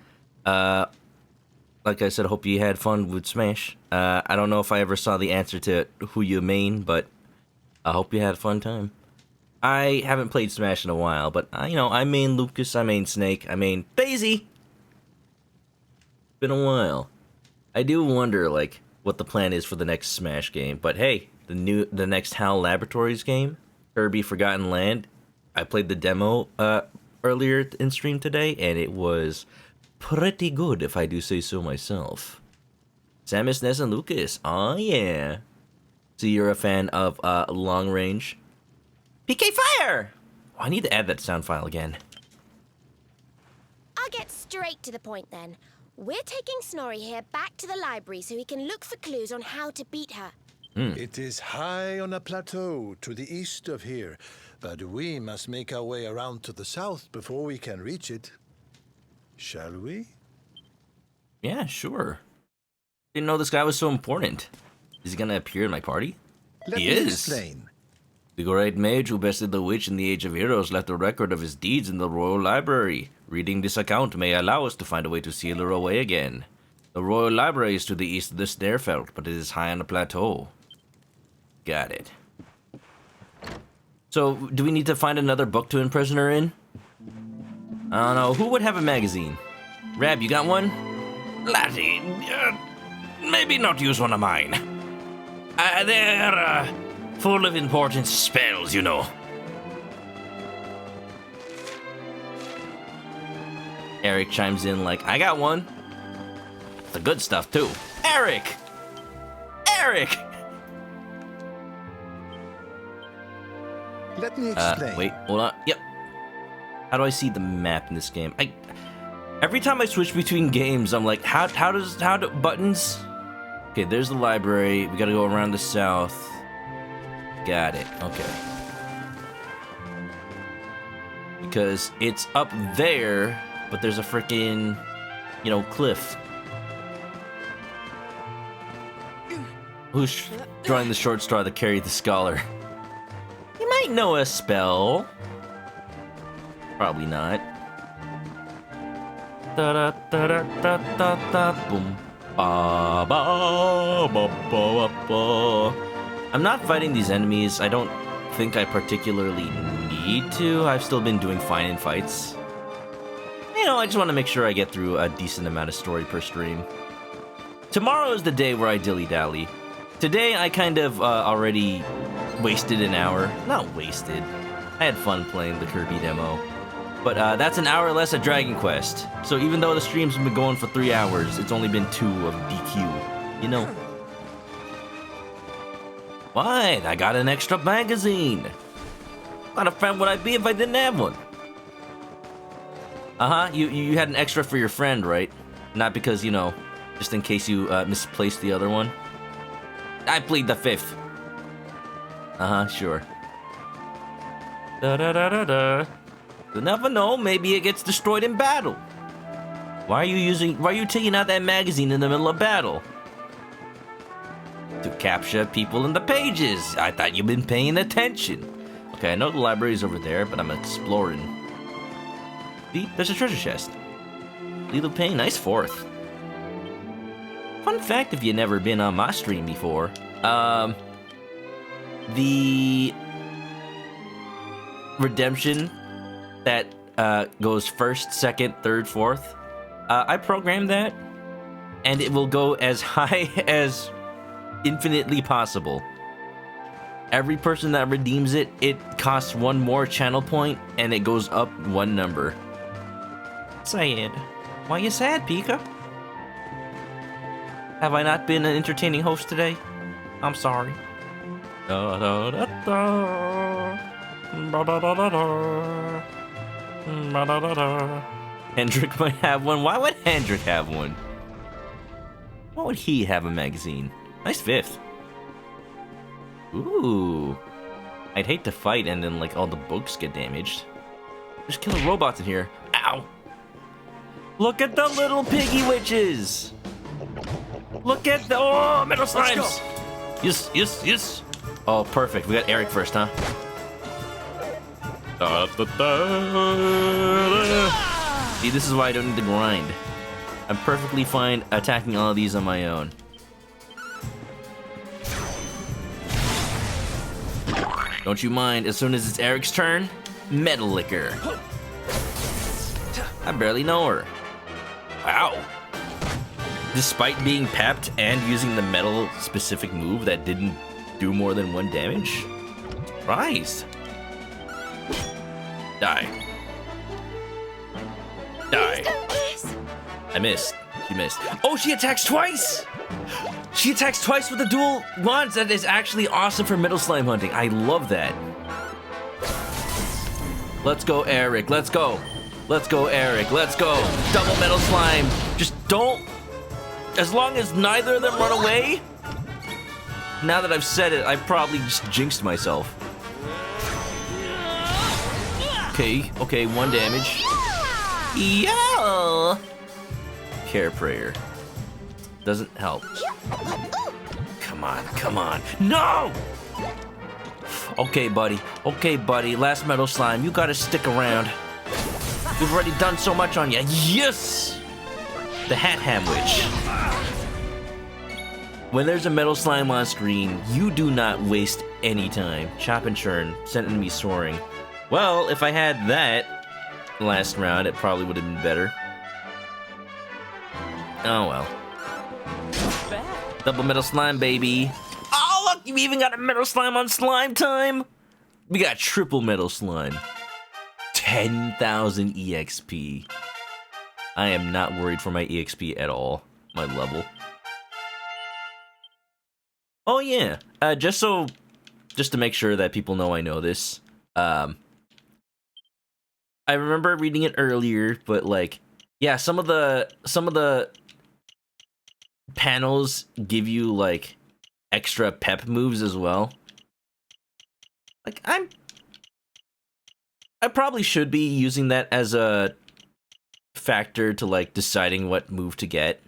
A: Like I said, I hope you had fun with Smash. I don't know if I ever saw the answer to who you main, but I hope you had a fun time. I haven't played Smash in a while, but you know, I main Lucas, I main Snake, I main Daisy. Been a while. I do wonder, like, what the plan is for the next Smash game. But hey, the next HAL Laboratories game, Kirby Forgotten Land. I played the demo earlier in stream today, and it was pretty good, if I do say so myself. Samus, Ness, and Lucas. Oh yeah. So you're a fan of long range. PK Fire! Oh, I need to add that sound file again.
C: I'll get straight to the point then. We're taking Snorri here back to the library so he can look for clues on how to beat her.
M: It is high on a plateau to the east of here, but we must make our way around to the south before we can reach it. Shall we?
A: Yeah, sure. Didn't know this guy was so important. Is he gonna appear in my party?
M: Let
A: He
M: me
A: is.
M: explain.
A: The great mage who bested the witch in the Age of Heroes left a record of his deeds in the Royal Library. Reading this account may allow us to find a way to seal her away again. The Royal Library is to the east of the Snarefelt, but it is high on a plateau. Got it. So, do we need to find another book to imprison her in? I don't know. Who would have a magazine? Rab, you got one?
B: Laddie, maybe not use one of mine. They're full of important spells, you know.
A: Eric chimes in like, I got one. The good stuff, too. Eric! Eric!
M: Let me explain.
A: Wait, hold on. Yep. How do I see the map in this game? Every time I switch between games, I'm like, how do buttons? Okay, there's the library. We gotta go around the south. Got it. Okay. Because it's up there, but there's a freaking, you know, cliff. Who's drawing the short straw to carry the scholar? You might know a spell. Probably not. Da da da da da da da boom. Ba ba ba ba ba. I'm not fighting these enemies. I don't think I particularly need to. I've still been doing fine in fights. You know, I just want to make sure I get through a decent amount of story per stream. Tomorrow is the day where I dilly-dally. Today, I kind of already wasted an hour. Not wasted. I had fun playing the Kirby demo. But that's an hour less at Dragon Quest. So even though the streams have been going for 3 hours, it's only been 2 of DQ. You know. Why? I got an extra magazine. What a friend would I be if I didn't have one? Uh-huh, you had an extra for your friend, right? Not because, you know, just in case you misplaced the other one? I plead the fifth. Uh-huh, sure. Da-da-da-da-da. You never know, maybe it gets destroyed in battle. Why are you taking out that magazine in the middle of battle? To capture people in the pages. I thought you'd been paying attention. Okay, I know the library's over there, but I'm exploring. See, there's a treasure chest. Lilo Payne, nice fourth. Fun fact if you've never been on my stream before, the redemption that goes first, second, third, fourth, I programmed that, and it will go as high as infinitely possible. Every person that redeems it, it costs one more channel point, and it goes up one number. Sad. Why you sad, Pika? Have I not been an entertaining host today? I'm sorry. Da, da, da, da. Ba, da, da, da, da. Ba, da, da, da. Hendrik might have one. Why would Hendrik have one? Why would he have a magazine? Nice fifth. Ooh. I'd hate to fight and then like all the books get damaged. There's killer robots in here. Ow. Look at the little piggy witches. Look at the metal slimes. Yes, yes, yes. Oh, perfect. We got Eric first, huh? Da, da, da. See, this is why I don't need to grind. I'm perfectly fine attacking all of these on my own. Don't you mind, as soon as it's Eric's turn, Metal Licker. I barely know her. Wow. Despite being pepped and using the metal specific move that didn't do more than 1 damage? Christ. Die. Die. I missed. She missed. Oh, she attacks twice! She attacks twice with the dual wands. That is actually awesome for metal slime hunting. I love that. Let's go, Eric. Let's go. Let's go, Eric. Let's go. Double metal slime. Just don't... As long as neither of them run away... Now that I've said it, I probably just jinxed myself. Okay, okay, 1 damage. Yo! Care prayer. Doesn't help. Come on, come on. No! Okay, buddy. Okay, buddy. Last metal slime. You gotta stick around. We've already done so much on you. Yes! The Hat Ham Witch. When there's a metal slime on screen, you do not waste any time. Chop and churn. Send enemies soaring. Well, if I had that last round, it probably would have been better. Oh well. Double metal slime, baby. Oh, look, you even got a metal slime on slime time. We got triple metal slime. 10,000 EXP. I am not worried for my EXP at all. My level. Oh yeah, just to make sure that people know I know this. I remember reading it earlier, but like, yeah, some of the panels give you like extra pep moves as well. Like I probably should be using that as a factor to like deciding what move to get.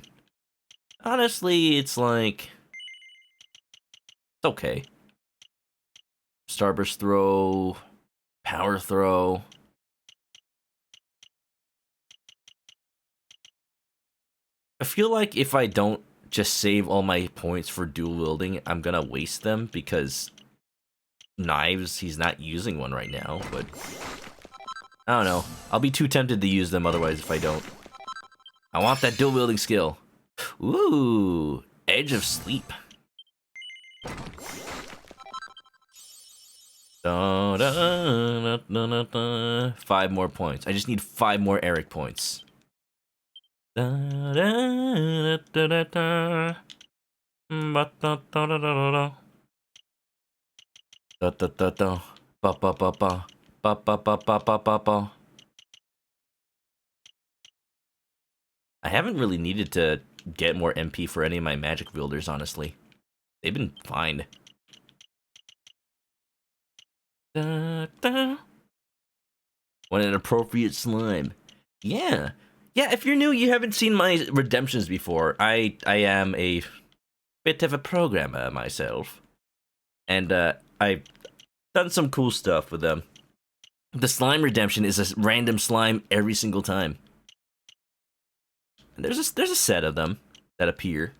A: Honestly, it's like it's okay. Starburst throw, power throw. I feel like if I don't just save all my points for dual wielding, I'm gonna waste them because knives, he's not using one right now, but I don't know. I'll be too tempted to use them otherwise if I don't. I want that dual wielding skill. Ooh, Edge of Sleep. Da, da, da, da, da. 5 more points. I just need 5 more Eric points. Da, da, da, da, da. Ba, da, da, da, da, da. Da, da, da, da. Ba, ba, ba, ba. Ba, ba, ba, ba, ba, ba, ba. I haven't really needed to get more MP for any of my magic wielders, honestly. They've been fine. Da, da. What an appropriate slime. Yeah. Yeah, if you're new, you haven't seen my redemptions before. I am a bit of a programmer myself. And I've done some cool stuff with them. The slime redemption is a random slime every single time. And there's a set of them that appear.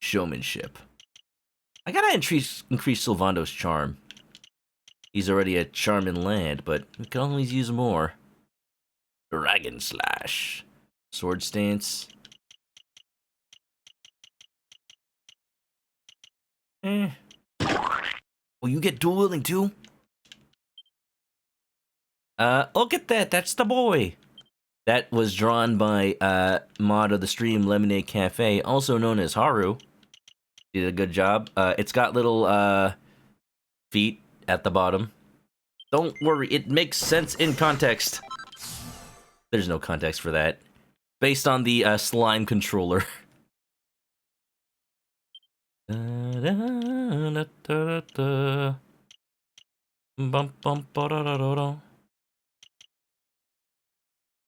A: Showmanship. I gotta increase Sylvando's charm. He's already a charm in land, but we can always use more. Dragon Slash. Sword Stance. Will you get dual wielding too? Look at that. That's the boy. That was drawn by mod of the stream Lemonade Cafe, also known as Haru. Did a good job. It's got little feet at the bottom. Don't worry, it makes sense in context. There's no context for that. Based on the slime controller.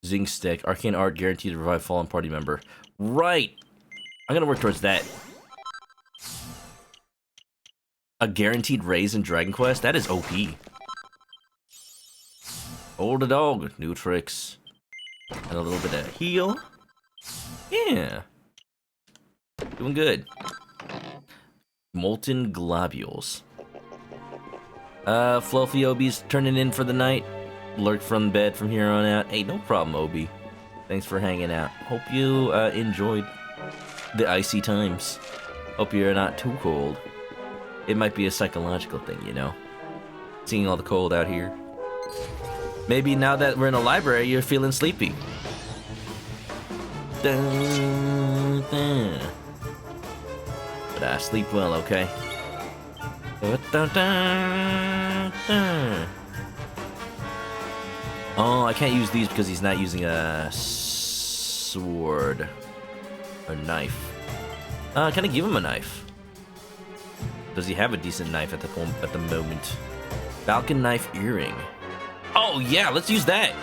A: Zing Stick, arcane art guaranteed to revive fallen party member. Right! I'm gonna work towards that. A guaranteed raise in Dragon Quest? That is OP. Hold a dog, new tricks. And a little bit of heal. Yeah. Doing good. Molten globules. Fluffy Obi's turning in for the night. Lurk from bed from here on out. Hey, no problem, Obi. Thanks for hanging out. Hope you enjoyed the icy times. Hope you're not too cold. It might be a psychological thing, you know? Seeing all the cold out here. Maybe now that we're in a library, you're feeling sleepy. Dun, dun. But sleep well, okay? Dun, dun, dun, dun. Oh, I can't use these because he's not using a sword or knife. Can I give him a knife? Does he have a decent knife at the moment? Falcon knife earring. Oh yeah, let's use that.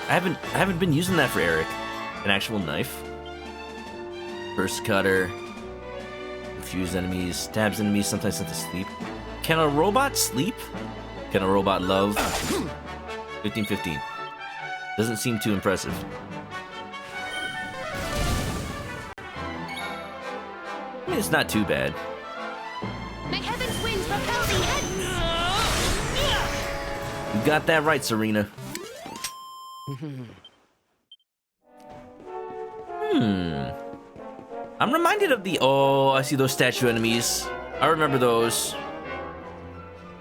A: I haven't been using that for Eric. An actual knife. Burst cutter. Confuse enemies. Stabs enemies sometimes sent to sleep. Can a robot sleep? Can a robot love? 15-15. Doesn't seem too impressive. I mean, it's not too bad.
E: May heaven's winds propel thee hence!
A: You got that right, Serena. I'm reminded of the... Oh, I see those statue enemies. I remember those.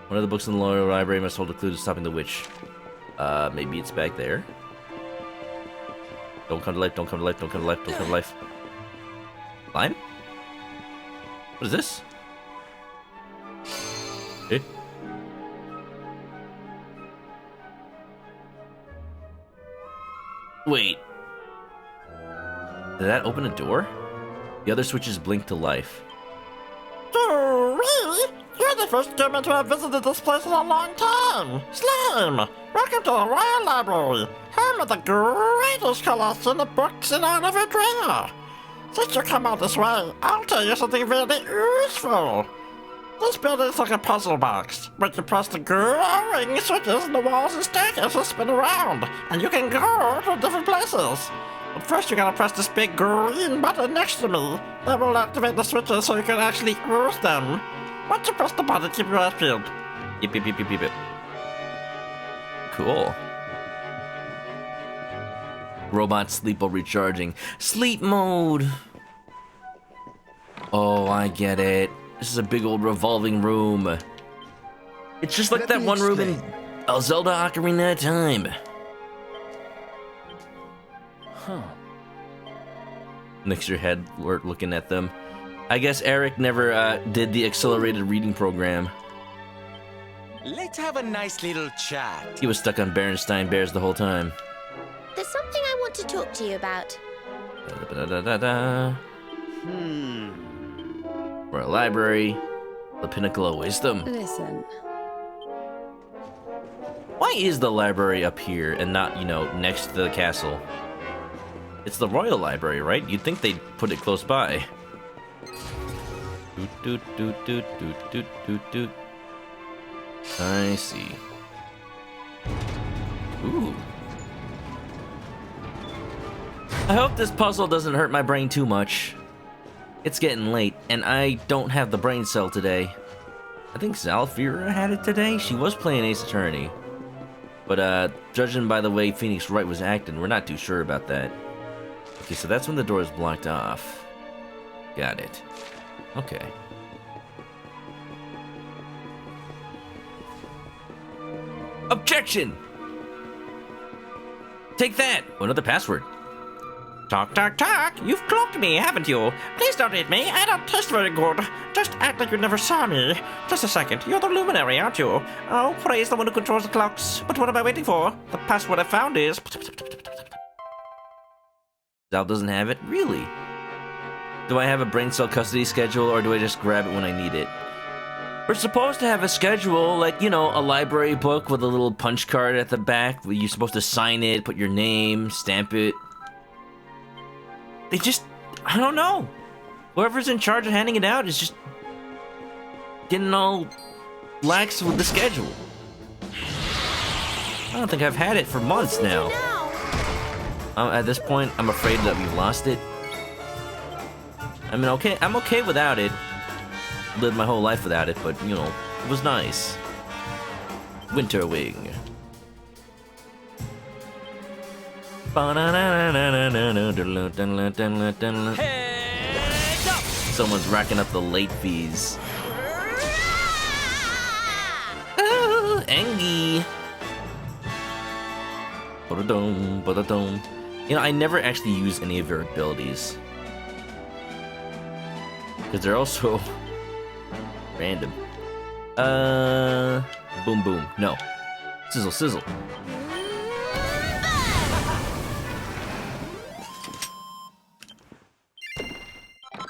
A: One of the books in the lower library must hold a clue to stopping the witch. Maybe it's back there. Don't come to life, don't come to life, don't come to life, don't come to life. Slime? What is this? Eh? Wait. Did that open a door? The other switches blink to life.
G: Really? You're the first human to have visited this place in a long time. Slime, welcome to the Royal Library, home of the greatest collection of books in all of Adria. Since you come out this way, I'll tell you something very useful. This building's like a puzzle box. When you press the glowing switches, the walls and staircases spin around, and you can go to different places. But first you gotta press this big green button next to me. That will activate the switches so you can actually use them. Once you press the button, keep your eyes peeled.
A: Yip, yip, yip, yip, yip, yip. Cool. Robot sleep while recharging. Sleep mode! Oh, I get it. This is a big old revolving room. It's just like that one room in Zelda Ocarina of Time.
I: Huh.
A: Next your head, looking at them. I guess Eric never did the accelerated reading program.
K: Let's have a nice little chat.
A: He was stuck on Berenstain Bears the whole time.
C: There's something I want to talk to you about.
A: We're a library, the pinnacle of wisdom.
L: Listen.
A: Why is the library up here and not, you know, next to the castle? It's the royal library, right? You'd think they'd put it close by. Doot, doot, doot, doot, doot, doot, doot. I see. Ooh. I hope this puzzle doesn't hurt my brain too much. It's getting late, and I don't have the brain cell today. I think Zalfira had it today? She was playing Ace Attorney. But, judging by the way Phoenix Wright was acting, we're not too sure about that. Okay, so that's when the door is blocked off. Got it. Okay. Objection! Take that! Another password.
G: Talk, talk, talk. You've clocked me, haven't you? Please don't hit me. I don't taste very good. Just act like you never saw me. Just a second. You're the luminary, aren't you? Oh, praise the one who controls the clocks. But what am I waiting for? The password I found is...
A: Zal doesn't have it? Really? Do I have a brain cell custody schedule, or do I just grab it when I need it? We're supposed to have a schedule, like, you know, a library book with a little punch card at the back where you're supposed to sign it, put your name, stamp it. They just... I don't know. Whoever's in charge of handing it out is just... getting all lax with the schedule. I don't think I've had it for months now. At this point, I'm afraid that we've lost it. I mean, okay, I'm okay without it. Lived my whole life without it, but, you know, it was nice. Winter Wing. Someone's racking up the late fees. Oh, Angie. Ba-da-dum, ba-da-dum. You know, I never actually use any of her abilities. Because they're also random. Boom boom. No. Sizzle sizzle.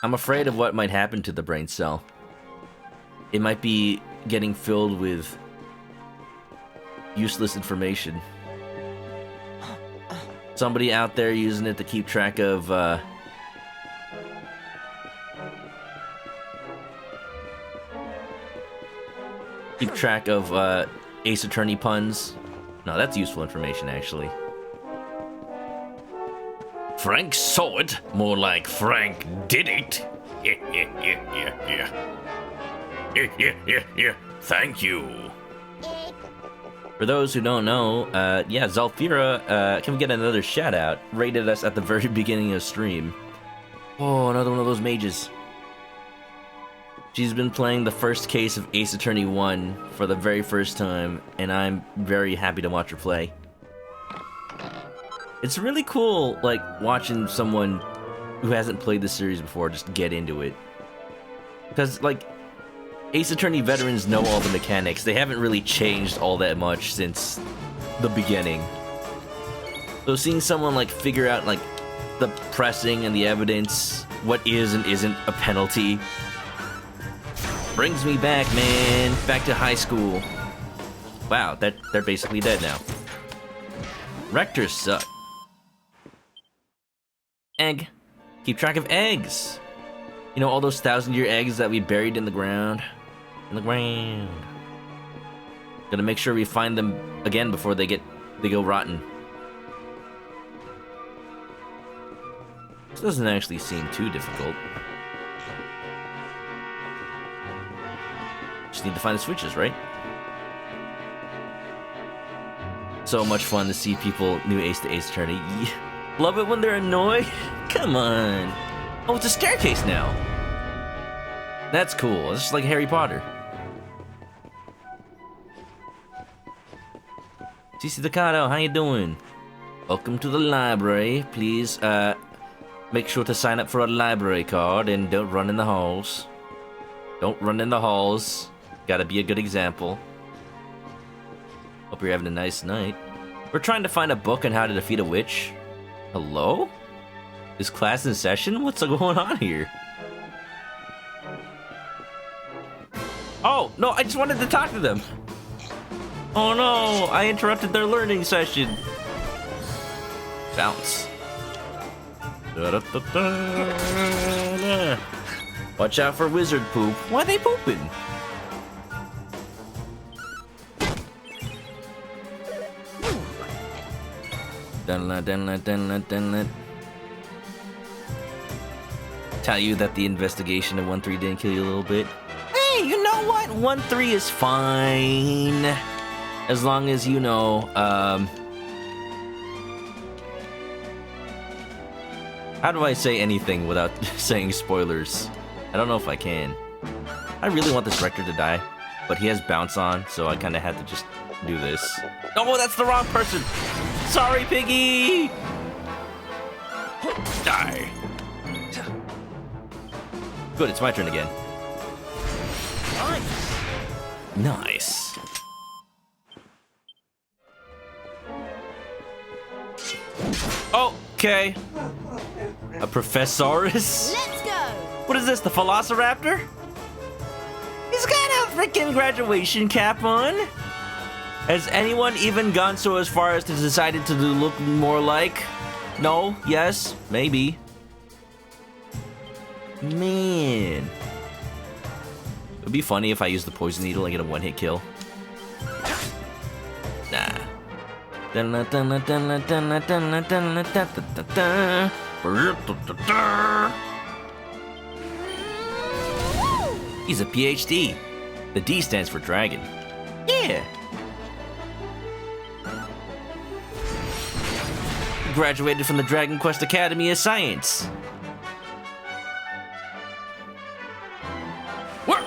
A: I'm afraid of what might happen to the brain cell. It might be getting filled with useless information. Somebody out there using it to keep track of, Ace Attorney puns. No, that's useful information, actually.
B: Frank saw it. More like Frank did it. Yeah. Thank you.
A: For those who don't know, yeah, Zalfira, can we get another shout out? Rated us at the very beginning of stream. Oh, another one of those mages. She's been playing the first case of Ace Attorney 1 for the very first time, and I'm very happy to watch her play. It's really cool, like, watching someone who hasn't played the series before just get into it. Because, like, Ace Attorney veterans know all the mechanics. They haven't really changed all that much since the beginning. So seeing someone, like, figure out, like, the pressing and the evidence, what is and isn't a penalty, brings me back, man. Back to high school. Wow, they're basically dead now. Rectors suck. Egg. Keep track of eggs. You know, all those 1,000-year eggs that we buried in the ground. Gotta make sure we find them again before they go rotten. This doesn't actually seem too difficult. Just need to find the switches, right? So much fun to see people new Ace to Ace Attorney. Love it when they're annoyed. Come on. Oh, it's a staircase now. That's cool. It's just like Harry Potter. CC Ducato, how you doing? Welcome to the library. Please, make sure to sign up for a library card and don't run in the halls. Don't run in the halls. Gotta be a good example. Hope you're having a nice night. We're trying to find a book on how to defeat a witch. Hello? Is class in session? What's going on here? Oh, no, I just wanted to talk to them. Oh no, I interrupted their learning session. Bounce. Da-da-da-da. Watch out for wizard poop. Why are they pooping? Dun-la-dun-la-dun-la-dun-la. Tell you that the investigation of 1-3 didn't kill you a little bit. Hey, you know what? 1-3 is fine. As long as you know, how do I say anything without saying spoilers? I don't know if I can. I really want this rector to die, but he has bounce on, so I kind of had to just do this. Oh, that's the wrong person! Sorry, Piggy! Die! Good, it's my turn again. Nice. Okay. A Professorus?
C: Let's go!
A: What is this, the Velociraptor? He's got a freaking graduation cap on. Has anyone even gone so as far as to decided to look more like? No? Yes? Maybe. Man. It would be funny if I used the poison needle and get a one-hit kill. Nah. He's a PhD. The D stands for dragon. Yeah. Graduated from the Dragon Quest Academy of Science. Work!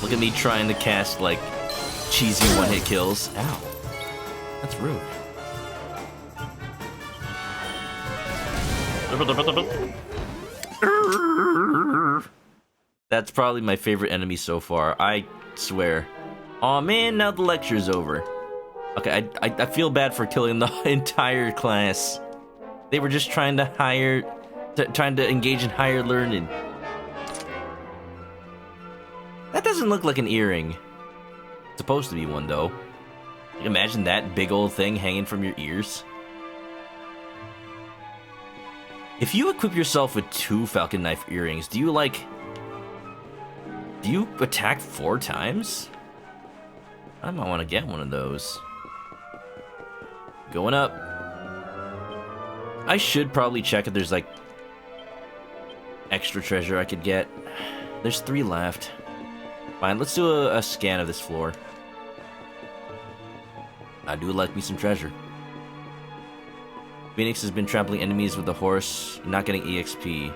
A: Look at me trying to cast, like, cheesy one-hit kills. Ow. That's rude. That's probably my favorite enemy so far, I swear. Aw man, now the lecture's over. Okay, I feel bad for killing the entire class. They were just trying to trying to engage in higher learning. That doesn't look like an earring. It's supposed to be one though. Imagine that big old thing hanging from your ears. If you equip yourself with 2 falcon knife earrings, do you attack 4 times? I might want to get one of those. Going up. I should probably check if there's like extra treasure I could get. There's 3 left. Fine, let's do a scan of this floor. I do like me some treasure. Phoenix has been trampling enemies with the horse, not getting EXP.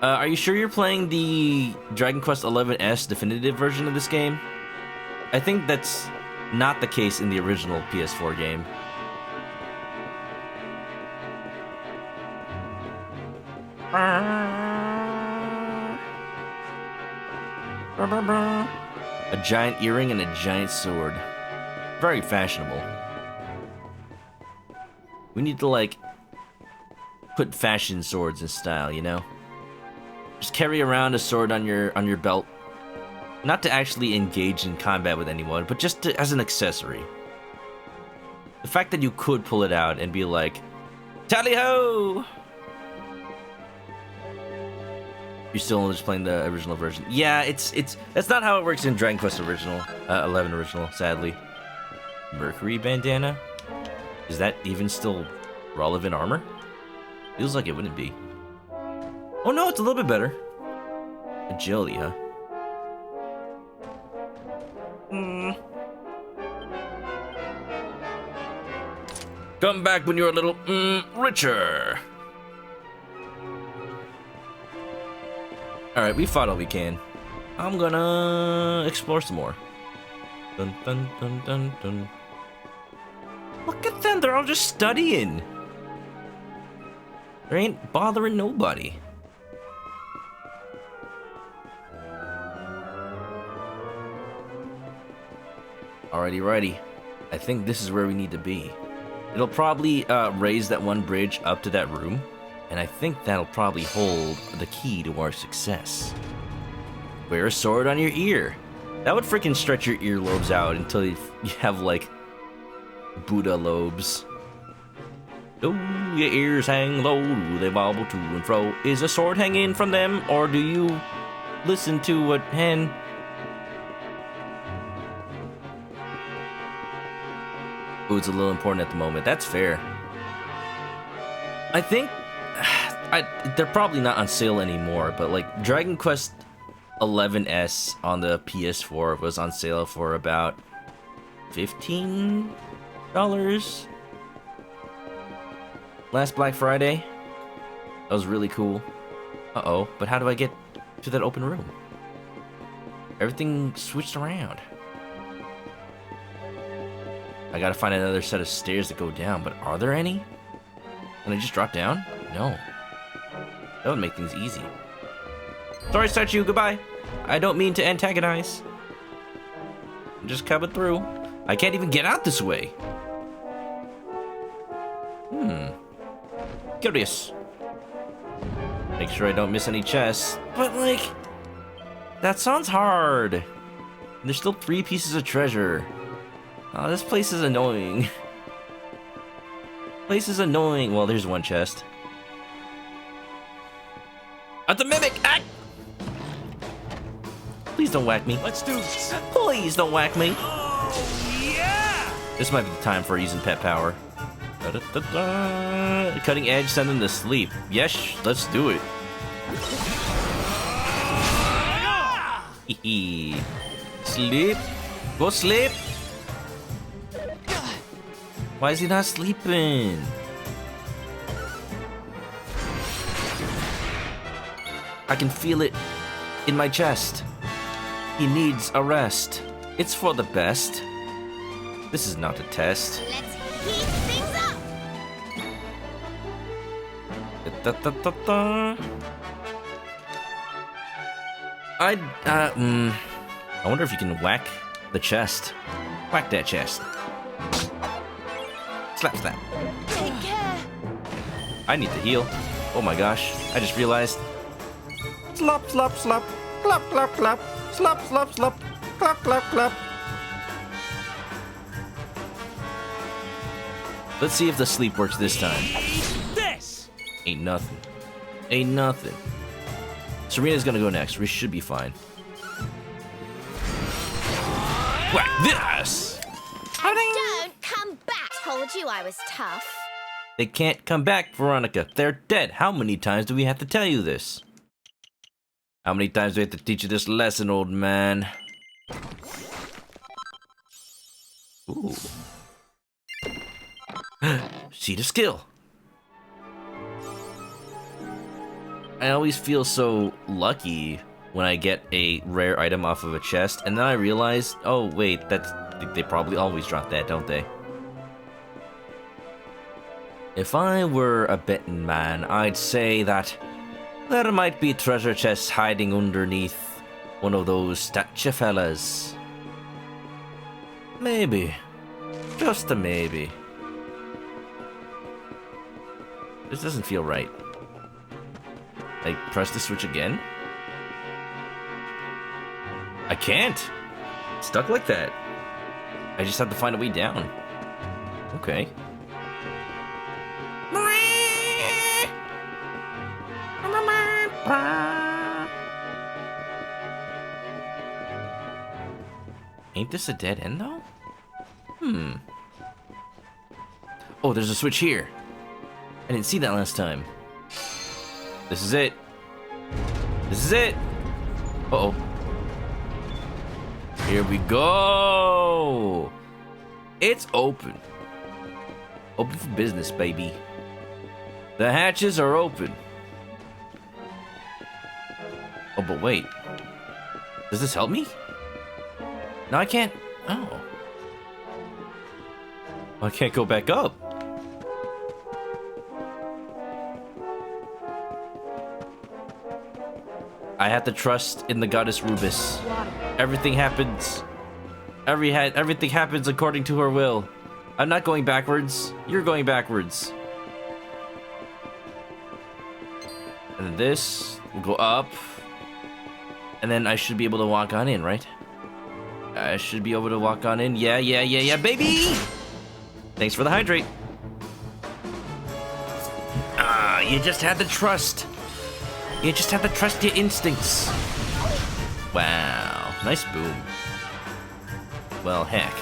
A: Are you sure you're playing the Dragon Quest XI's definitive version of this game? I think that's not the case in the original PS4 game. A giant earring and a giant sword. Very fashionable. We need to, like, put fashion swords in style, you know? Just carry around a sword on your belt. Not to actually engage in combat with anyone, but just as an accessory. The fact that you could pull it out and be like, tally-ho! You're still just playing the original version. Yeah, that's not how it works in Dragon Quest original, 11 original, sadly. Mercury bandana? Is that even still relevant armor? Feels like it wouldn't be. Oh no, it's a little bit better. Agility, huh? Come back when you're a little, richer. Alright, we fought all we can. I'm gonna explore some more. Dun dun dun dun dun. Look at them, they're all just studying. They ain't bothering nobody. Alrighty. I think this is where we need to be. It'll probably raise that one bridge up to that room, and I think that'll probably hold the key to our success. Wear a sword on your ear. That would freaking stretch your earlobes out until you have like Buddha lobes. Oh, your ears hang low, they wobble to and fro. Is a sword hanging from them, or do you listen to a hen? Oh, it's a little important at the moment. That's fair. I think they're probably not on sale anymore, but like Dragon Quest 11S on the PS4 was on sale for about $15 last Black Friday. That was really cool. Uh-oh, but how do I get to that open room? Everything switched around. I gotta find another set of stairs that go down, but are there any? Can I just drop down? No. That would make things easy. Sorry, statue, goodbye. I don't mean to antagonize. I'm just coming through. I can't even get out this way. Curious. Make sure I don't miss any chests. But like, that sounds hard. There's still 3 pieces of treasure. Oh, this place is annoying. Place is annoying. Well, there's 1 chest. It's a mimic! Ah! Please don't whack me.
I: Let's do this.
A: Please don't whack me.
I: Oh, yeah!
A: This might be the time for using pet power. Da-da-da-da. Cutting edge, send them to sleep. Yes, let's do it. Hee Sleep. Go sleep. Why is he not sleeping? I can feel it in my chest. He needs a rest. It's for the best. This is not a test.
C: Let's heat things up.
A: I wonder if you can whack the chest. Whack that chest. Slap, slap.
C: Take care.
A: I need to heal. Oh my gosh, I just realized. Slap, slap, slap. Clap, clap, clap. Slap, slap, slap. Clap, clap, clap. Let's see if the sleep works this time.
I: This!
A: Ain't nothing. Ain't nothing. Serena's gonna go next. We should be fine. Whack this!
C: Don't come back. Told you I was tough.
A: They can't come back, Veronica. They're dead. How many times do we have to tell you this? How many times do we have to teach you this lesson, old man? Ooh. See the skill. I always feel so lucky when I get a rare item off of a chest, and then I realize, oh wait, they probably always drop that, don't they? If I were a betting man, I'd say that there might be treasure chests hiding underneath one of those statue fellas. Maybe. Just a maybe. This doesn't feel right. Like, press the switch again? I can't! Stuck like that. I just have to find a way down. Okay. Ain't this a dead end, though? Oh, there's a switch here. I didn't see that last time. This is it. This is it. Uh-oh. Here we go. It's open. Open for business, baby. The hatches are open. Oh, but wait. Does this help me? No, I can't. Oh. I can't go back up. I have to trust in the goddess Rubis. Everything happens. Everything happens according to her will. I'm not going backwards. You're going backwards. And then this will go up. And then I should be able to walk on in, right? I should be able to walk on in. Yeah, baby! Thanks for the hydrate. Ah, you just had to trust. You just have to trust your instincts. Wow, nice boom. Well, heck.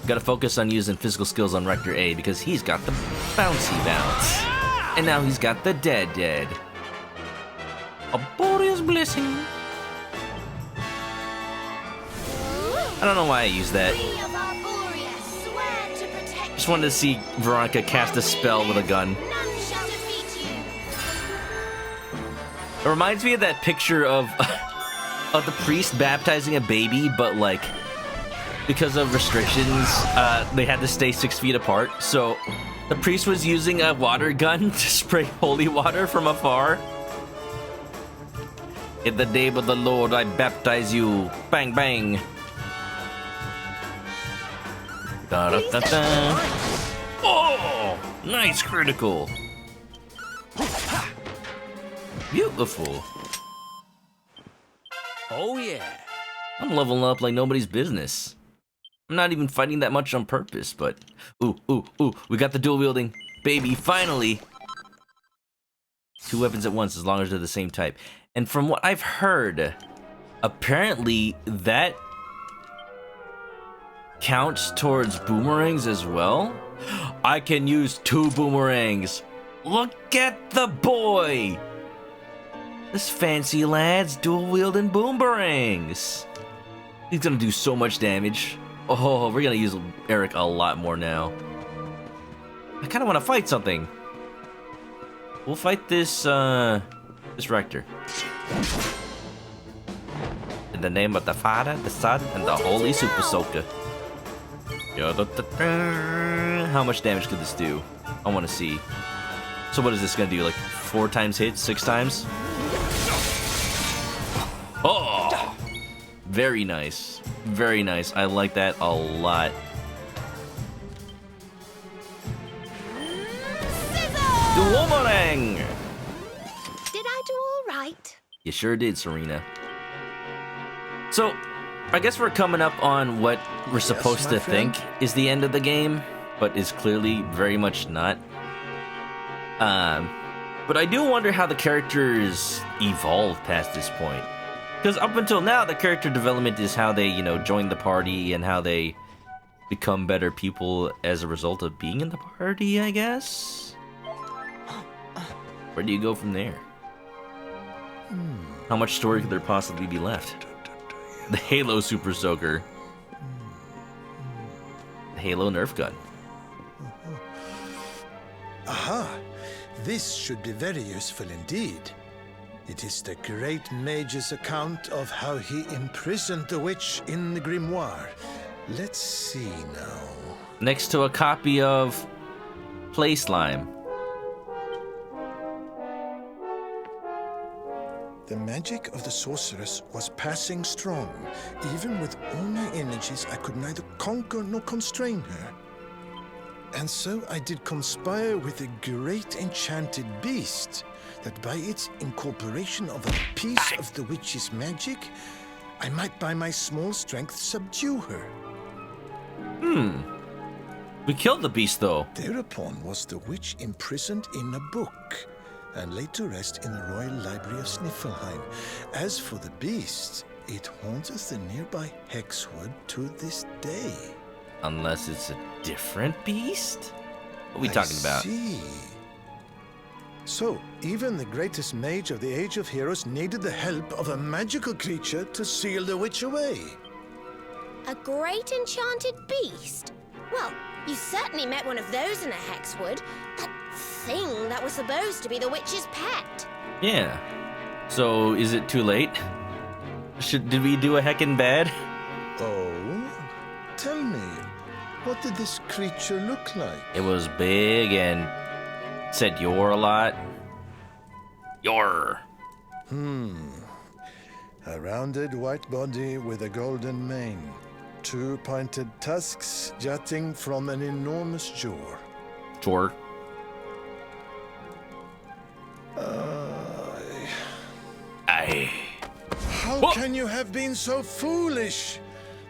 A: Gotta focus on using physical skills on Rector A because he's got the bouncy bounce. And now he's got the dead. A Borea's blessing. I don't know why I used that. Just wanted to see Veronica cast a spell with a gun. It reminds me of that picture of the priest baptizing a baby, but like because of restrictions, they had to stay 6 feet apart. So the priest was using a water gun to spray holy water from afar. In the name of the Lord, I baptize you. Bang, bang. Da-da-da-da. Oh, nice critical. Beautiful.
I: Oh, yeah.
A: I'm leveling up like nobody's business. I'm not even fighting that much on purpose, but... Ooh, we got the dual wielding. Baby, finally! 2 weapons at once as long as they're the same type. And from what I've heard, apparently that counts towards boomerangs as well. I can use 2 boomerangs. Look at the boy! This fancy lad's dual wielding boomerangs. He's gonna do so much damage. Oh, we're gonna use Eric a lot more now. I kinda wanna fight something. We'll fight this Rector. In the name of the Father, the Son, and the Holy Super Soaker. How much damage could this do? I wanna see. So what is this gonna do? Like 4 times hit? 6 times? Oh! Very nice. Very nice. I like that a lot. The Boomerang!
C: Did I do all right?
A: You sure did, Serena. So, I guess we're coming up on what we're supposed to think is the end of the game, but is clearly very much not. But I do wonder how the characters evolve past this point. Because up until now, the character development is how they, join the party and how they become better people as a result of being in the party, I guess? Where do you go from there? How much story could there possibly be left? The Halo Super Soaker. The Halo Nerf gun.
M: Aha! This should be very useful indeed. It is the great mage's account of how he imprisoned the witch in the grimoire. Let's see now.
A: Next to a copy of Play Slime.
M: The magic of the sorceress was passing strong. Even with all my energies, I could neither conquer nor constrain her. And so I did conspire with a great enchanted beast, that by its incorporation of a piece of the witch's magic, I might by my small strength subdue her.
A: We killed the beast, though.
M: Thereupon was the witch imprisoned in a book, and laid to rest in the Royal Library of Sniffelheim. As for the beast, it haunteth the nearby Hexwood to this day.
A: Unless it's a different beast? What are we talking about?
M: See. So, even the greatest mage of the Age of Heroes needed the help of a magical creature to seal the witch away.
C: A great enchanted beast? Well, you certainly met one of those in a Hexwood. That thing that was supposed to be the witch's pet.
A: Yeah. So, is it too late? Did we do a heckin' bad?
M: Oh? Tell me, what did this creature look like?
A: It was big and said "you're" a lot. You're.
M: A rounded white body with a golden mane. 2 pointed tusks jutting from an enormous jaw.
A: Chore.
M: How can you have been so foolish?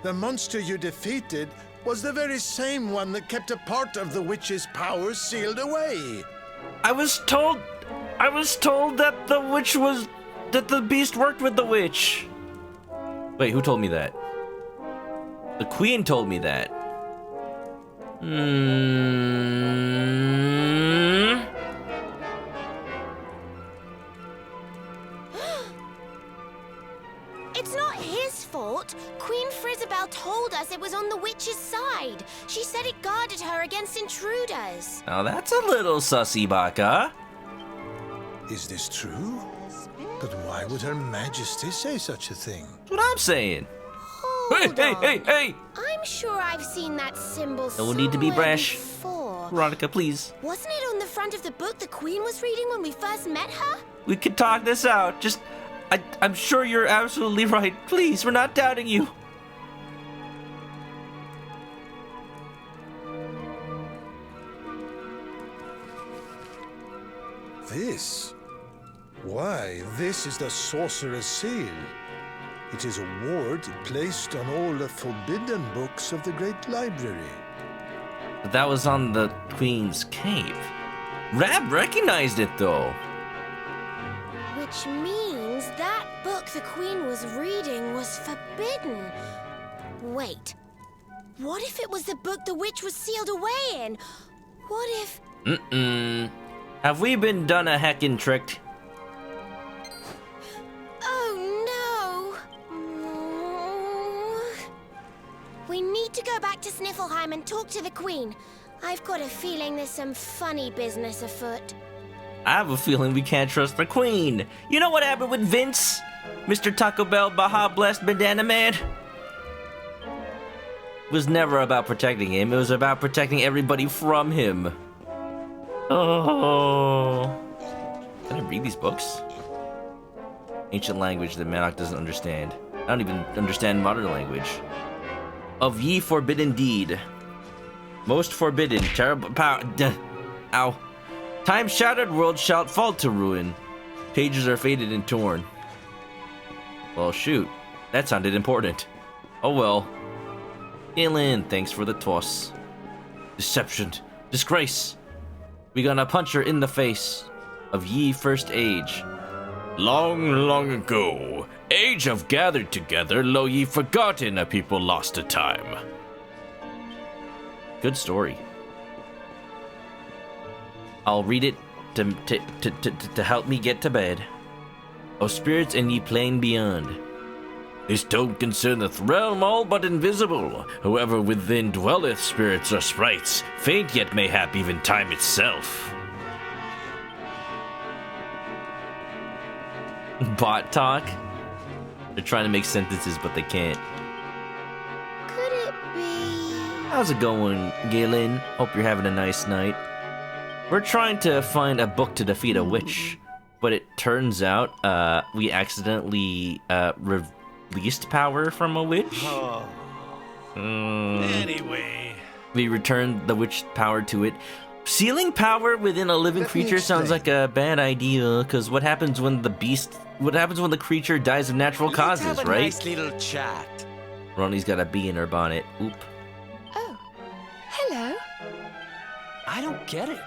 M: The monster you defeated was the very same one that kept a part of the witch's power sealed away.
A: I was told that the beast worked with the witch. Wait, who told me that? The queen told me that.
C: It's not his fault. Queen Frizzabelle told us it was on the witch's side. She said it guarded her against intruders.
A: Now that's a little sussy, Baka.
M: Is this true? But why would Her Majesty say such a thing?
A: That's what I'm saying.
C: Hold on.
A: Hey!
C: I'm sure I've seen that symbol
A: No need to be
C: somewhere
A: brash.
C: before.
A: Veronica, please.
C: Wasn't it on the front of the book the Queen was reading when we first met her?
A: We could talk this out. Just, I'm sure you're absolutely right. Please, we're not doubting you.
M: This? Why, this is the Sorcerer's Seal. It is a ward placed on all the forbidden books of the Great Library.
A: But that was on the Queen's cave. Rab recognized it, though.
C: Which means that book the Queen was reading was forbidden. Wait. What if it was the book the witch was sealed away in? What if...
A: Have we been done a heckin' tricked?
C: Oh, no. We need to go back to Sniffleheim and talk to the Queen. I've got a feeling there's some funny business afoot.
A: I have a feeling we can't trust the Queen. You know what happened with Vince? Mr. Taco Bell Baja Blessed Bandana Man? It was never about protecting him. It was about protecting everybody from him. Oh. Can I read these books? Ancient language that Manok doesn't understand. I don't even understand modern language. Of ye forbidden deed. Most forbidden, terrible power. Ow. Time shattered, world shall fall to ruin. Pages are faded and torn. Well, shoot. That sounded important. Oh well. Galen, thanks for the toss. Deception. Disgrace. We gonna punch her in the face. Of ye first age.
B: Long, long ago, age have gathered together, lo ye forgotten a people lost to time.
A: Good story. I'll read it to help me get to bed. O spirits in ye plain beyond.
B: This tome concerneth realm all but invisible. Whoever within dwelleth, spirits or sprites, faint yet mayhap even time itself.
A: Bot talk? They're trying to make sentences, but they can't.
C: Could it be...
A: How's it going, Galen? Hope you're having a nice night. We're trying to find a book to defeat a witch, but it turns out we accidentally released power from a witch.
H: Anyway,
A: we returned the witch power to it. Sealing power within a living creature sounds like a bad idea, because what happens when the creature dies of natural causes,
K: Let's have a
A: right?
K: nice little chat.
A: Ronnie's got a bee in her bonnet. Oop.
E: Oh, hello.
I: I don't get it.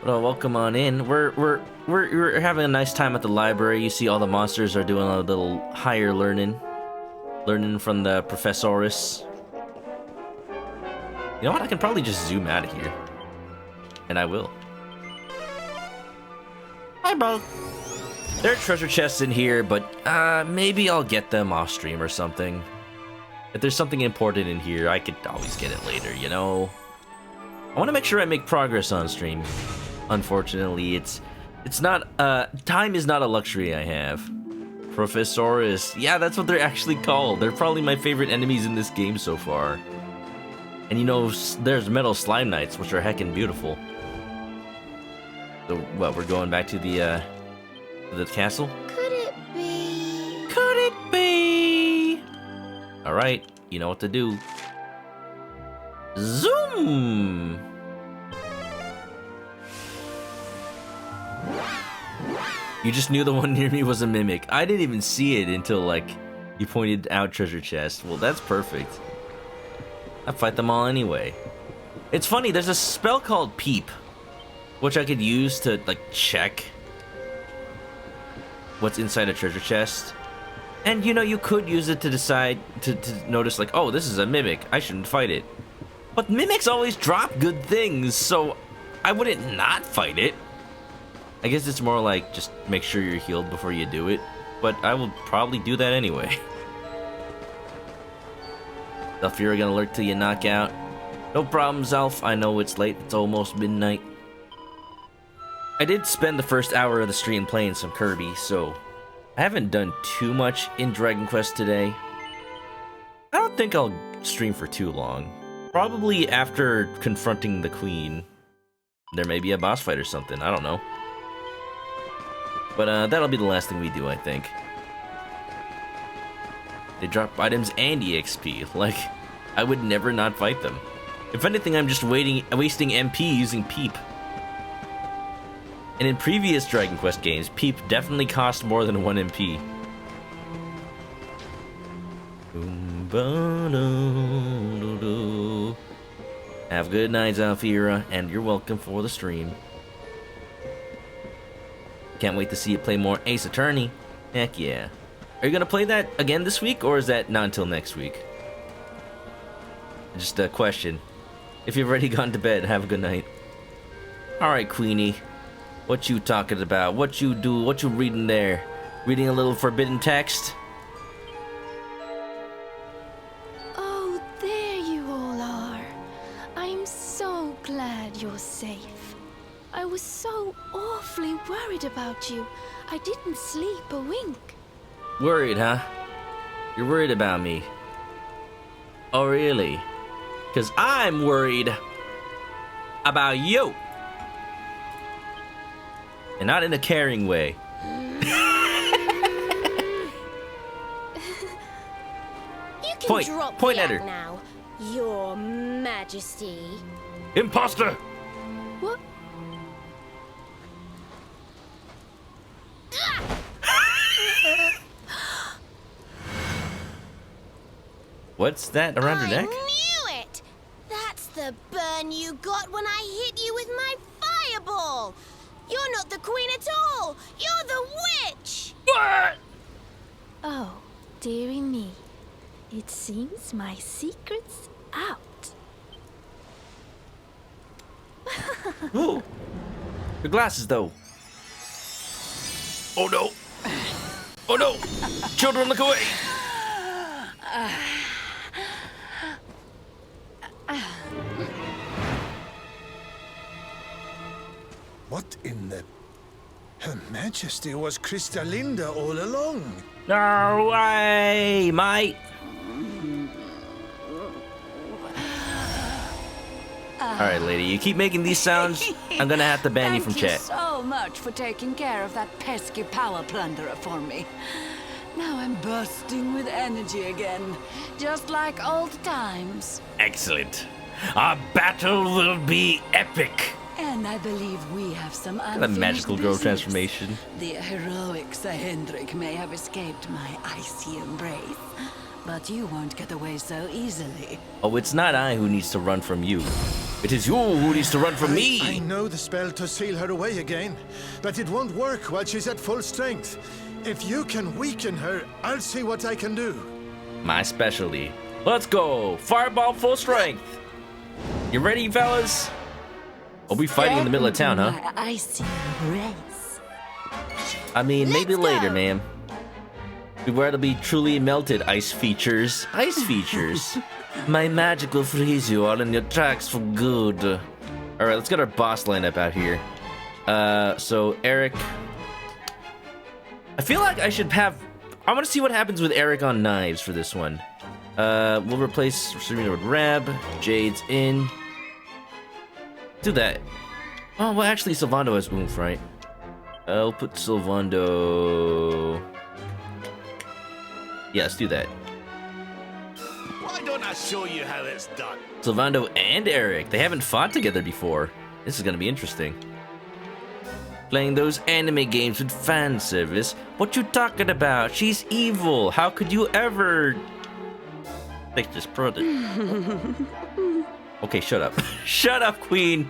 A: Well, welcome on in. We're having a nice time at the library. You see all the monsters are doing a little higher learning from the Professoress. You know what? I can probably just zoom out of here. And I will.
G: Hi, Bo.
A: There are treasure chests in here, but maybe I'll get them off stream or something. If there's something important in here, I could always get it later, you know? I want to make sure I make progress on stream. Unfortunately, it's not, time is not a luxury I have. Professoress, yeah, that's what they're actually called. They're probably my favorite enemies in this game so far. And you know, there's metal slime knights, which are heckin' beautiful. So, what, we're going back to the castle?
C: Could it be...
A: Could it be? Alright, you know what to do. Zoom! You just knew the one near me was a mimic. I didn't even see it until, like, you pointed out treasure chest. Well, that's perfect. I fight them all anyway. It's funny, there's a spell called Peep, which I could use to, like, check what's inside a treasure chest. And, you know, you could use it to decide, to notice, like, oh, this is a mimic, I shouldn't fight it. But mimics always drop good things, so I wouldn't not fight it. I guess it's more like, just make sure you're healed before you do it. But I will probably do that anyway. Zalfira gonna lurk till you knock out. No problem, Zalf. I know it's late. It's almost midnight. I did spend the first hour of the stream playing some Kirby, so I haven't done too much in Dragon Quest today. I don't think I'll stream for too long. Probably after confronting the Queen. There may be a boss fight or something. I don't know. But that'll be the last thing we do, I think. They drop items and EXP. Like, I would never not fight them. If anything, I'm just wasting MP using Peep. And in previous Dragon Quest games, Peep definitely cost more than 1 MP. Have a good night, Zalfira, and you're welcome for the stream. Can't wait to see you play more Ace Attorney. Heck yeah. Are you gonna play that again this week, or is that not until next week? Just a question. If you've already gone to bed, have a good night. Alright, Queenie. What you talking about? What you do? What you reading there? Reading a little forbidden text?
D: Oh, there you all are. I'm so glad you're safe. I was so awfully worried about you. I didn't sleep a wink.
A: Worried, huh? You're worried about me. Oh, really? 'Cause I'm worried about you. And not in a caring way.
C: You can drop
A: point
C: the
A: at her.
C: act now, Your Majesty.
B: Imposter!
D: What?
A: What's that around her neck?
C: I knew it! That's the burn you got when I hit you with my fireball! You're not the queen at all! You're the witch!
B: What?
D: Oh, dearie me. It seems my secret's out.
A: Ooh. Your glasses, though.
B: Oh no! Oh no! Children, look away!
M: What in the... Her Majesty was Crystalinda all along.
A: No way, mate. Alright, lady, you keep making these sounds, I'm gonna have to ban you from chat.
L: Thank you so much for taking care of that pesky power plunderer for me. Now I'm bursting with energy again, just like old times.
B: Excellent. Our battle will be epic.
L: And I believe we have some
A: Got a
L: unfinished
A: magical girl
L: business.
A: transformation.
L: The heroic Sir Hendrik may have escaped my icy embrace, but you won't get away so easily.
A: Oh, it's not I who needs to run from you. It is you who needs to run from me.
M: I know the spell to seal her away again, but it won't work while she's at full strength. If you can weaken her, I'll see what I can do.
A: My specialty. Let's go. Fireball full strength. You ready, fellas? We'll be fighting in the middle of town, huh?
L: My icy embrace.
A: I mean, maybe later, ma'am. Beware to be truly melted, ice features. Ice features. My magic will freeze you all in your tracks for good. Alright, let's get our boss lineup out here. So, Eric. I feel like I should have... I want to see what happens with Eric on knives for this one. We'll replace Serena with Rab. Jade's in. Do that. Oh, well, actually, Sylvando has oomph, right? I'll put Sylvando... Yeah, let's do that.
H: Why don't Won't I show you how it's done?
A: Sylvando and Eric, they haven't fought together before. This is gonna be interesting. Playing those anime games with fan service? What you talking about? She's evil. How could you ever take this product? Okay, shut up. Shut up, Queen.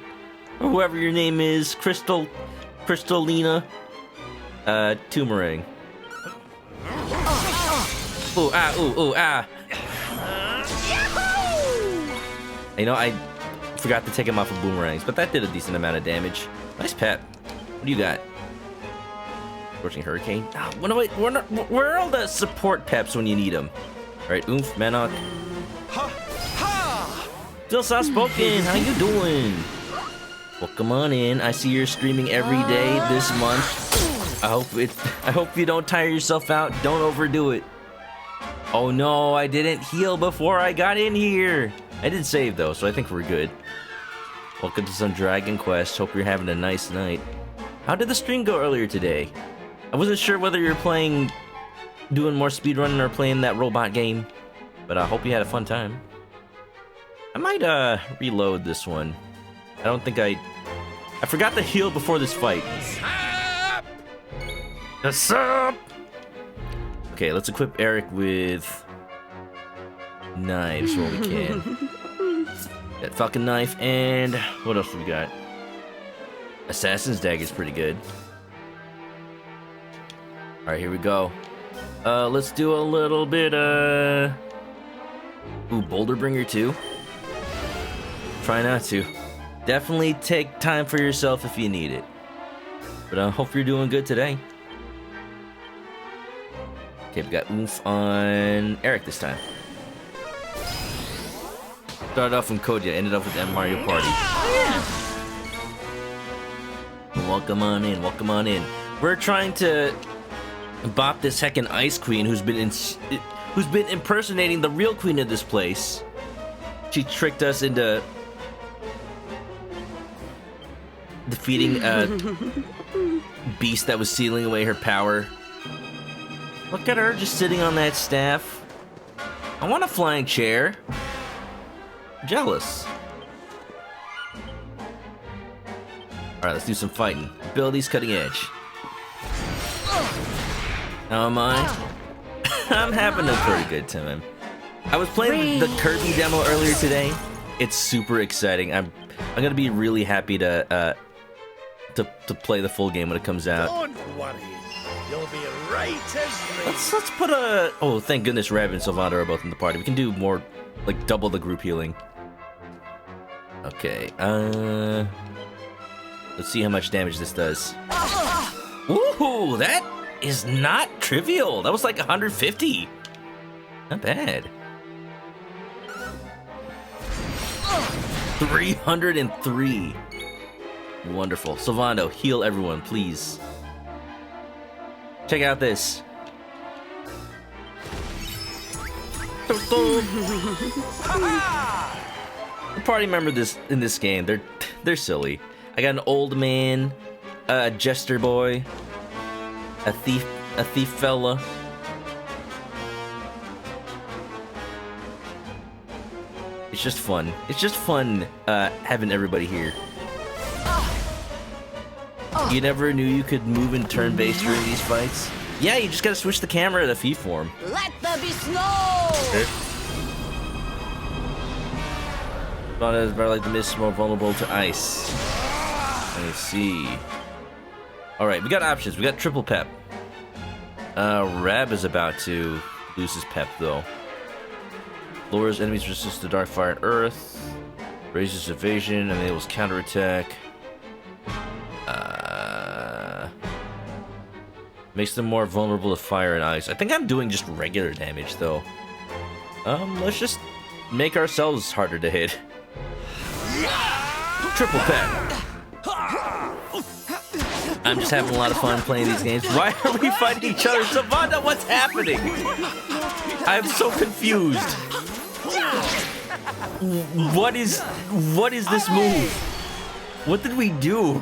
A: Or whoever your name is. Crystalina. Toomerang. Ooh, ah, ooh, ah. You know, I forgot to take him off of boomerangs, but that did a decent amount of damage. Nice pet. What do you got? Scorching Hurricane? Oh, where are all the support peps when you need them? Alright, Oomph, Manok. Still soft spoken, how you doing? Well, come on in. I see you're streaming every day this month. I hope you don't tire yourself out. Don't overdo it. Oh no, I didn't heal before I got in here. I did save though, so I think we're good. Welcome to some Dragon Quest. Hope you're having a nice night. How did the stream go earlier today? I wasn't sure whether you're doing more speedrunning or playing that robot game, but I hope you had a fun time. I might reload this one. I don't think I forgot to heal before this fight. What's up? Okay, let's equip Eric with knives while we can. That Falcon Knife, and what else do we got? Assassin's Dagger's pretty good. Alright, here we go. Let's do a little bit, ooh, Boulder Bringer too? Try not to. Definitely take time for yourself if you need it. But I hope you're doing good today. Okay, we got Oomph on Eric this time. Started off with Kodia, ended up with M Mario Party. Welcome on in, welcome on in. We're trying to bop this heckin' Ice Queen who's been impersonating the real queen of this place. She tricked us into defeating a beast that was sealing away her power. Look at her just sitting on that staff. I want a flying chair. Jealous. Alright, let's do some fighting. Abilities cutting edge. How am I? I'm having a pretty good time. I was playing the Kirby demo earlier today. It's super exciting. I'm gonna be really happy to play the full game when it comes out.
H: Don't worry, you'll be right as
A: Let's put a... Oh, thank goodness Rev and Sylvando are both in the party. We can do more, like double the group healing. Okay, let's see how much damage this does. Woohoo! That is not trivial. That was like 150. Not bad. 303. Wonderful. Sylvando, heal everyone, please. Check out this. The party member in this game, they're silly. I got an old man, a jester boy, a thief fella. It's just fun. It's just fun having everybody here. You never knew you could move in turn-based during these fights? Yeah, you just gotta switch the camera to thief form.
L: Let there be snow!
A: Sylvando is better like the mist, more vulnerable to ice. Let me see. Alright, we got options. We got triple pep. Rab is about to lose his pep, though. Lowers enemies resist to dark fire and earth. Raises evasion, enables counterattack. Makes them more vulnerable to fire and ice. I think I'm doing just regular damage, though. Let's just make ourselves harder to hit. Triple pep. I'm just having a lot of fun playing these games. Why are we fighting each other? Sylvando, what's happening? I'm so confused. What is this move? What did we do?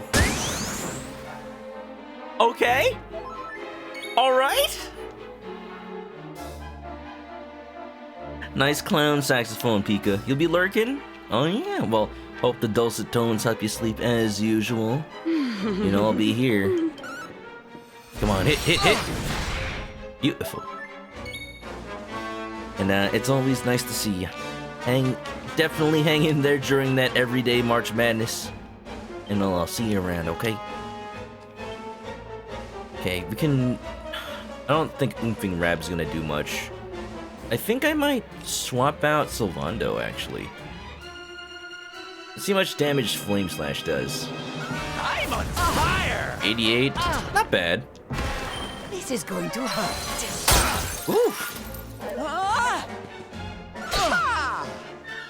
A: Okay. All right. Nice clown saxophone, Pika. You'll be lurking? Oh yeah, well, hope the dulcet tones help you sleep as usual. You know I'll be here. Come on, hit! Beautiful. And it's always nice to see you. Definitely hang in there during that everyday March Madness. And I'll see you around, okay? Okay, we can... I don't think Oomphing Rab's gonna do much. I think I might swap out Sylvando, actually. Let's see how much damage Flame Slash does.
K: I'm on fire!
A: 88? Not bad.
L: This is going to hurt.
A: Oof!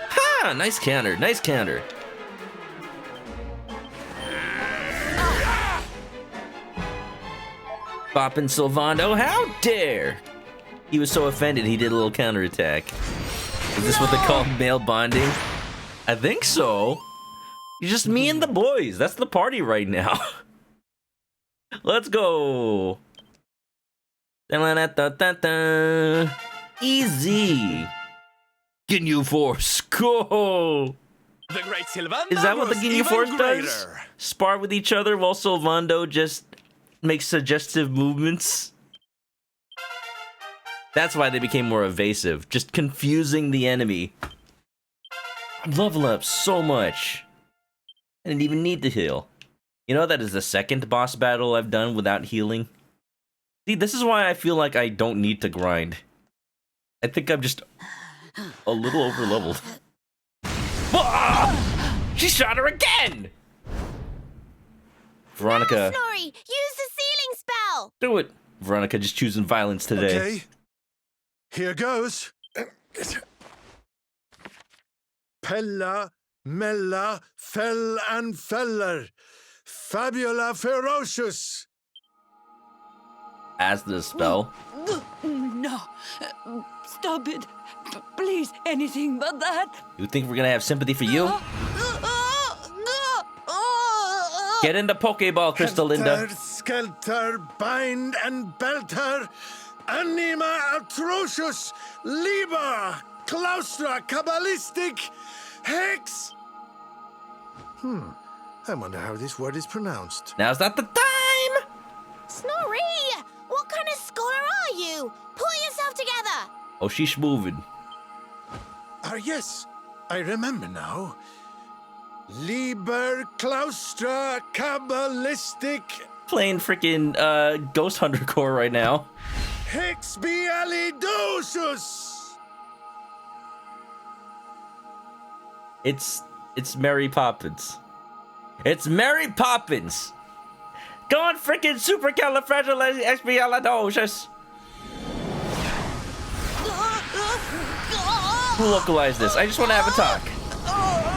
A: Ha! Nice counter, nice counter. Boppin' Sylvando, how dare! He was so offended he did a little counterattack. Is this what they call male bonding? I think so. It's just me and the boys. That's the party right now. Let's go. Easy. Ginyu Force, go!
K: The great Sylvando.
A: Is that what the Ginyu Force does? Spar with each other while Sylvando just makes suggestive movements? That's why they became more evasive, just confusing the enemy. Level up so much. I didn't even need to heal. You know, that is the second boss battle I've done without healing. See, this is why I feel like I don't need to grind. I think I'm just a little over-leveled. Ah! She shot her again! Veronica.
C: No, Snorri! Use the sealing spell!
A: Do it! Veronica just choosing violence today.
M: Okay. Here goes. Pella, Mella, Fell and Feller. Fabula Ferocious.
A: As the spell.
L: No. Stop it. Please, anything but that.
A: You think we're gonna have sympathy for you? Get in the Pokeball, Crystal Linda.
M: Helter, Skelter, Bind and Belt her. Anima Atrocious. Liber. Claustra. Kabbalistic. Hex. I wonder how this word is pronounced.
A: Now's not the time!
C: Snorri! What kind of scholar are you? Pull yourself together!
A: Oh, she's moving.
M: Yes. I remember now. Liber Claustra Kabbalistic
A: Playing freaking Ghost Hunter Core right now.
M: Hex Bealidosus.
A: It's Mary Poppins. It's Mary Poppins! Go on freaking supercalifragilisticexpialidocious! Who localized this? I just want to have a talk.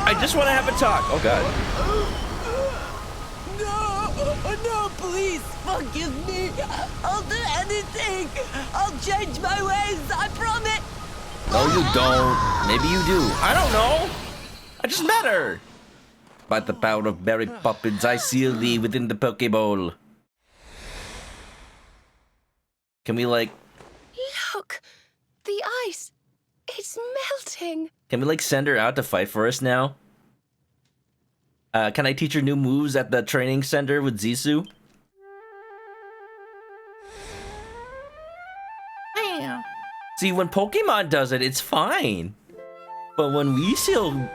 A: I just want to have a talk. Oh god.
L: No, please forgive me. I'll do anything. I'll change my ways, I promise.
A: No, you don't. Maybe you do. I don't know. I just met her. By the power of Mary Poppins, I seal thee within the Pokeball. Can we, like...
E: Look, the ice. It's melting.
A: Can we, like, send her out to fight for us now? Can I teach her new moves at the training center with Zisu? See, when Pokemon does it, it's fine. But when we seal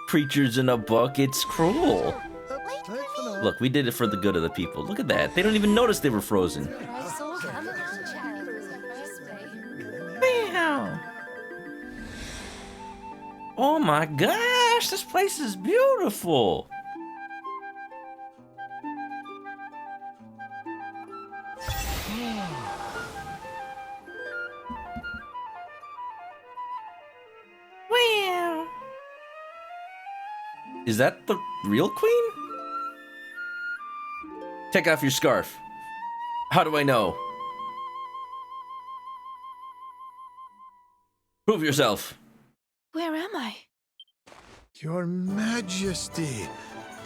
A: creatures in a book, it's cruel. Look, we did it for the good of the people. Look at that. They don't even notice they were frozen. Oh my gosh, this place is beautiful. Wow. Is that the real queen? Take off your scarf. How do I know? Prove yourself.
D: Where am I?
M: Your Majesty,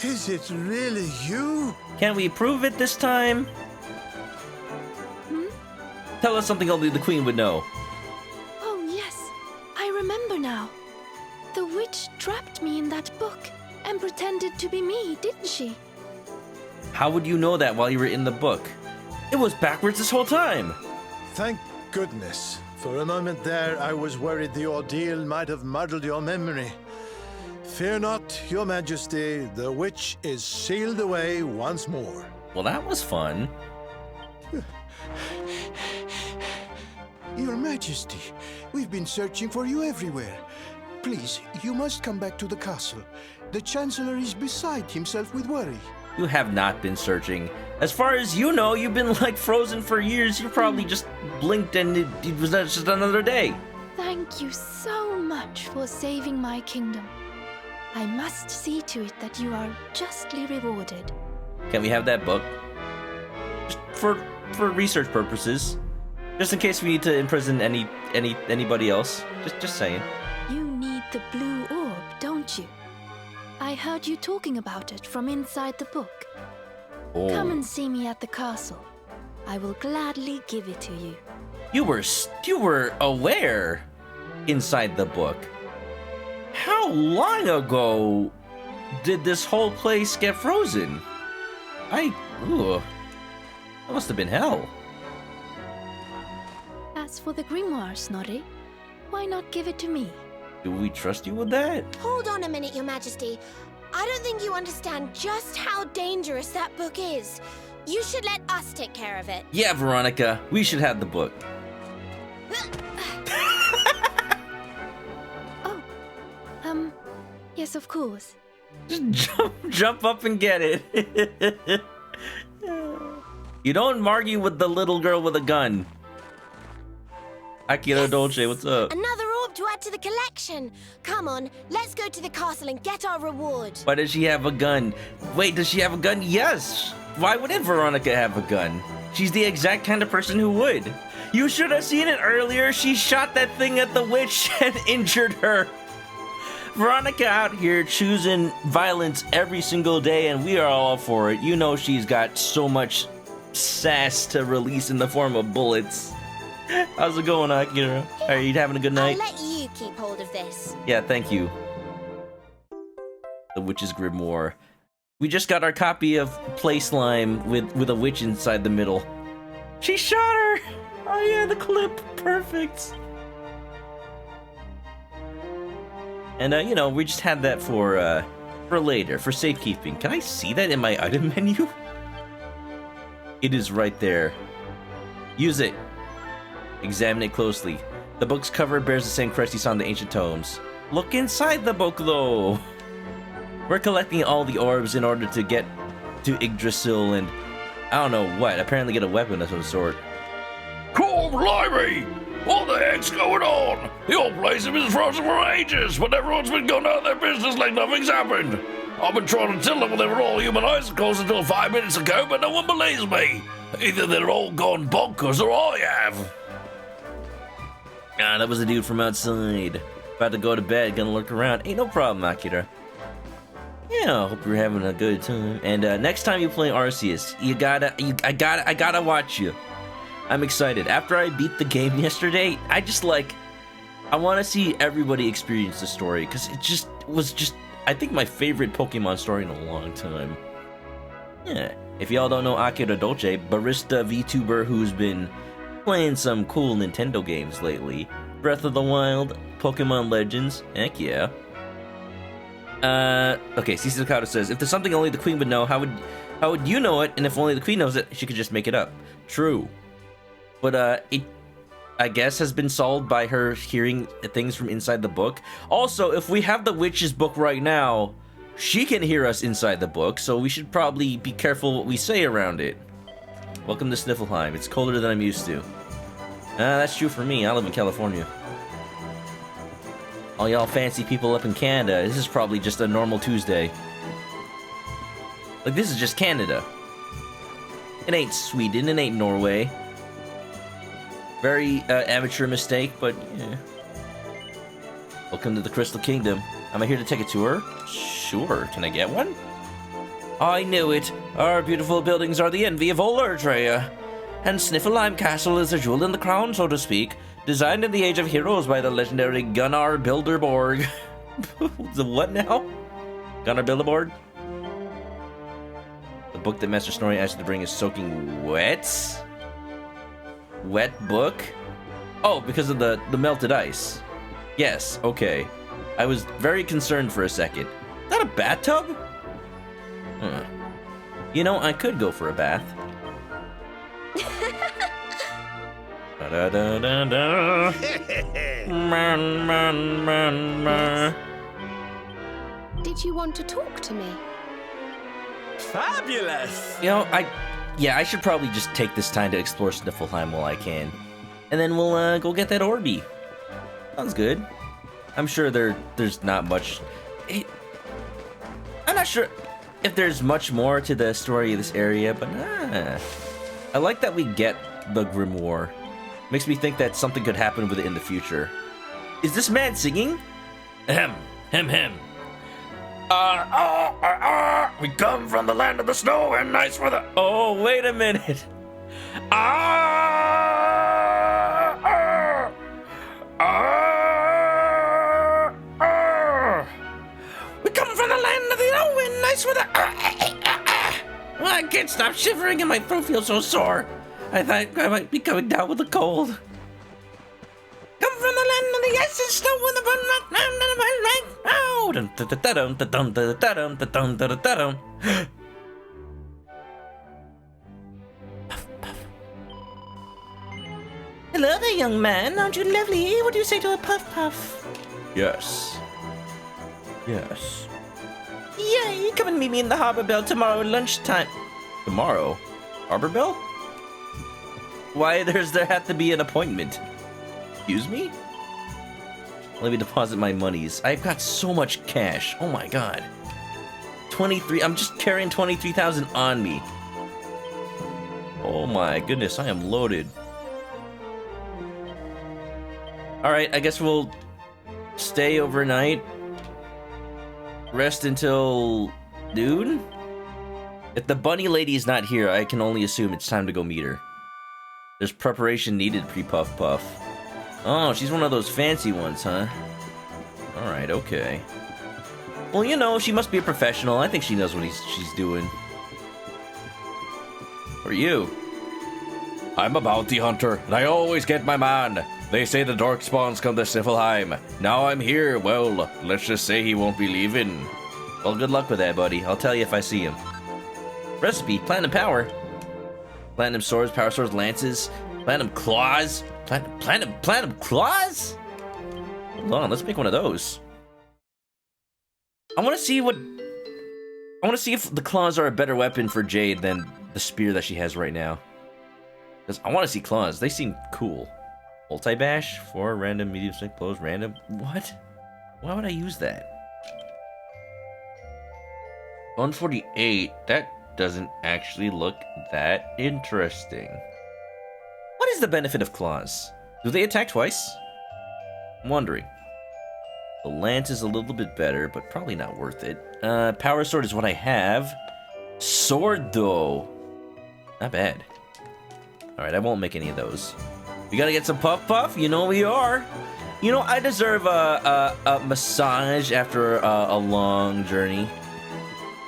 M: is it really you?
A: Can we prove it this time? Tell us something only the Queen would know.
D: Oh, yes. I now. The witch trapped me in that book and pretended to be me, didn't she?
A: How would you know that while you were in the book? It was backwards this whole time.
M: Thank goodness. For a moment there, I was worried the ordeal might have muddled your memory. Fear not, Your Majesty. The witch is sealed away once more.
A: Well, that was fun.
N: Your Majesty, we've been searching for you everywhere. Please, you must come back to the castle. The Chancellor is beside himself with worry.
A: You have not been searching. As far as you know, you've been like frozen for years. You probably just blinked and it was just another day.
D: Thank you so much for saving my kingdom. I must see to it that you are justly rewarded.
A: Can we have that book? Just for research purposes. Just in case we need to imprison anybody else. Just saying.
D: You need the blue orb, don't you? I heard you talking about it from inside the book.
A: Oh.
D: Come and see me at the castle. I will gladly give it to you.
A: You were aware inside the book. How long ago did this whole place get frozen? That must have been hell.
D: As for the grimoire, Snorri, why not give it to me?
A: Do we trust you with that?
C: Hold on a minute, Your Majesty. I don't think you understand just how dangerous that book is. You should let us take care of it.
A: Yeah, Veronica, we should have the book.
D: Yes, of course.
A: Just jump up and get it. You don't argue with the little girl with a gun. Akira Dolce, what's up?
C: Another orb to add to the collection. Come on, let's go to the castle and get our reward.
A: Why does she have a gun? Wait, does she have a gun? Yes. Why wouldn't Veronica have a gun? She's the exact kind of person who would. You should have seen it earlier. She shot that thing at the witch and injured her. Veronica out here choosing violence every single day, and we are all for it. You know she's got so much sass to release in the form of bullets. How's it going, Akira? Are you having a good night?
C: I'll let you keep hold of this.
A: Yeah, thank you. The Witch's Grimoire. We just got our copy of Play Slime with a witch inside the middle. She shot her! Oh yeah, the clip. Perfect. And, you know, we just had that for later, for safekeeping. Can I see that in my item menu? It is right there. Use it. Examine it closely. The book's cover bears the same crest you saw in the ancient tomes. Look inside the book, though. We're collecting all the orbs in order to get to Yggdrasil and, I don't know what, apparently get a weapon of some sort.
B: Cool, blimey! What the heck's going on? The whole place has been frozen for ages, but everyone's been going out their business like nothing's happened. I've been trying to tell them they were all human icicles until 5 minutes ago, but no one believes me. Either they're all gone bonkers or I have.
A: Ah, that was a dude from outside. About to go to bed, gonna look around. Ain't no problem, Akira. Yeah, I hope you're having a good time. And next time you play Arceus, I gotta watch you. I'm excited. After I beat the game yesterday, I want to see everybody experience the story, because it was I think, my favorite Pokemon story in a long time. Yeah. If y'all don't know Akira Dolce, barista VTuber who's been playing some cool Nintendo games lately. Breath of the Wild, Pokemon Legends, heck yeah. Okay, Cece Sakata says, if there's something only the Queen would know, how would you know it? And if only the Queen knows it, she could just make it up. True. But, it, I guess, has been solved by her hearing things from inside the book. Also, if we have the witch's book right now, she can hear us inside the book, so we should probably be careful what we say around it. Welcome to Sniffelheim. It's colder than I'm used to. That's true for me. I live in California. All y'all fancy people up in Canada, this is probably just a normal Tuesday. Like, this is just Canada. It ain't Sweden, it ain't Norway. Very amateur mistake, but yeah. Welcome to the Crystal Kingdom. Am I here to take a tour? Sure. Can I get one? I knew it. Our beautiful buildings are the envy of all Erdrea. And Sniffelheim Castle is a jewel in the crown, so to speak. Designed in the Age of Heroes by the legendary Gunnar Bilderborg. The what now? Gunnar Bilderborg? The book that Master Snorri asked you to bring is soaking wet? Wet book? Oh, because of the melted ice. Yes, okay. I was very concerned for a second. Is that a bathtub? Huh. You know, I could go for a bath. Da-da-da-da-da. Man.
E: Did you want to talk to me?
K: Fabulous!
A: You know, I should probably just take this time to explore Sniffelheim while I can. And then we'll go get that Orby. Sounds good. I'm sure there's not much... I'm not sure if there's much more to the story of this area, but I like that we get the Grimoire. Makes me think that something could happen with it in the future. Is this man singing?
B: Ahem. We come from the land of the snow and nice weather.
A: Oh, wait a minute.
B: We come from the land of the snow and nice weather.
A: I can't stop shivering and my throat feels so sore. I thought I might be coming down with a cold.
B: Come from the land of the ice and snow and the
A: Hello there, young man. Aren't you lovely? What do you say to a puff puff? Yes. Yes. Yay! Come and meet me in the Harbor Bell tomorrow at lunchtime. Tomorrow? Harbor Bell? Why does there have to be an appointment? Excuse me? Let me deposit my monies. I've got so much cash. Oh my god. 23. I'm just carrying 23,000 on me. Oh my goodness, I am loaded. Alright, I guess we'll stay overnight. Rest until noon? If the bunny lady is not here, I can only assume it's time to go meet her. There's preparation needed, pre-puff puff. Oh, she's one of those fancy ones, huh? Alright, okay. Well, you know, she must be a professional. I think she knows what she's doing. Who are you?
B: I'm a bounty hunter, and I always get my man. They say the Darkspawns come to Sniffelheim. Now I'm here, well, let's just say he won't be leaving.
A: Well, good luck with that, buddy. I'll tell you if I see him. Recipe, platinum power. Platinum swords, power swords, lances, platinum claws. Platinum claws? Hold on, let's make one of those. I want to see if the claws are a better weapon for Jade than the spear that she has right now. Because I want to see claws. They seem cool. Multi-bash, 4 random medium-strength blows, random... What? Why would I use that? 148. That doesn't actually look that interesting. What is the benefit of claws? Do they attack twice? I'm wondering. The lance is a little bit better, but probably not worth it. Power sword is what I have. Sword, though. Not bad. Alright, I won't make any of those. We gotta get some puff puff. You know we are. You know, I deserve a massage after a long journey.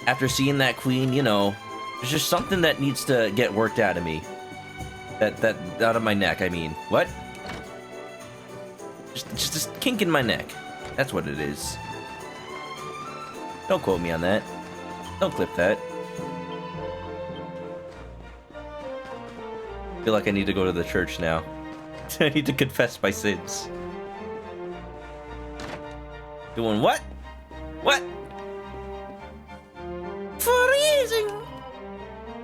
A: After seeing that queen, you know, there's just something that needs to get worked out of me. That out of my neck, I mean. What? Just a kink in my neck. That's what it is. Don't quote me on that. Don't clip that. I feel like I need to go to the church now. I need to confess my sins. Doing what? What?
G: Freezing!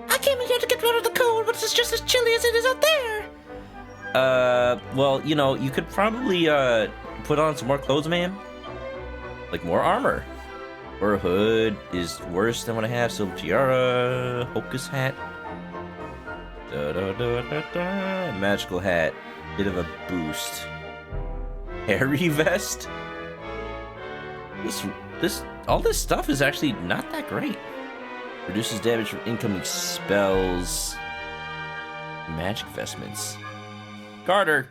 G: I came in here to get rid of the cold, but it's just as chilly as it is out there!
A: Well, you know, you could probably, put on some more clothes, ma'am. Like more armor. Or a hood is worse than what I have. Silver tiara, hocus hat. Magical hat. Bit of a boost. Hairy vest. All this stuff is actually not that great. Reduces damage from incoming spells. Magic vestments. Carter.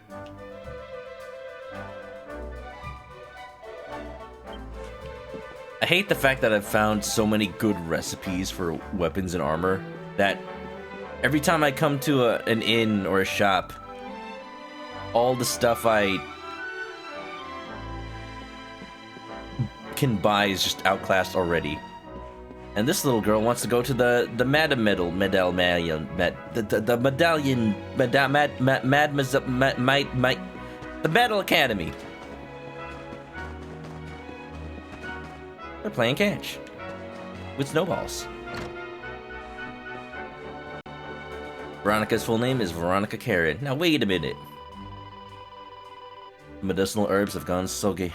A: I hate the fact that I've found so many good recipes for weapons and armor that every time I come to an inn or a shop, all the stuff I can buy is just outclassed already. And this little girl wants to go to the medallion, the Battle Academy. They're playing catch with snowballs. Veronica's full name is Veronica Karen. Now wait a minute. Medicinal herbs have gone soggy.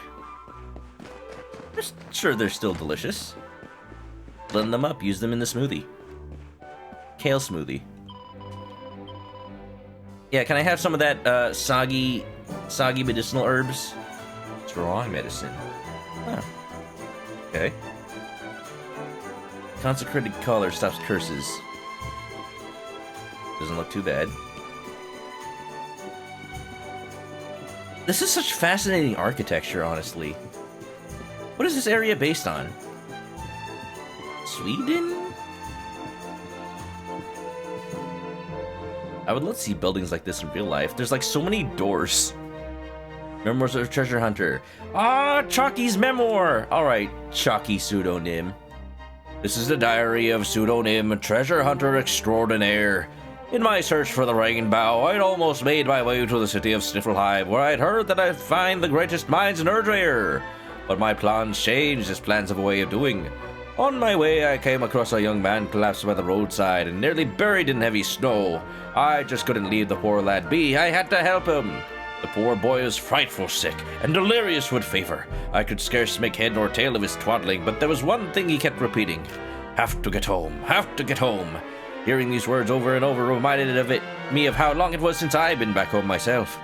A: Sure, they're still delicious. Blend them up, use them in the smoothie. Kale smoothie. Yeah, can I have some of that soggy medicinal herbs? Drawing medicine. Huh. Okay. Consecrated color stops curses. Doesn't look too bad. This is such fascinating architecture, honestly. What is this area based on? Sweden? I would love to see buildings like this in real life. There's like so many doors. Memoirs of a Treasure Hunter. Ah, Chalky's memoir! Alright, Chalky pseudonym. This is the diary of pseudonym, a treasure hunter extraordinaire. In my search for the rainbow, I'd almost made my way to the city of Snifflehive, where I'd heard that I'd find the greatest minds in Erdreir. But my plans changed as plans have a way of doing. On my way, I came across a young man collapsed by the roadside and nearly buried in heavy snow. I just couldn't leave the poor lad be. I had to help him. The poor boy is frightful sick, and delirious with fever. I could scarce make head nor tail of his twaddling, but there was one thing he kept repeating. Have to get home, have to get home. Hearing these words over and over reminded me of how long it was since I'd been back home myself.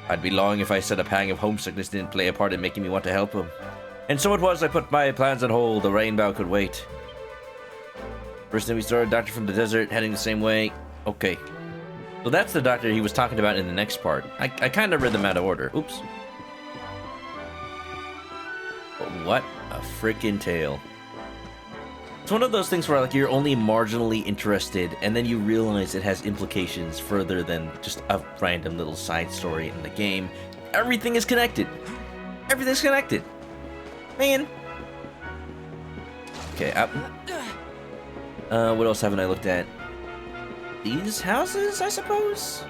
A: I'd be lying if I said a pang of homesickness didn't play a part in making me want to help him. And so it was I put my plans on hold. The rainbow could wait. First thing we saw a doctor from the desert heading the same way. Okay. So that's the doctor he was talking about in the next part. I kind of read them out of order. Oops. But what a freaking tale. It's one of those things where like you're only marginally interested and then you realize it has implications further than just a random little side story in the game. Everything is connected. Everything's connected. Man. Okay, what else haven't I looked at? These houses, I suppose?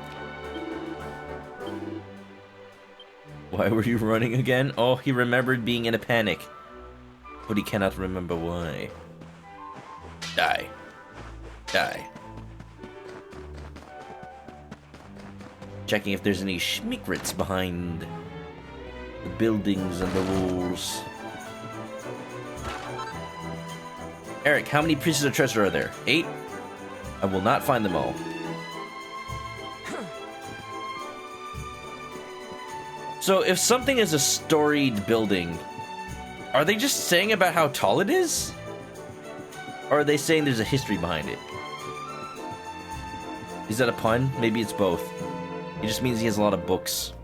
A: Why were you running again? Oh, he remembered being in a panic. But he cannot remember why. Die. Die. Checking if there's any schmickrits behind the buildings and the walls. Eric, how many pieces of treasure are there? 8? I will not find them all. So if something is a storied building, are they just saying about how tall it is? Or are they saying there's a history behind it? Is that a pun? Maybe it's both. It just means he has a lot of books.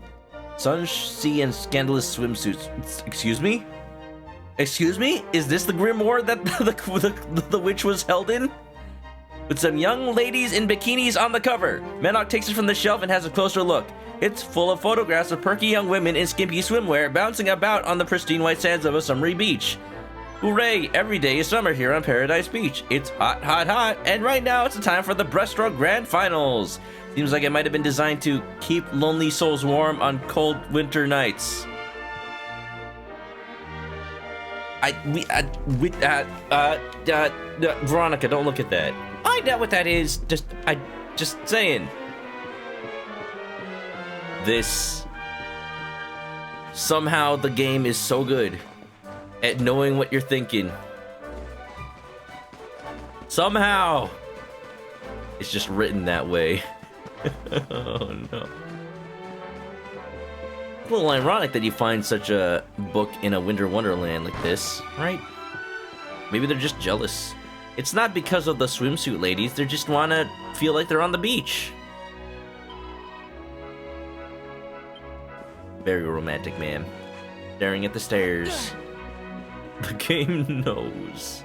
A: Sun, sea, and scandalous swimsuits. Excuse me? Excuse me? Is this the grimoire that the witch was held in? With some young ladies in bikinis on the cover. Manok takes it from the shelf and has a closer look. It's full of photographs of perky young women in skimpy swimwear bouncing about on the pristine white sands of a summery beach. Hooray! Every day is summer here on Paradise Beach. It's hot, hot, hot, and right now it's the time for the breaststroke grand finals. Seems like it might have been designed to keep lonely souls warm on cold winter nights. Veronica, don't look at that. Find out what that is. Just saying. This. Somehow the game is so good at knowing what you're thinking. Somehow. It's just written that way. Oh no. It's a little ironic that you find such a book in a winter wonderland like this, right? Maybe they're just jealous. It's not because of the swimsuit ladies, they just want to feel like they're on the beach. Very romantic, man. Staring at the stairs. The game knows.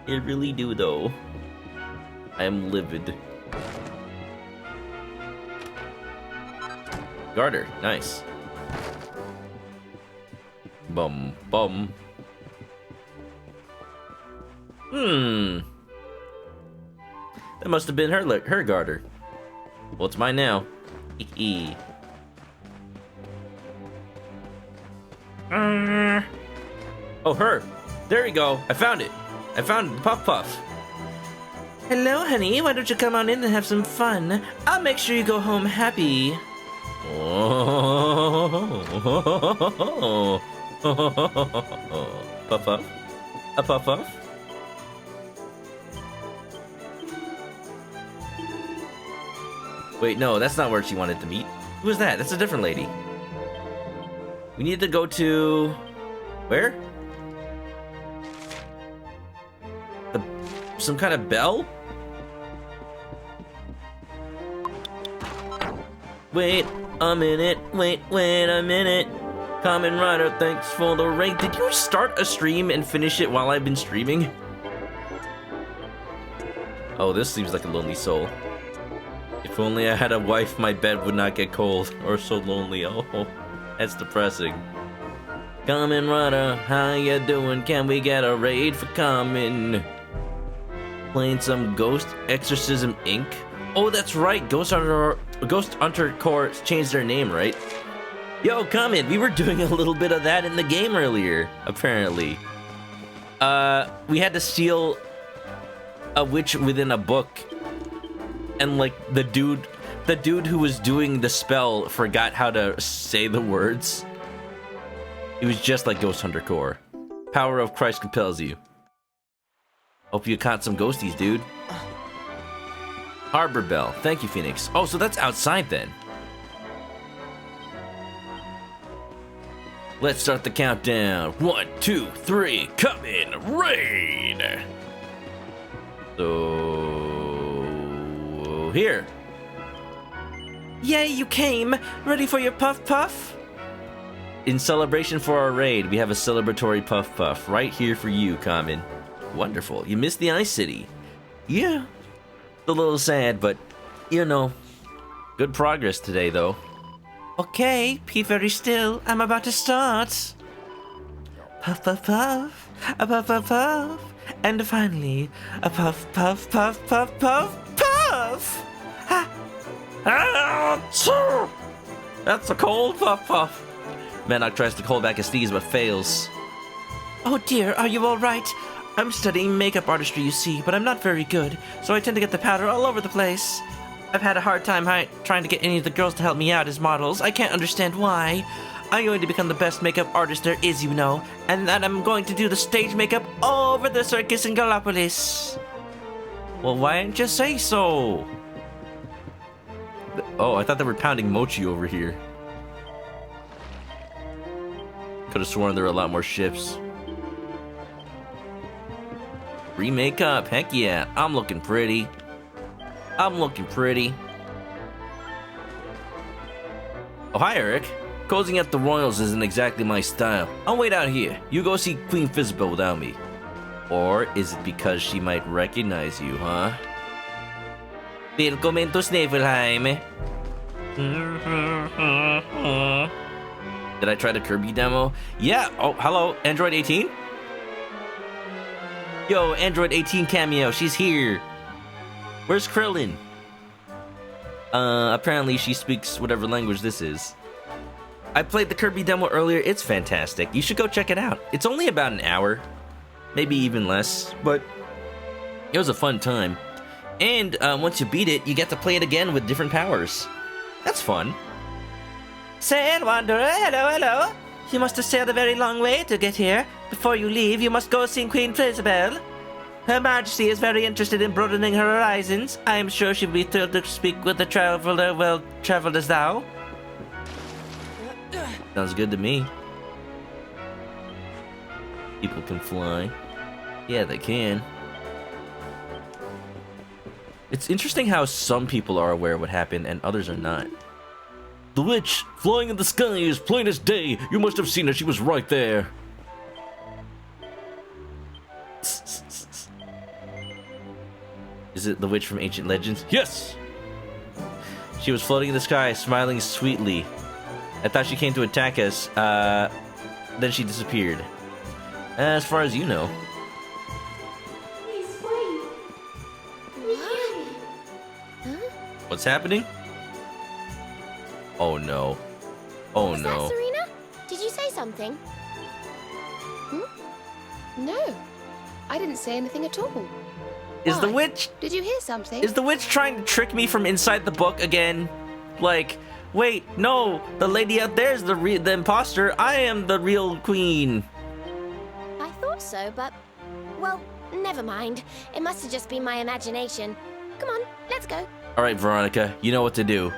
A: It really do, though. I am livid. Garter, nice. Bum bum. That must have been her garter. Well, it's mine now. Oh, her. There you go. I found it. I found the Puff Puff. Hello, honey. Why don't you come on in and have some fun? I'll make sure you go home happy. Oh. Puff Puff? A Puff Puff? Wait, no, that's not where she wanted to meet. Who is that? That's a different lady. We need to go to... where? Some kind of bell? Wait a minute, wait a minute. Kamen Rider, thanks for the raid. Did you start a stream and finish it while I've been streaming? Oh, this seems like a lonely soul. If only I had a wife, my bed would not get cold or so lonely. Oh, that's depressing. Kamen Rider, how you doing? Can we get a raid for Kamen? Playing some Ghost Exorcism Inc. Oh, that's right. Ghost Hunter Corps changed their name, right? Yo, Kamen, we were doing a little bit of that in the game earlier, apparently. We had to steal a witch within a book. And like the dude who was doing the spell forgot how to say the words. It was just like Ghost Hunter Corps. Power of Christ compels you. Hope you caught some ghosties, dude. Harbor Bell. Thank you, Phoenix. Oh, so that's outside then. Let's start the countdown. 1, 2, 3, come in, raid! So... here. Yay, you came! Ready for your Puff Puff? In celebration for our raid, we have a celebratory Puff Puff right here for you, Kamen. Wonderful. You missed the Ice City. Yeah. A little sad, but, you know, good progress today, though. Okay, be very still. I'm about to start. Puff, puff, puff. A puff, puff, puff. And finally, a puff, puff, puff, puff, puff, puff. That's a cold puff, puff. Manok tries to hold back his sneeze, but fails. Oh dear, are you all right? I'm studying makeup artistry, you see, but I'm not very good, so I tend to get the powder all over the place. I've had a hard time trying to get any of the girls to help me out as models. I can't understand why. I'm going to become the best makeup artist there is, you know, and then I'm going to do the stage makeup all over the circus in Gallipolis. Well, why didn't you say so? Oh, I thought they were pounding mochi over here. Could have sworn there were a lot more ships. Free makeup, heck yeah. I'm looking pretty. I'm looking pretty. Oh, hi, Eric. Cozying at the Royals isn't exactly my style. I'll wait out here. You go see Queen Fizzbell without me. Or is it because she might recognize you, huh? Welcome to Snavelheim. Did I try the Kirby demo? Yeah. Oh, hello, Android 18? Yo, Android 18 cameo, she's here. Where's Krillin? Apparently she speaks whatever language this is. I played the Kirby demo earlier. It's fantastic. You should go check it out. It's only about an hour. Maybe even less, but it was a fun time. And once you beat it, you get to play it again with different powers. That's fun. Sail Wanderer, hello, hello. You must have sailed a very long way to get here. Before you leave, you must go see Queen Fizzbell. Her Majesty is very interested in broadening her horizons. I am sure she'll be thrilled to speak with a traveler well-traveled as thou. Sounds good to me. People can fly. Yeah, they can. It's interesting how some people are aware of what happened and others are not. The witch, flying in the sky as plain as day. You must have seen her, she was right there. Is it the witch from ancient legends? Yes! She was floating in the sky, smiling sweetly. I thought she came to attack us, then she disappeared. As far as you know. What's happening? Oh no. Oh
E: Was
A: no.
E: that Serena? Did you say something? No, I didn't say anything at all.
A: Is the
E: Why?
A: witch...
E: Did you hear something?
A: Is the witch trying to trick me from inside the book again? Like, wait, no, the lady out there is the imposter. I am the real queen.
C: I thought so, but... Well, never mind. It must have just been my imagination. Come on, let's go.
A: All right, Veronica, you know what to do.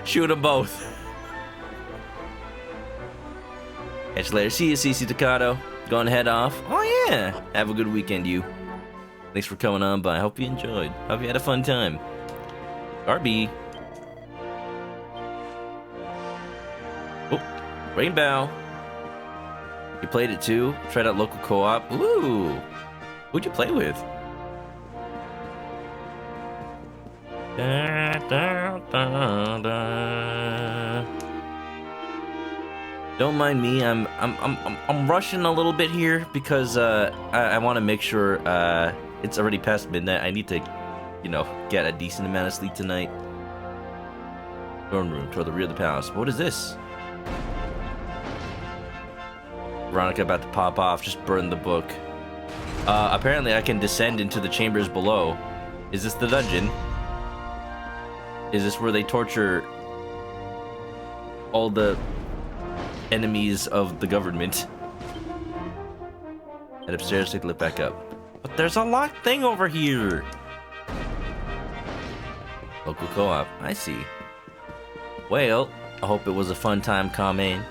A: Shoot them both. Catch you later. See you, CC Toccato. Going to head off. Oh, yeah. Have a good weekend, you. Thanks for coming on by. Hope you enjoyed. Hope you had a fun time. RB. Oh, Rainbow. You played it too? Tried out local co-op? Ooh. Who'd you play with? Da, da, da, da. Don't mind me. I'm rushing a little bit here because I want to make sure it's already past midnight. I need to, you know, get a decent amount of sleep tonight. Throne room toward the rear of the palace. What is this? Veronica about to pop off. Just burn the book. Apparently I can descend into the chambers below. Is this the dungeon? Is this where they torture all the enemies of the government? Head upstairs, take the lift back up. But there's a locked thing over here. Local co-op, I see. Well, I hope it was a fun time, Carmen.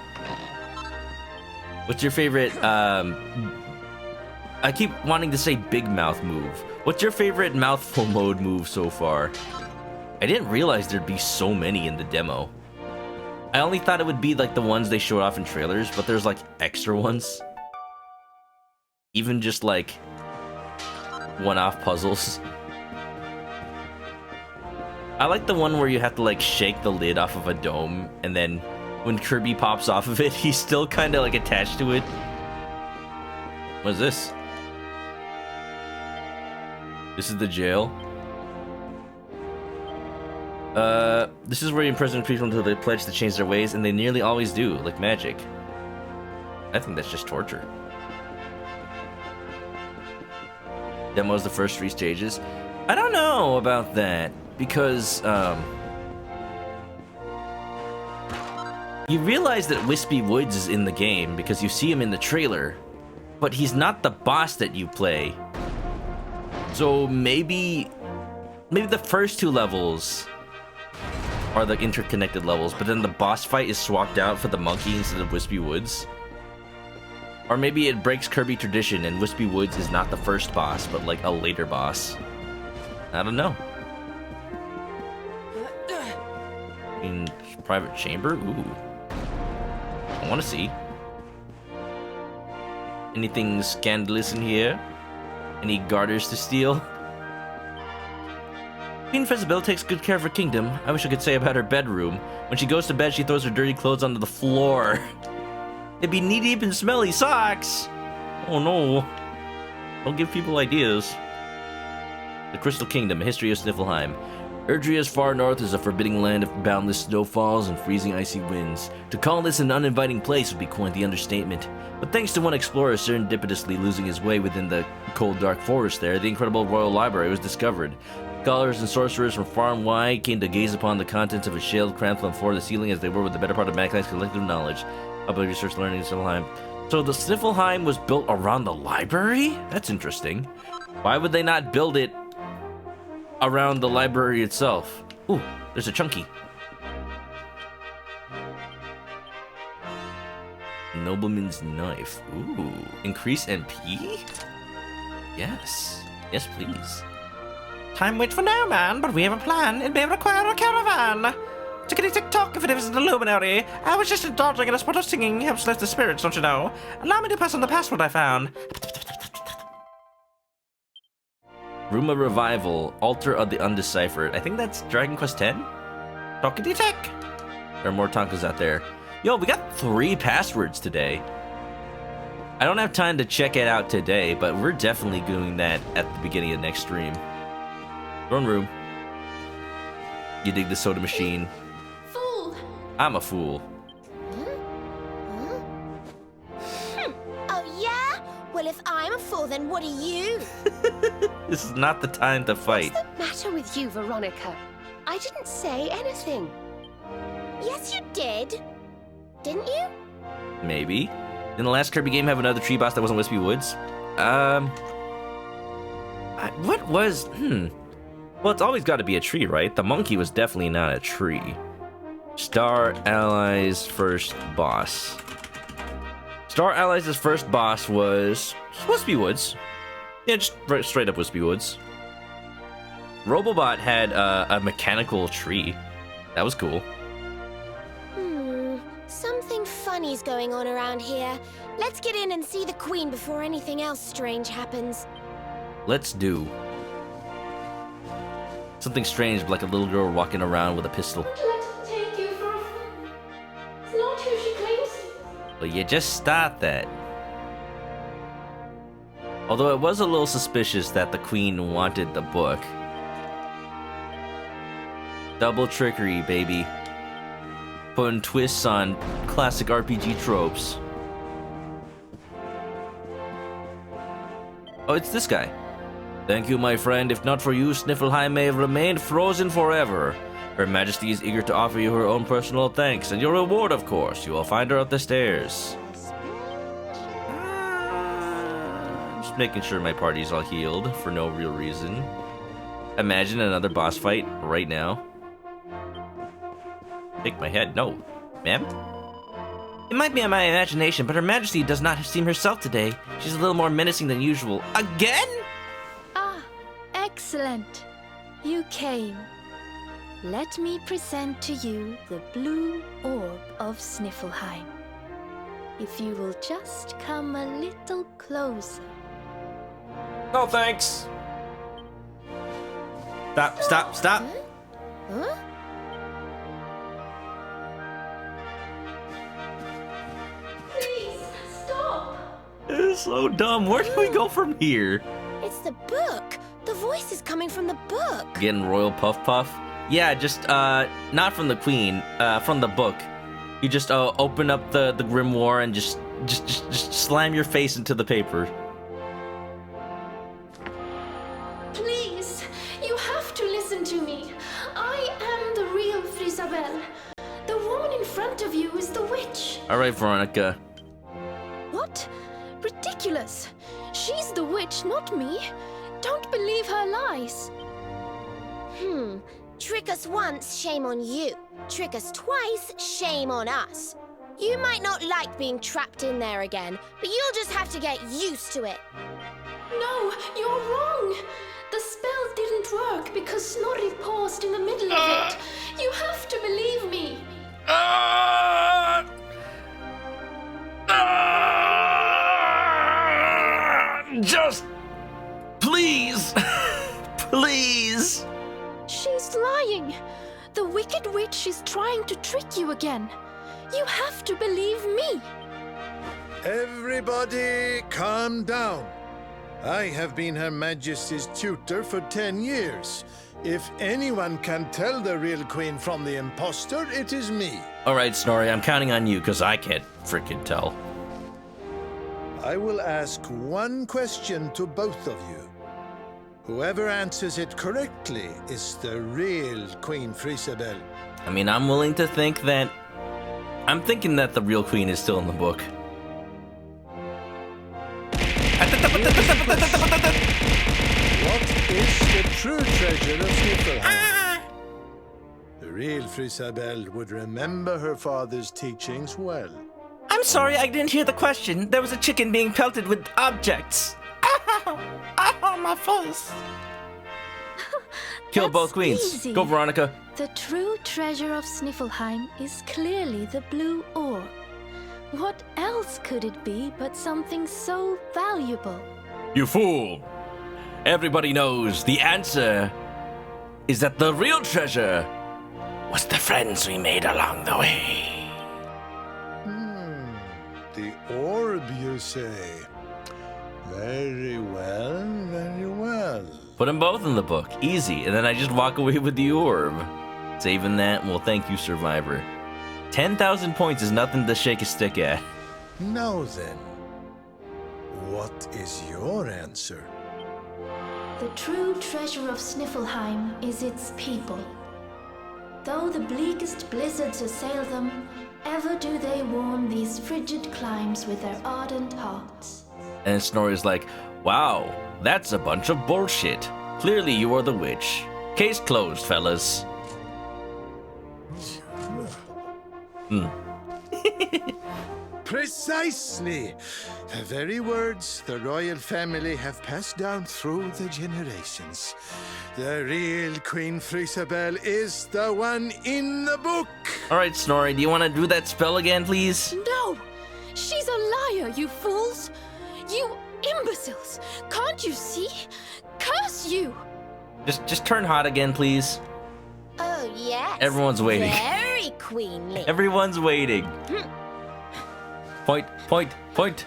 A: What's your favorite, I keep wanting to say big mouth move. What's your favorite mouthful mode move so far? I didn't realize there'd be so many in the demo. I only thought it would be like the ones they showed off in trailers, but there's like extra ones. Even just like one-off puzzles. I like the one where you have to like shake the lid off of a dome, and then when Kirby pops off of it, he's still kind of like attached to it. What is this? This is the jail. This is where you imprison people until they pledge to change their ways, and they nearly always do, like magic. I think that's just torture. Demo's the first 3 stages. I don't know about that, because, you realize that Wispy Woods is in the game because you see him in the trailer, but he's not the boss that you play. So maybe the first 2 levels are the interconnected levels, but then the boss fight is swapped out for the monkey instead of Wispy Woods. Or maybe it breaks Kirby tradition and Wispy Woods is not the first boss, but like a later boss. I don't know. In private chamber? Ooh. I want to see. Anything scandalous in here? Any garters to steal? Queen Fezabel takes good care of her kingdom. I wish I could say about her bedroom. When she goes to bed, she throws her dirty clothes onto the floor. They'd be knee-deep in smelly socks. Oh no. Don't give people ideas. The Crystal Kingdom, a history of Sniffelheim. Erdria's far north is a forbidding land of boundless snowfalls and freezing icy winds. To call this an uninviting place would be quite the understatement. But thanks to one explorer serendipitously losing his way within the cold, dark forest there, the incredible Royal Library was discovered. Scholars and sorcerers from far and wide came to gaze upon the contents of a shelved cramped on the floor of the ceiling as they were with the better part of mankind's collective knowledge. Public research learning in Sniffelheim. So the Sniffelheim was built around the library? That's interesting. Why would they not build it around the library itself? Ooh, there's a chunky. Nobleman's knife. Ooh, increase NP? Yes. Yes, please.
G: Time waits for no man, but we have a plan. It may require a caravan. Tickety-tick-tock if it isn't a luminary. I was just indulging in a sport of singing. Helps lift the spirits, don't you know? Allow me to pass on the password I found.
A: Room of Revival, Altar of the Undeciphered. I think that's Dragon Quest X? Talkity tech. There are more Tonkas out there. Yo, we got 3 passwords today. I don't have time to check it out today, but we're definitely doing that at the beginning of next stream. Throne room. You dig the soda machine?
E: Fool!
A: I'm a fool.
C: Oh, yeah? Well, if I'm a fool, then what are you?
A: This is not the time to fight.
E: What's the matter with you, Veronica? I didn't say anything.
C: Yes, you did. Didn't you?
A: Maybe. Didn't the last Kirby game have another tree boss that wasn't Wispy Woods? What was... Well, it's always got to be a tree, right? The monkey was definitely not a tree. Star Allies' first boss. Star Allies' first boss was Wispy Woods. Yeah, just straight up Wispy Woods. Robobot had a mechanical tree. That was cool.
C: Something funny's going on around here. Let's get in and see the Queen before anything else strange happens.
A: Let's do. Something strange, like a little girl walking around with a pistol.
D: Let's take you for a fool. It's not who she claims.
A: Well, you just start that. Although it was a little suspicious that the Queen wanted the book. Double trickery, baby. Putting twists on classic RPG tropes. Oh, it's this guy. Thank you, my friend. If not for you, Sniffleheim may have remained frozen forever. Her Majesty is eager to offer you her own personal thanks, and your reward, of course. You will find her up the stairs. Just making sure my party's all healed for no real reason. Imagine another boss fight right now. Shake my head. No. Ma'am? It might be in my imagination, but Her Majesty does not seem herself today. She's a little more menacing than usual. Again?
D: Ah, excellent. You came. Let me present to you the blue orb of Sniffleheim. If you will just come a little closer.
A: No thanks. Stop, stop, stop.
C: Huh?
D: Please, stop.
A: This is so dumb. Where do we go from here?
C: It's the book. The voice is coming from the book.
A: Getting Royal Puff Puff? Yeah, just, not from the Queen, from the book. You just, open up the grimoire and just slam your face into the paper.
D: Please, you have to listen to me. I am the real Frisabelle. The woman in front of you is the witch.
A: Alright, Veronica.
D: What? Ridiculous. She's the witch, not me. Don't believe her lies.
C: Trick us once, shame on you. Trick us twice, shame on us. You might not like being trapped in there again, but you'll just have to get used to it.
D: No, you're wrong. The spell didn't work because Snorri paused in the middle of it. You have to believe me.
A: Just... Please! Please!
D: She's lying. The wicked witch is trying to trick you again. You have to believe me.
M: Everybody, calm down. I have been Her Majesty's tutor for 10 years. If anyone can tell the real Queen from the impostor, it is me.
A: Alright, Snorri, I'm counting on you, because I can't frickin' tell.
M: I will ask one question to both of you. Whoever answers it correctly is the real Queen Frisabelle.
A: I mean, I'm willing to think that... I'm thinking that the real Queen is still in the book.
M: What is the true treasure of Sniffleheim? The real Frisabelle would remember her father's teachings well.
A: I'm sorry, I didn't hear the question. There was a chicken being pelted with objects.
G: Ow, my face.
A: Kill both queens.
D: Easy.
A: Go, Veronica.
D: The true treasure of Sniffleheim is clearly the blue orb. What else could it be but something so valuable?
A: You fool!
B: everybody knows the answer is that the real treasure was the friends we made along the way.
M: The orb, you say? Very well, very well.
A: Put them both in the book. Easy. And then I just walk away with the orb. Saving that, well, thank you, Survivor. 10,000 points is nothing to shake a stick at.
M: Now then, what is your answer?
D: The true treasure of Sniffelheim is its people. Though the bleakest blizzards assail them, ever do they warm these frigid climes with their ardent hearts.
A: And Snorri's like, wow, that's a bunch of bullshit. Clearly you are the witch. Case closed, fellas.
M: Precisely. The very words the royal family have passed down through the generations. The real Queen Frisabel is the one in the book.
A: All right, Snorri, do you want to do that spell again, please?
E: No! She's a liar, you fools! You imbeciles! Can't you see? Curse you!
A: Just turn hot again, please.
C: Oh, yes.
A: Everyone's waiting.
C: Very queenly.
A: Everyone's waiting. Point, point, point.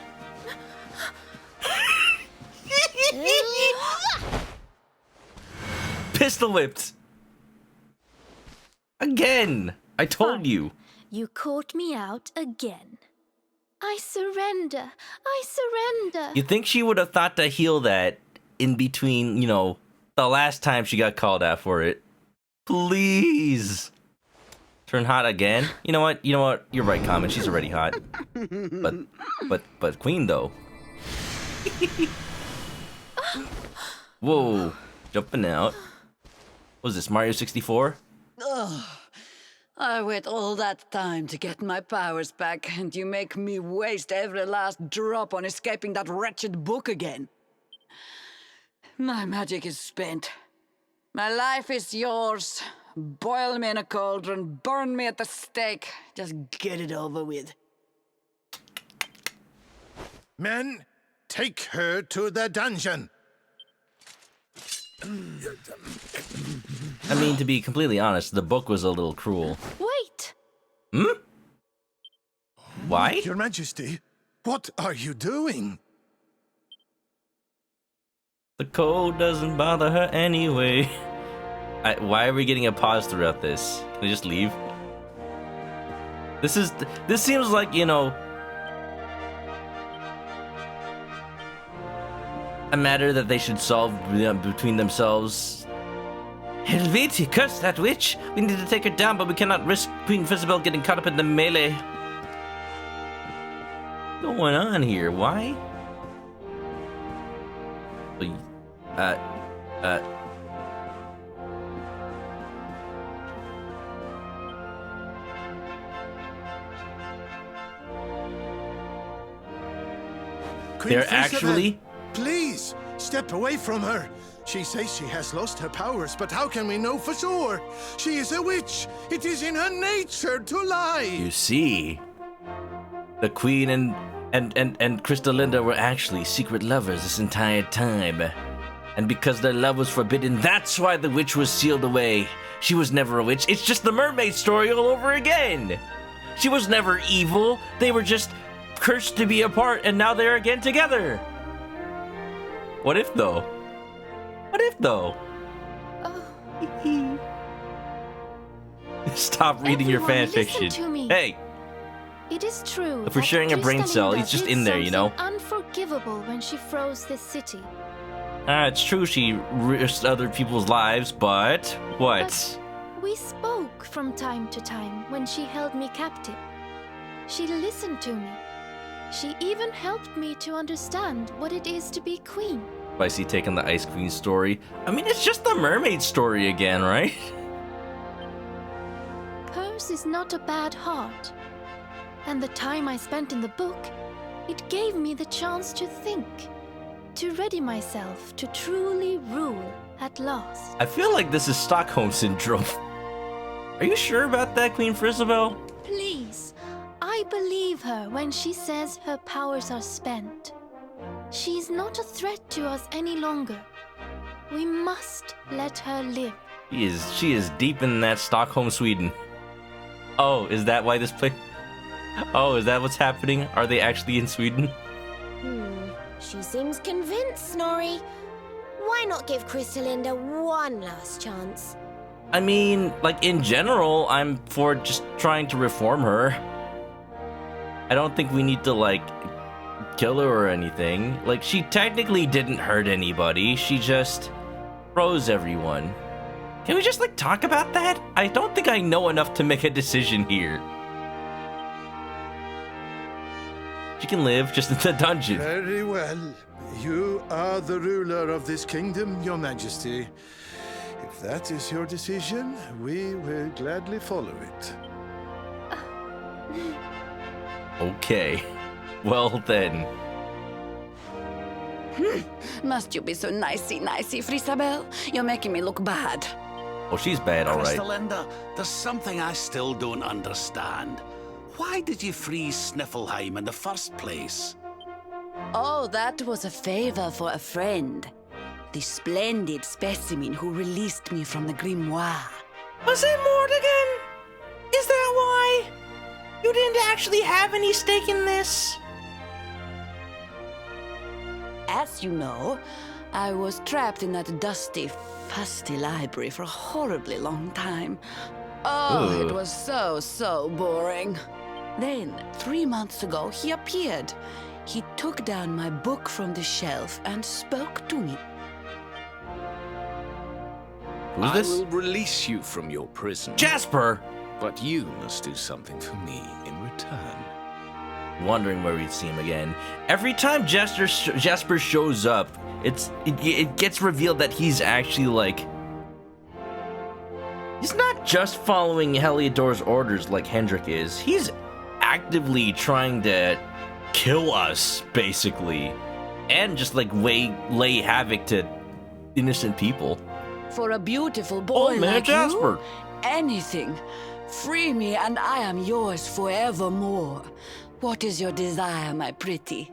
A: Pistol whipped. Again. I told you.
D: You caught me out again. I surrender. I surrender.
A: You think she would have thought to heal that in between, you know, the last time she got called out for it? Please. Turn hot again? You know what? You're right, Common. She's already hot. But Queen, though. Whoa. Jumping out. What was this, Mario 64?
L: Ugh. I wait all that time to get my powers back, and you make me waste every last drop on escaping that wretched book again. My magic is spent. My life is yours. Boil me in a cauldron, burn me at the stake. Just get it over with.
M: Men, take her to the dungeon.
A: I mean, to be completely honest, the book was a little cruel.
D: Wait!
A: Why?
M: Your Majesty, what are you doing?
A: The cold doesn't bother her anyway. Why are we getting a pause throughout this? Can I just leave? This seems like, you know, a matter that they should solve between themselves. Helvete, curse that witch! We need to take her down, but we cannot risk Queen Frisabel getting caught up in the melee. What's going on here? Why?
M: Queen
A: They're
M: Frisabel,
A: actually...
M: Please, step away from her. She says she has lost her powers, but how can we know for sure? She is a witch. It is in her nature to lie.
A: You see, the Queen and Crystalinda were actually secret lovers this entire time. And because their love was forbidden, that's why the witch was sealed away. She was never a witch. It's just the mermaid story all over again. She was never evil. They were just cursed to be apart, and now they're again together. What if, though? What if, though? Stop reading your fan fiction. Hey!
D: It is true.
A: If we're sharing a brain cell, he's just in there, you know?
D: Unforgivable when she froze this city.
A: It's true she risked other people's lives, but what?
D: But we spoke from time to time when she held me captive. She listened to me. She even helped me to understand what it is to be queen.
A: Spicy taking the Ice Queen story. I mean, it's just the mermaid story again, right?
D: Hers is not a bad heart. And the time I spent in the book, it gave me the chance to think. To ready myself to truly rule at last.
A: I feel like this is Stockholm Syndrome. Are you sure about that, Queen Frisabel?
D: Please, I believe her when she says her powers are spent. She's not a threat to us any longer. We must let her live.
A: She is deep in that Stockholm, Sweden. Oh, is that why this place? Oh, is that what's happening? Are they actually in Sweden?
C: She seems convinced, Snorri. Why not give Crystalinda one last chance?
A: I mean, like, in general, I'm for just trying to reform her. I don't think we need to, like, kill her or anything. Like, she technically didn't hurt anybody. She just froze everyone. Can we just, like, talk about that? I don't think I know enough to make a decision here. She can live just in the dungeon.
M: Very well. You are the ruler of this kingdom, Your Majesty. If that is your decision, we will gladly follow it.
A: Okay. Well then.
L: Must you be so nicey, Frisabel? You're making me look bad.
A: Oh, she's bad, all right.
H: Crystalinda, there's something I still don't understand. Why did you freeze Sniffleheim in the first place?
L: Oh, that was a favor for a friend. The splendid specimen who released me from the grimoire.
G: Was it Mordigan? Is that why? You didn't actually have any stake in this?
L: As you know, I was trapped in that dusty, fusty library for a horribly long time. Oh, it was so boring. Then, 3 months ago, he appeared. He took down my book from the shelf and spoke to me.
A: Who's this?
O: I will release you from your prison.
A: Jasper!
O: But you must do something for me in return.
A: Wondering where we'd see him again. Every time Jasper shows up, it gets revealed that he's actually, like... He's not just following Heliodor's orders like Hendrik is. He's actively trying to kill us, basically. And just, like, lay havoc to innocent people.
L: For a beautiful boy like
A: Jasper.
L: you, anything. Free me and I am yours forevermore. What is your desire, my pretty?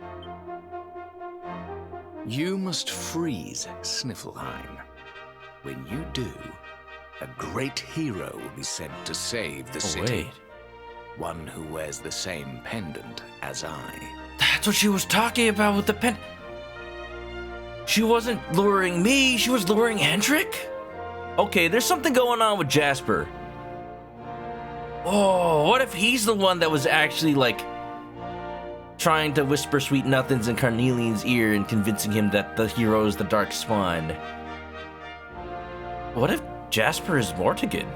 O: You must freeze Sniffleheim. When you do, a great hero will be sent to save the city.
A: Wait.
O: One who wears the same pendant as I.
A: That's what she was talking about with the pen. She wasn't luring me, she was luring Hendrik? Okay, there's something going on with Jasper. Oh, what if he's the one that was actually, like, trying to whisper sweet nothings in Carnelian's ear and convincing him that the hero is the Dark Swan? What if Jasper is Mortigan?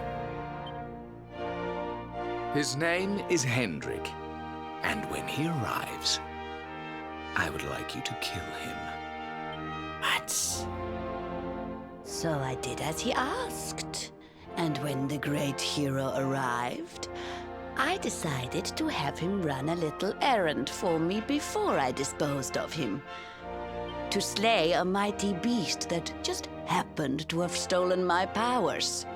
O: His name is Hendrik, and when he arrives, I would like you to kill him.
A: What?
L: So I did as he asked. And when the great hero arrived, I decided to have him run a little errand for me before I disposed of him. To slay a mighty beast that just happened to have stolen my powers.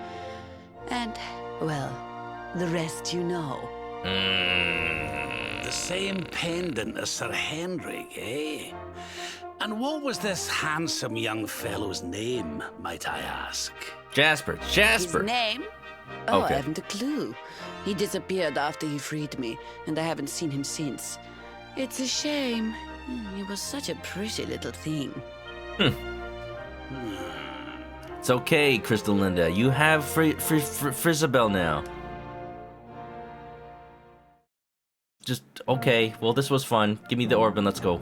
L: And, well, the rest you know.
H: The same pendant as Sir Hendrik, eh? And what was this handsome young fellow's name, might I ask?
A: Jasper.
L: His name? Oh,
A: Okay.
L: I haven't a clue. He disappeared after he freed me, and I haven't seen him since. It's a shame. He was such a pretty little thing.
A: It's okay, Crystalinda. You have Frisabel now. Just, okay. Well, this was fun. Give me the orb and let's go.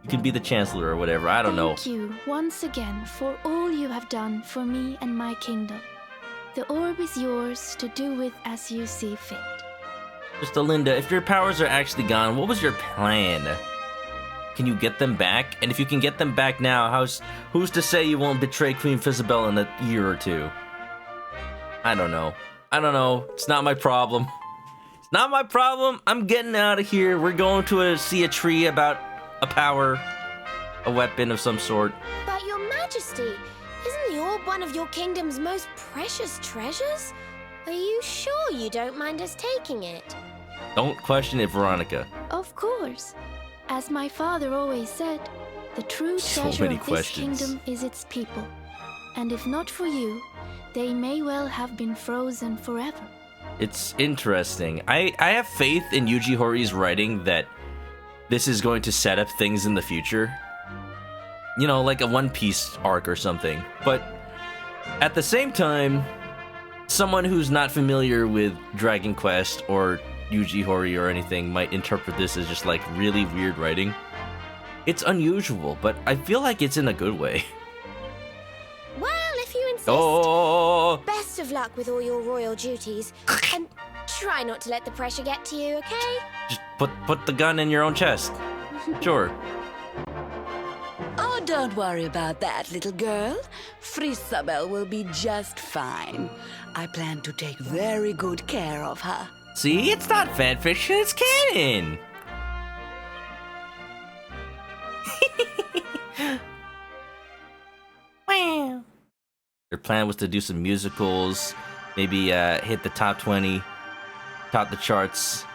A: You can be the Chancellor or whatever. I don't know.
D: Thank you once again for all you have done for me and my kingdom. The orb is yours to do with as you see fit.
A: Crystalinda, if your powers are actually gone, what was your plan? Can you get them back? And if you can get them back now, who's to say you won't betray Queen Frisabel in a year or two? I don't know. It's not my problem. It's not my problem. I'm getting out of here. We're going to see a tree about a power, a weapon of some sort.
C: But Your Majesty, isn't the orb one of your kingdom's most precious treasures? Are you sure you don't mind us taking it?
A: Don't question it, Veronica.
D: Of course. As my father always said, The true
A: So
D: treasure
A: many
D: of this
A: questions.
D: kingdom is its people. And if not for you, they may well have been frozen forever.
A: It's interesting. I have faith in Yuji Horí's writing that this is going to set up things in the future. You know, like a One Piece arc or something. But at the same time, someone who's not familiar with Dragon Quest or Yuji Horii or anything might interpret this as just like really weird writing. It's unusual, but I feel like it's in a good way.
C: Well, if you insist.
A: Oh!
C: Best of luck with all your royal duties. And try not to let the pressure get to you, okay?
A: Just put the gun in your own chest. Sure.
L: Oh, don't worry about that, little girl. Frisabel will be just fine. I plan to take very good care of her.
A: See, it's not fanfiction, it's canon. Wow. Their plan was to do some musicals, maybe hit the top 20, top the charts.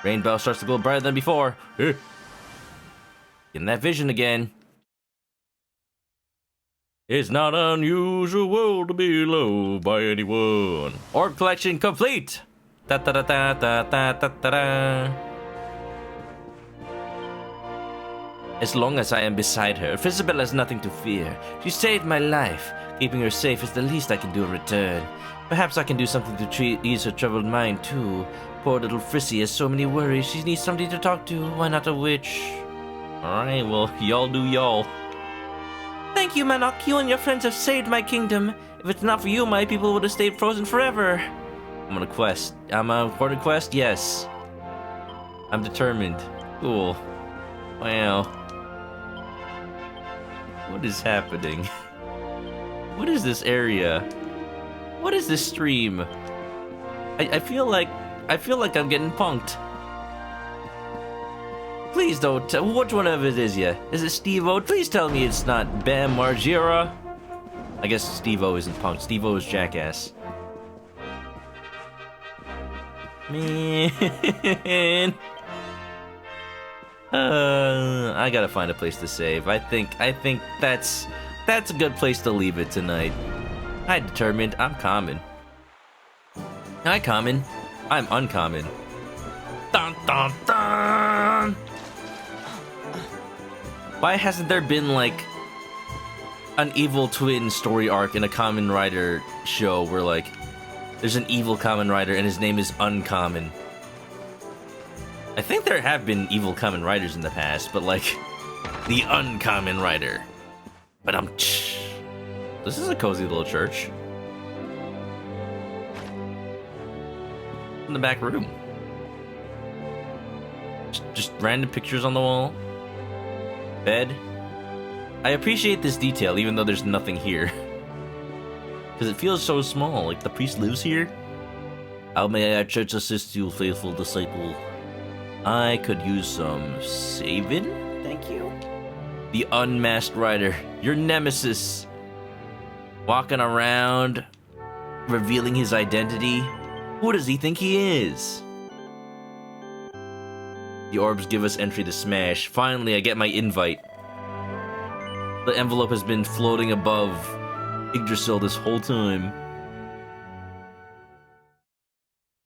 A: Rainbow starts to glow brighter than before. Getting that vision again. It's not unusual to be loved by anyone. Orb collection complete. Da da da da da da da da da. As long as I am beside her, Frisabel has nothing to fear. She saved my life. Keeping her safe is the least I can do in return. Perhaps I can do something to ease her troubled mind, too. Poor little Frissy has so many worries. She needs somebody to talk to. Why not a witch? Alright, well, y'all do y'all. Thank you, Manok. You and your friends have saved my kingdom. If it's not for you, my people would have stayed frozen forever. I'm on a quest. I'm on a recorded quest? Yes. I'm determined. Cool. Wow. What is happening? What is this area? What is this stream? I feel like I'm getting punked. Please don't tell which one of it is ya? Is it Steve-O? Please tell me it's not Bam Margera. I guess Steve-O isn't punked. Steve-O is Jackass. Man. I gotta find a place to save. I think that's a good place to leave it tonight. I determined I'm common. Hi, common. I'm uncommon. Dun dun dun! Why hasn't there been like an evil twin story arc in a Kamen Rider show where like there's an evil Kamen Rider and his name is Uncommon? I think there have been evil Kamen Riders in the past, but like the Uncommon Rider. But this is a cozy little church. In the back room. Just random pictures on the wall. Bed. I appreciate this detail even though there's nothing here. Because it feels so small, like the priest lives here. How may our church assist you, faithful disciple? I could use some saving, thank you. The Unmasked Rider, your nemesis. Walking around, revealing his identity. Who does he think he is? The orbs give us entry to Smash. Finally, I get my invite. The envelope has been floating above Yggdrasil this whole time.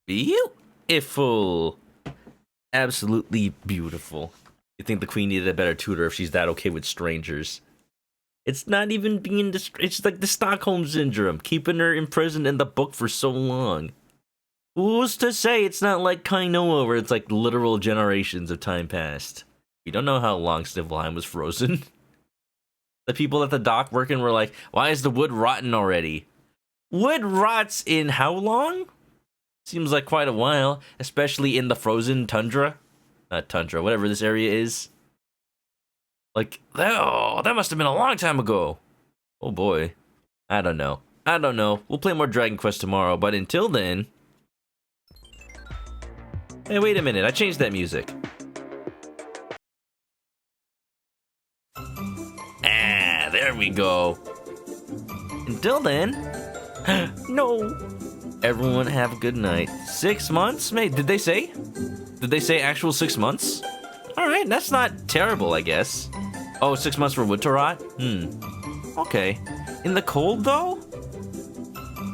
A: Beautiful. Absolutely beautiful. You think the queen needed a better tutor if she's that okay with strangers. It's not even being... It's like the Stockholm Syndrome, keeping her imprisoned in the book for so long. Who's to say it's not like Kainoa, where it's like literal generations of time passed? We don't know how long Snivelheim was frozen. The people at the dock working were like, why is the wood rotten already? Wood rots in how long? Seems like quite a while, especially in the frozen tundra. Not tundra, whatever this area is. Like, oh, that must have been a long time ago. Oh boy. I don't know. We'll play more Dragon Quest tomorrow, but until then... Hey, wait a minute, I changed that music. Ah, there we go. Until then... No! Everyone have a good night. 6 months? Mate, did they say? Did they say actual 6 months? Alright, that's not terrible, I guess. Oh, 6 months for wood to rot? Okay. In the cold, though?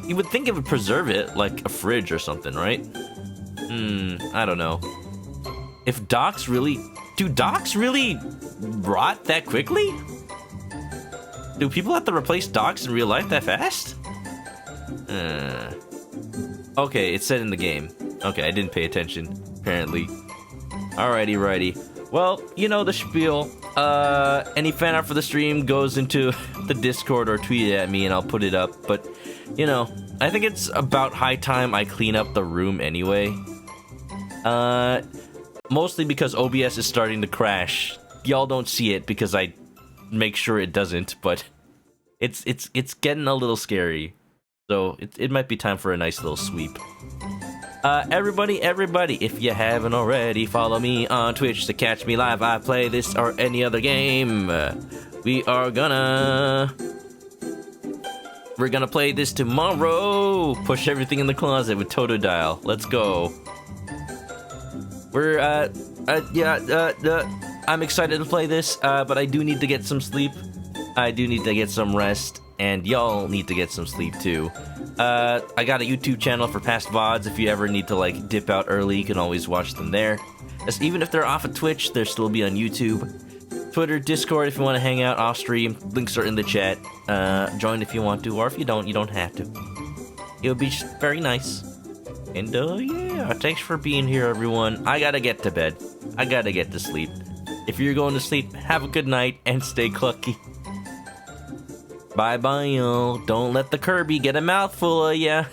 A: You would think it would preserve it, like a fridge or something, right? I don't know. If docks really... Do docks really rot that quickly? Do people have to replace docks in real life that fast? Okay, it said in the game. Okay, I didn't pay attention, apparently. Alrighty, righty. Well, you know the spiel. Any fan art for the stream goes into the Discord or tweet it at me and I'll put it up. But, you know, I think it's about high time I clean up the room anyway. Mostly because OBS is starting to crash. Y'all don't see it because I make sure it doesn't, but it's getting a little scary. So it might be time for a nice little sweep. Everybody, if you haven't already, follow me on Twitch to catch me live. I play this or any other game. We're gonna play this tomorrow. Push everything in the closet with Totodile. Let's go. I'm excited to play this, but I do need to get some sleep. I do need to get some rest, and y'all need to get some sleep too. I got a YouTube channel for past VODs. If you ever need to like dip out early, you can always watch them there. As even if they're off of Twitch, they'll still be on YouTube. Twitter, Discord, if you want to hang out off stream, links are in the chat. Join if you want to, or if you don't have to. It'll be just very nice. And yeah, thanks for being here, everyone. I gotta get to bed. I gotta get to sleep. If you're going to sleep, have a good night and stay clucky. Bye-bye, y'all. Don't let the Kirby get a mouthful of ya.